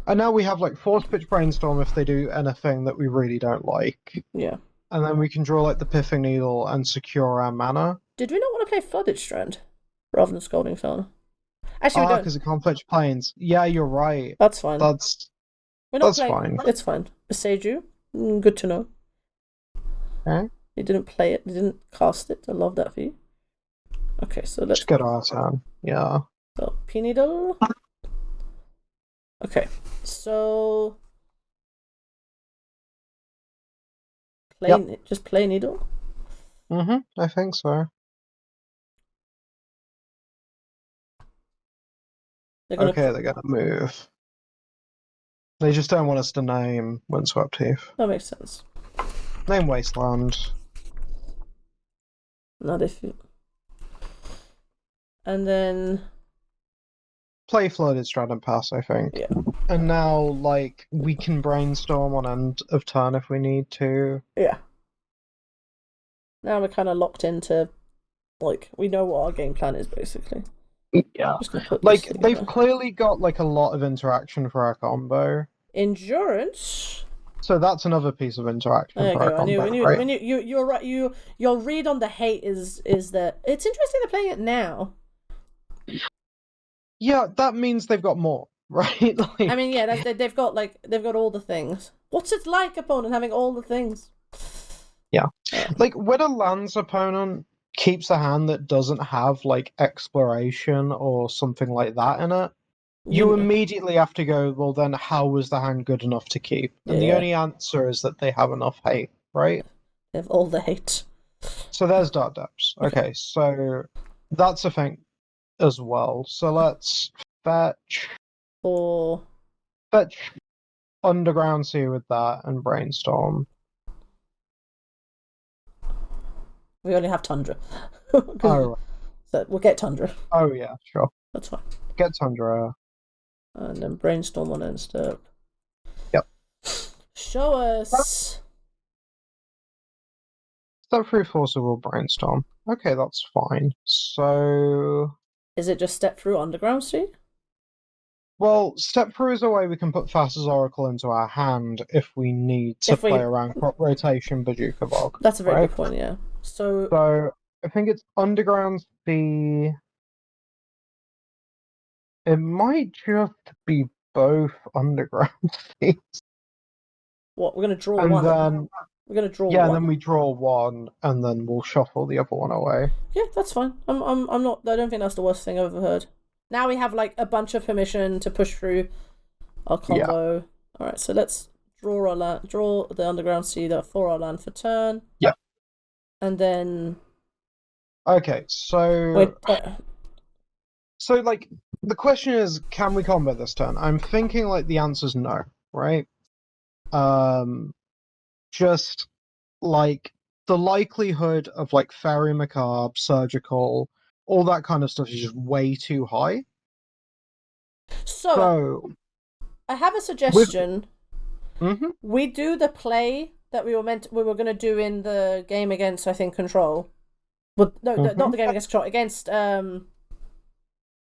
And now we have like Force Pitch Brainstorm if they do anything that we really don't like. Yeah. And then we can draw like the Pithing Needle and secure our mana. Did we not want to play Flooded Strand rather than Scalding Tarn? Actually, we don't. Because it can't fetch planes. Yeah, you're right. That's fine. That's fine. It's fine. Beseju, good to know. Okay. You didn't play it. You didn't cast it. I love that for you. Okay, so let's get our turn. Yeah. So P-Needle. Okay, so just play Needle. I think so. They're gonna move. They just don't want us to name Windswept Teeth. That makes sense. Name Wasteland. Not if you. And then play Flooded Strand and pass, I think. Yeah. And now, like, we can Brainstorm on end of turn if we need to. Yeah. Now we're kind of locked into, like, we know what our game plan is, basically. Yeah. Like, they've clearly got, like, a lot of interaction for our combo. Endurance. So that's another piece of interaction there for our combo, right? You're right. Your read on the hate is that it's interesting they're playing it now. Yeah, that means they've got more, right? Like... I mean, yeah, they've got all the things. What's it like, opponent, having all the things? Yeah. Like, when a lands opponent keeps a hand that doesn't have, like, exploration or something like that in it, you immediately have to go, well, then how was the hand good enough to keep? And the only answer is that they have enough hate, right? They have all the hate. So there's Dark Depths. Okay, so that's a thing as well. So let's fetch Underground Sea with that and Brainstorm. We only have Tundra. Oh, so we'll get Tundra. Oh yeah, sure. That's fine. Get Tundra. And then Brainstorm on end step. Yep. Show us. Step through Force of Will Brainstorm. Okay, that's fine. So... Is it just step through Underground Sea? Well, step through is a way we can put Thassa's Oracle into our hand if we need to play around crop rotation Bajuka Bog. That's a very good point, yeah. So I think it's Underground Sea. It might just be both Underground Seas. What, we're going to draw and one? Then, we're going to draw one? Yeah, and then we draw one, and then we'll shuffle the other one away. Yeah, that's fine. I'm not... I don't think that's the worst thing I've ever heard. Now we have, like, a bunch of permission to push through our combo. Yeah. Alright, so let's draw the Underground Sea for our land for turn. Yeah. And then... Okay, so... Wait, So, like, the question is, can we combo this turn? I'm thinking, like, the answer's no, right? Just, like, the likelihood of, like, Fairy Macabre, Surgical, all that kind of stuff is just way too high. So I have a suggestion. Mm-hmm. We do the play that we were going to do in the game against, I think, Control. But no, not the game against Control. Against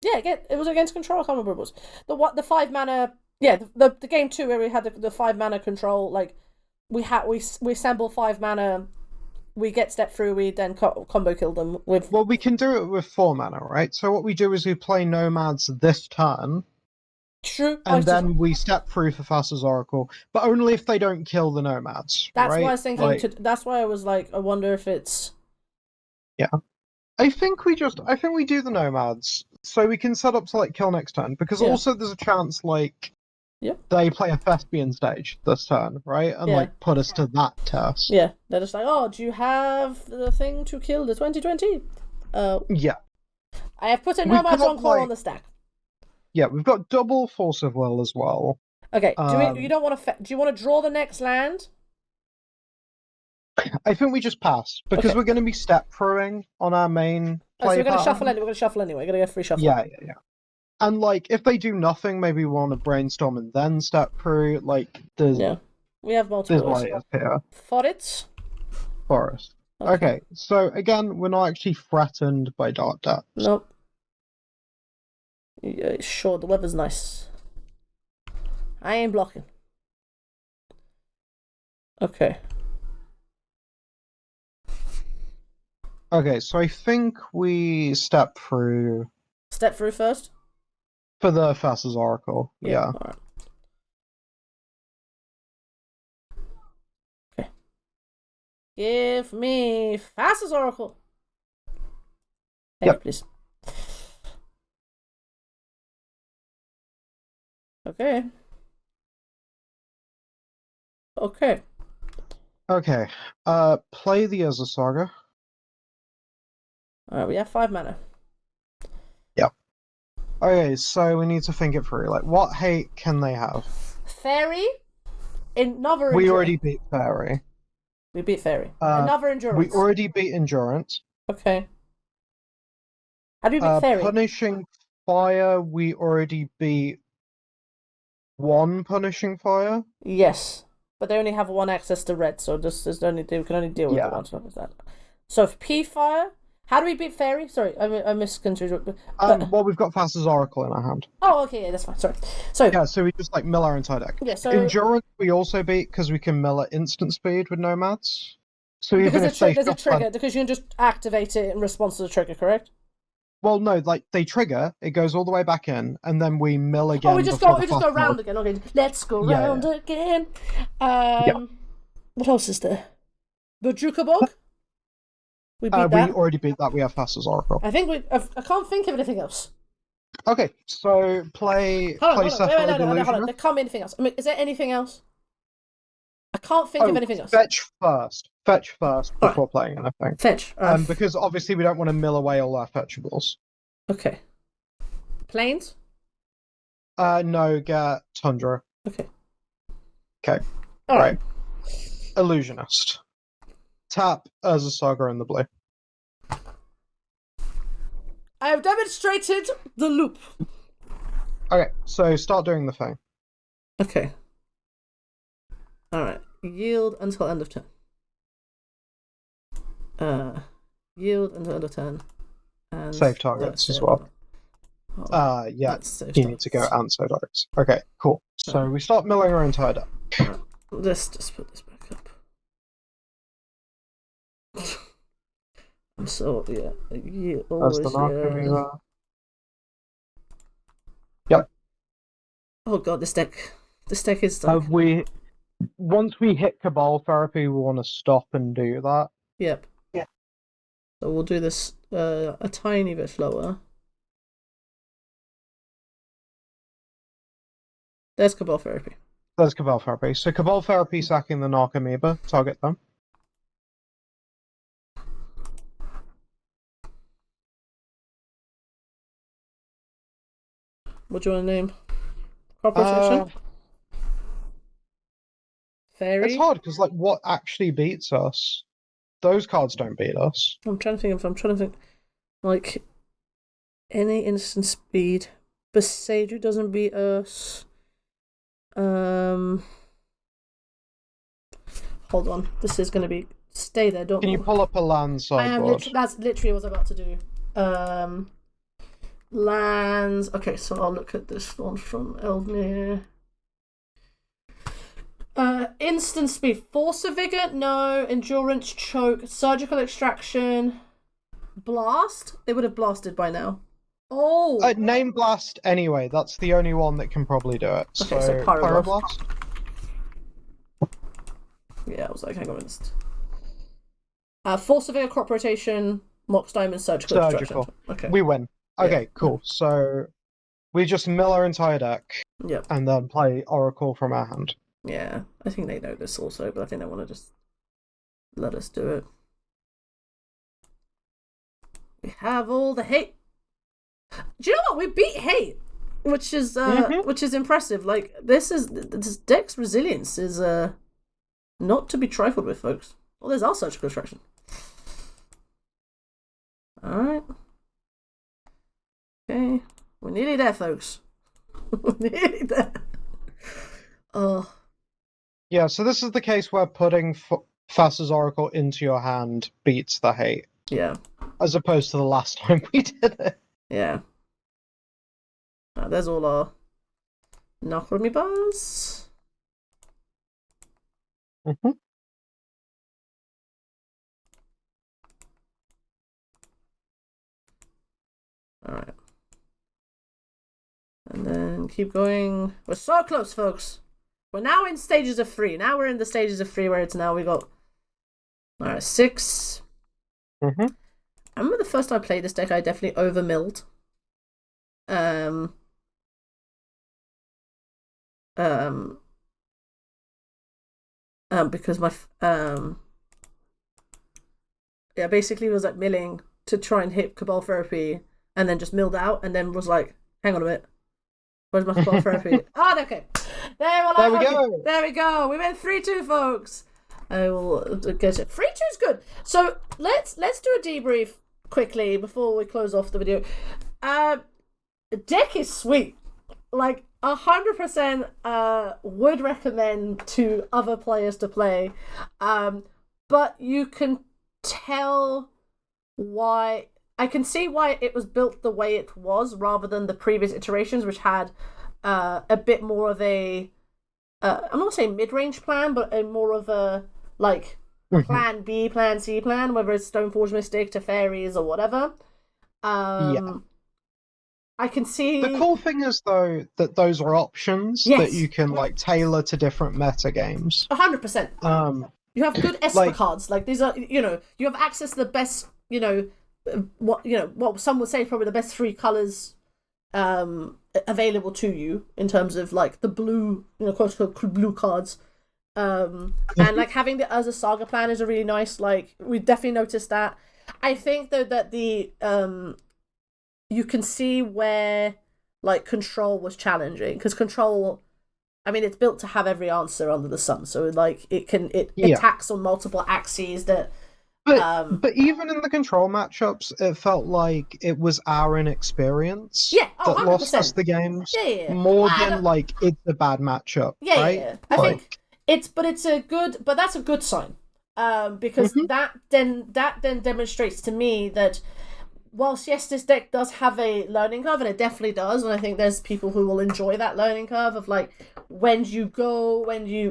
it was against Control. I can't remember what it was. The 5 mana. Yeah, the game 2 where we had the 5 mana Control. Like we assemble 5 mana. We get step through. We then combo kill them with. Well, we can do it with 4 mana, right? So what we do is we play Nomads this turn. True. And then we step through for Thassa's Oracle, but only if they don't kill the Nomads. That's right? why I was thinking. That's why I was like, I wonder if it's. Yeah, I think we do the Nomads so we can set up to like kill next turn, because also there's a chance like they play a Thespian stage this turn, right? And like put us to that test. Yeah, they're just like, oh, do you have the thing to kill the 2020? Yeah. I have put a Nomads En-Kor on the stack. Yeah, we've got double Force of Will as well. Okay, do you want to draw the next land? I think we just pass, because we're going to be step throwing on our main play. So we're going to shuffle anyway. We're going to shuffle anyway. We're going to go free shuffle. Yeah. And like, if they do nothing, maybe we want to brainstorm and then step through. Like, we have multiple layers here. Forest. Okay, so again, we're not actually threatened by Dark Depths. Nope. Yeah, sure, the weather's nice. I ain't blocking. Okay. Okay, so I think we step through. Step through first? For the Thassa's Oracle, yeah. All right. Okay. Give me Thassa's Oracle. Thank you, please. Okay. Play the Urza Saga. Alright, we have 5 mana. Yep. Okay, so we need to think it through. Like, what hate can they have? Fairy? Another We already beat Fairy. We beat Fairy. Another Endurance. We already beat Endurance. Okay. How do we beat Fairy? Punishing Fire, we already beat 1 Punishing Fire. Yes. But they only have 1 access to red, so we can only deal with the one. So if P Fire, how do we beat Fairy? Sorry, I misconstrued. Well, we've got Thassa's Oracle in our hand. Oh, okay, yeah, that's fine. Sorry. So we just like mill our entire deck. Yeah, so Endurance we also beat because we can mill at instant speed with Nomads. So even if there's a trigger, because you can just activate it in response to the trigger, correct? Well, no, like they trigger, it goes all the way back in, and then we mill again. Oh, we just go round again. Okay, let's go round again. What else is there? Bajuka Bog? We beat that. We already beat that. We have Thassa's Oracle. I think I can't think of anything else. Okay, so play Cephalid Illusionist. There can't be anything else. I mean, is there anything else? I can't think of anything else. Fetch first before playing anything. Fetch. Because obviously we don't want to mill away all our fetchables. Okay. Planes? No, get Tundra. Okay. All right. Illusionist. Tap Urza Saga in the blue. I have demonstrated the loop. Okay, so start doing the thing. Okay. Alright. Yield until end of turn. Yield and end of turn. And save targets as well. Yeah, you need to go answer targets. Okay, cool. So we start milling our entire deck. Let's just put this back up. So yeah, That's the Narcomoeba. Yep. Oh god, this deck is like... Once we hit Cabal Therapy, we want to stop and do that. Yep. Yeah. So we'll do this a tiny bit slower. There's Cabal Therapy. There's Cabal Therapy. So Cabal Therapy sacking the Narcomoeba, target them. What do you want to name? Crop rotation? Fairy? It's hard because, like, what actually beats us? Those cards don't beat us. I'm trying to think. Like, any instant speed. Besaidu doesn't beat us. Hold on. This is going to be... Stay there, don't... Can you pull up a land sideboard? That's literally what I was about to do. Lands... Okay, so I'll look at this one from Eldmere. Instant speed. Force of Vigor? No. Endurance, Choke, Surgical Extraction, Blast? They would have blasted by now. Oh! Name Blast anyway. That's the only one that can probably do it. Okay, so Pyroblast. Pyroblast? Yeah, I was like, hang on a minute. Force of Vigor, Crop Rotation, Mox Diamond, Surgical Extraction. Okay. We win. Okay, yeah. Cool. So we just mill our entire deck. Yep. And then play Oracle from our hand. Yeah, I think they know this also, but I think they want to just let us do it. We have all the hate. Do you know what? We beat hate, which is impressive. Like this deck's resilience is not to be trifled with, folks. Well, there's our surgical extraction. All right. Okay, we're nearly there, folks. We're nearly there. Oh. Yeah, so this is the case where putting Thassa's Oracle into your hand beats the hate. Yeah. As opposed to the last time we did it. Yeah. There's all our Narcomoebas. Mm-hmm. Alright. And then keep going. We're so close, folks. We're now in stages of 3. Now we're in the stages of 3 where it's now we got... Alright, 6. Mm-hmm. I remember the first time I played this deck, I definitely over-milled. Because my... Yeah, basically was like milling to try and hit Cabal Therapy and then just milled out and then was like, hang on a minute. Where's my Cabal Therapy? Okay. There we go. There we go. We went 3-2, folks. I will get it. 3-2 is good. So let's do a debrief quickly before we close off the video. The deck is sweet. Like 100% would recommend to other players to play. But you can tell why. I can see why it was built the way it was rather than the previous iterations, which had a bit more of a I'm not saying mid-range plan, but a more of a like plan B, plan C plan, whether it's Stoneforge Mystic to fairies or whatever. Yeah. I can see the cool thing is though that those are options that you can like tailor to different meta games. 100%. You have good Esper cards. Like these are, you have access to the best, what some would say probably the best 3 colors available to you in terms of like the blue, quote unquote blue cards. And like having the Urza Saga plan is a really nice, like we definitely noticed that. I think though that the you can see where like control was challenging, because control, I mean, it's built to have every answer under the sun, so like it attacks on multiple axes that but even in the control matchups, it felt like it was our inexperience that 100%. lost us the games more than like it's a bad matchup. Right? I think that's a good sign. Because that then demonstrates to me that whilst yes, this deck does have a learning curve, and it definitely does, and I think there's people who will enjoy that learning curve of like when you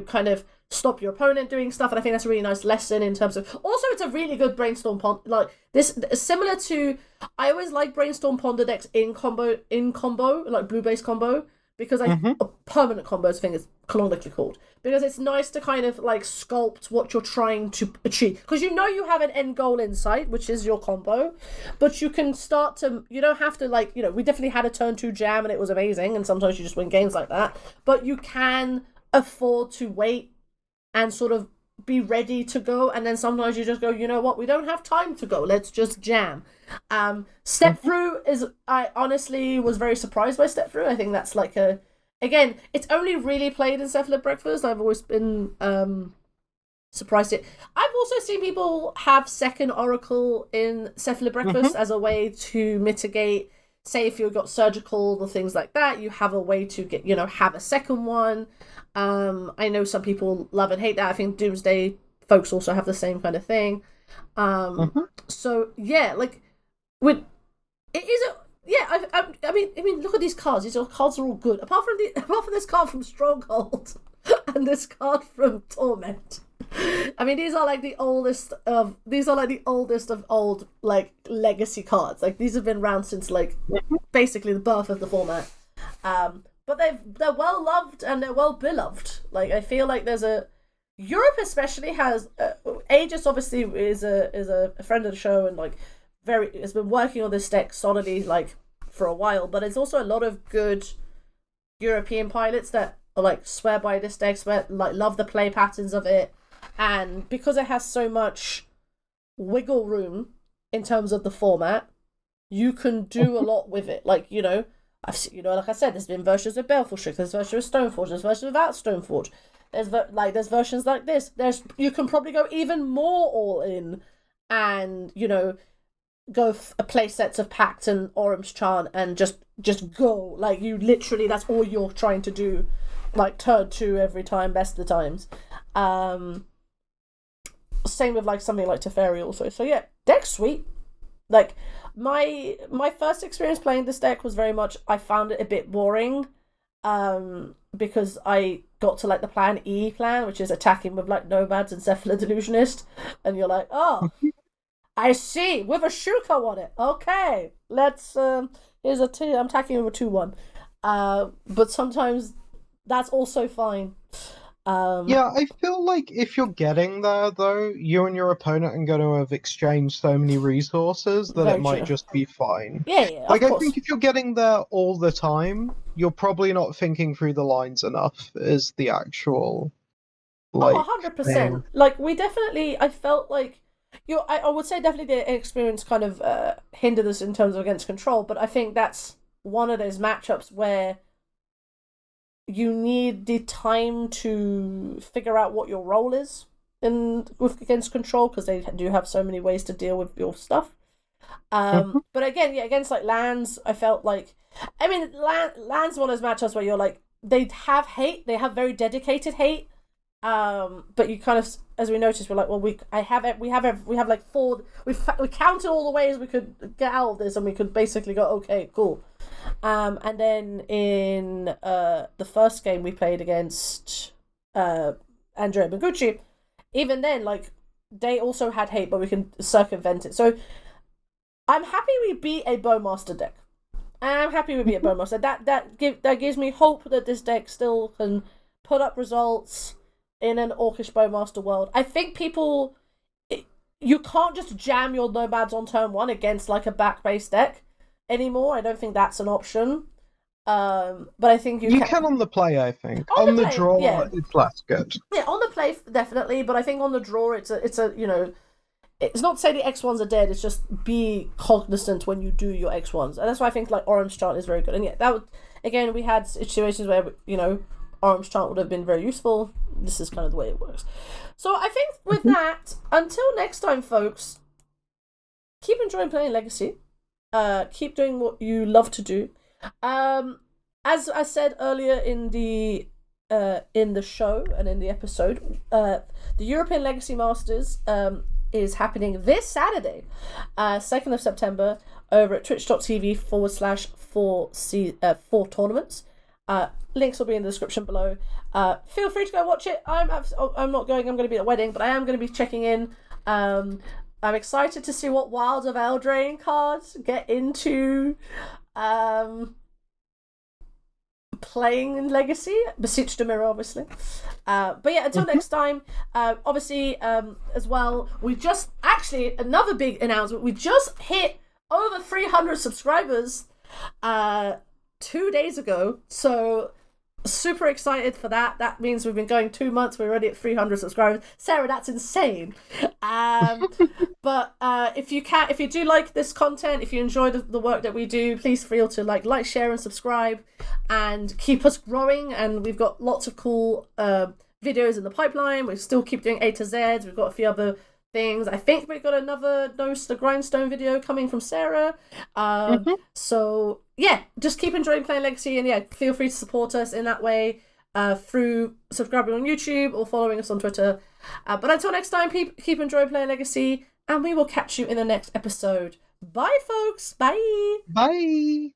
kind of stop your opponent doing stuff, and I think that's a really nice lesson in terms of. Also, it's a really good brainstorm pond, like this, similar to. I always like brainstorm ponder decks in combo, like blue base combo, because permanent combos, I think it's canonically called, because it's nice to kind of like sculpt what you're trying to achieve, because you know you have an end goal in sight, which is your combo, but you can start to, you don't have to like, you know, we definitely had a turn 2 jam and it was amazing, and sometimes you just win games like that, but you can afford to wait and sort of be ready to go, and then sometimes you just go, you know what, we don't have time to go, let's just jam. Step through is, I honestly was very surprised by step through. I think that's like again, it's only really played in Cephalid Breakfast. I've always been surprised it. I've also seen people have second Oracle in Cephalid Breakfast as a way to mitigate, say if you've got surgical or things like that, you have a way to get, you know, have a second one. I know some people love and hate that. I think Doomsday folks also have the same kind of thing. So yeah, like with it is a I mean look at these cards. These cards are all good. Apart from this card from Stronghold and this card from Torment. I mean, these are like the oldest of old like legacy cards. Like these have been around since like basically the birth of the format. But they're well loved and they're well beloved. Like I feel like there's a Europe especially has Aegis obviously is a friend of the show and like has been working on this deck solidly like for a while, but there's also a lot of good European pilots that are like swear by this deck, like love the play patterns of it, and because it has so much wiggle room in terms of the format, you can do a lot with it. Like, you know, I've seen, you know, like I said, there's been versions of Baleful Strix, there's versions of Stoneforge, there's versions without Stoneforge, there's versions like this. You can probably go even more all in, and you know, go play sets of Pact and Orim's Chant and just go. Like you literally, that's all you're trying to do. Like turn 2 every time, best of the times. Same with like something like Teferi also. So yeah, deck's sweet. Like my first experience playing this deck was very much, I found it a bit boring. Because I got to like the plan E plan, which is attacking with like Nomads and Cephalid Illusionist, and you're like, oh, I see, with a Shuko on it. Okay, let's here's a 2. I'm attacking with a 2/1. But sometimes that's also fine. Yeah, I feel like if you're getting there, though, you and your opponent are going to have exchanged so many resources that it might just be fine. Yeah, like, of I course. think if you're getting there all the time, you're probably not thinking through the lines enough, is the actual, like, 100%. Like, we definitely, I felt like, I would say definitely the experience kind of hindered us in terms of against control, but I think that's one of those matchups where you need the time to figure out what your role is against control, because they do have so many ways to deal with your stuff. But again, yeah, against like lands, I felt like, I mean, lands one of those matchups where you're like, they have hate, they have very dedicated hate, but you kind of, as we noticed, we're like, well, we have like 4, we counted all the ways we could get out of this, and we could basically go, okay, cool. And then in the first game we played against Andrea Maguchi, even then, like, they also had hate, but we can circumvent it. So I'm happy we beat a Bowmaster deck. I'm happy we beat a Bowmaster. That gives me hope that this deck still can put up results in an Orcish Bowmaster world. I think you can't just jam your Nomads on turn 1 against like a back-based deck anymore. I don't think that's an option. But I think you can on the play, I think. On the draw, yeah. It's less good. Yeah, on the play, definitely, but I think on the draw, it's a you know, it's not to say the X1s are dead, it's just be cognizant when you do your X1s. And that's why I think like Orim's Chant is very good. And yeah, that would, again, we had situations where, you know, Orim's Chant would have been very useful. This is kind of the way it works. So I think with that, until next time, folks, keep enjoying playing Legacy. Keep doing what you love to do. As I said earlier in the in the show and in the episode, the European Legacy Masters is happening this Saturday, 2nd of September, over at twitch.tv/4 tournaments. Links will be in the description below. Feel free to go watch it. I'm not going. I'm going to be at a wedding, but I am going to be checking in. I'm excited to see what Wild of Eldraine cards get into playing in Legacy. Beseech the Mirror, obviously. But yeah, until next time, obviously, as well, we just, actually, another big announcement, we just hit over 300 subscribers 2 days ago, so super excited for that. That means we've been going 2 months, we're already at 300 subscribers. Sarah, that's insane. But if you do like this content, if you enjoy the work that we do, please feel to like, share, and subscribe, and keep us growing. And we've got lots of cool videos in the pipeline. We still keep doing A to Zs. We've got a few other things. I think we've got another Nose to Grindstone video coming from Sarah. So yeah, just keep enjoying playing Legacy, and yeah, feel free to support us in that way through subscribing on YouTube or following us on Twitter. But until next time, keep enjoying playing Legacy, and we will catch you in the next episode. Bye, folks. Bye. Bye.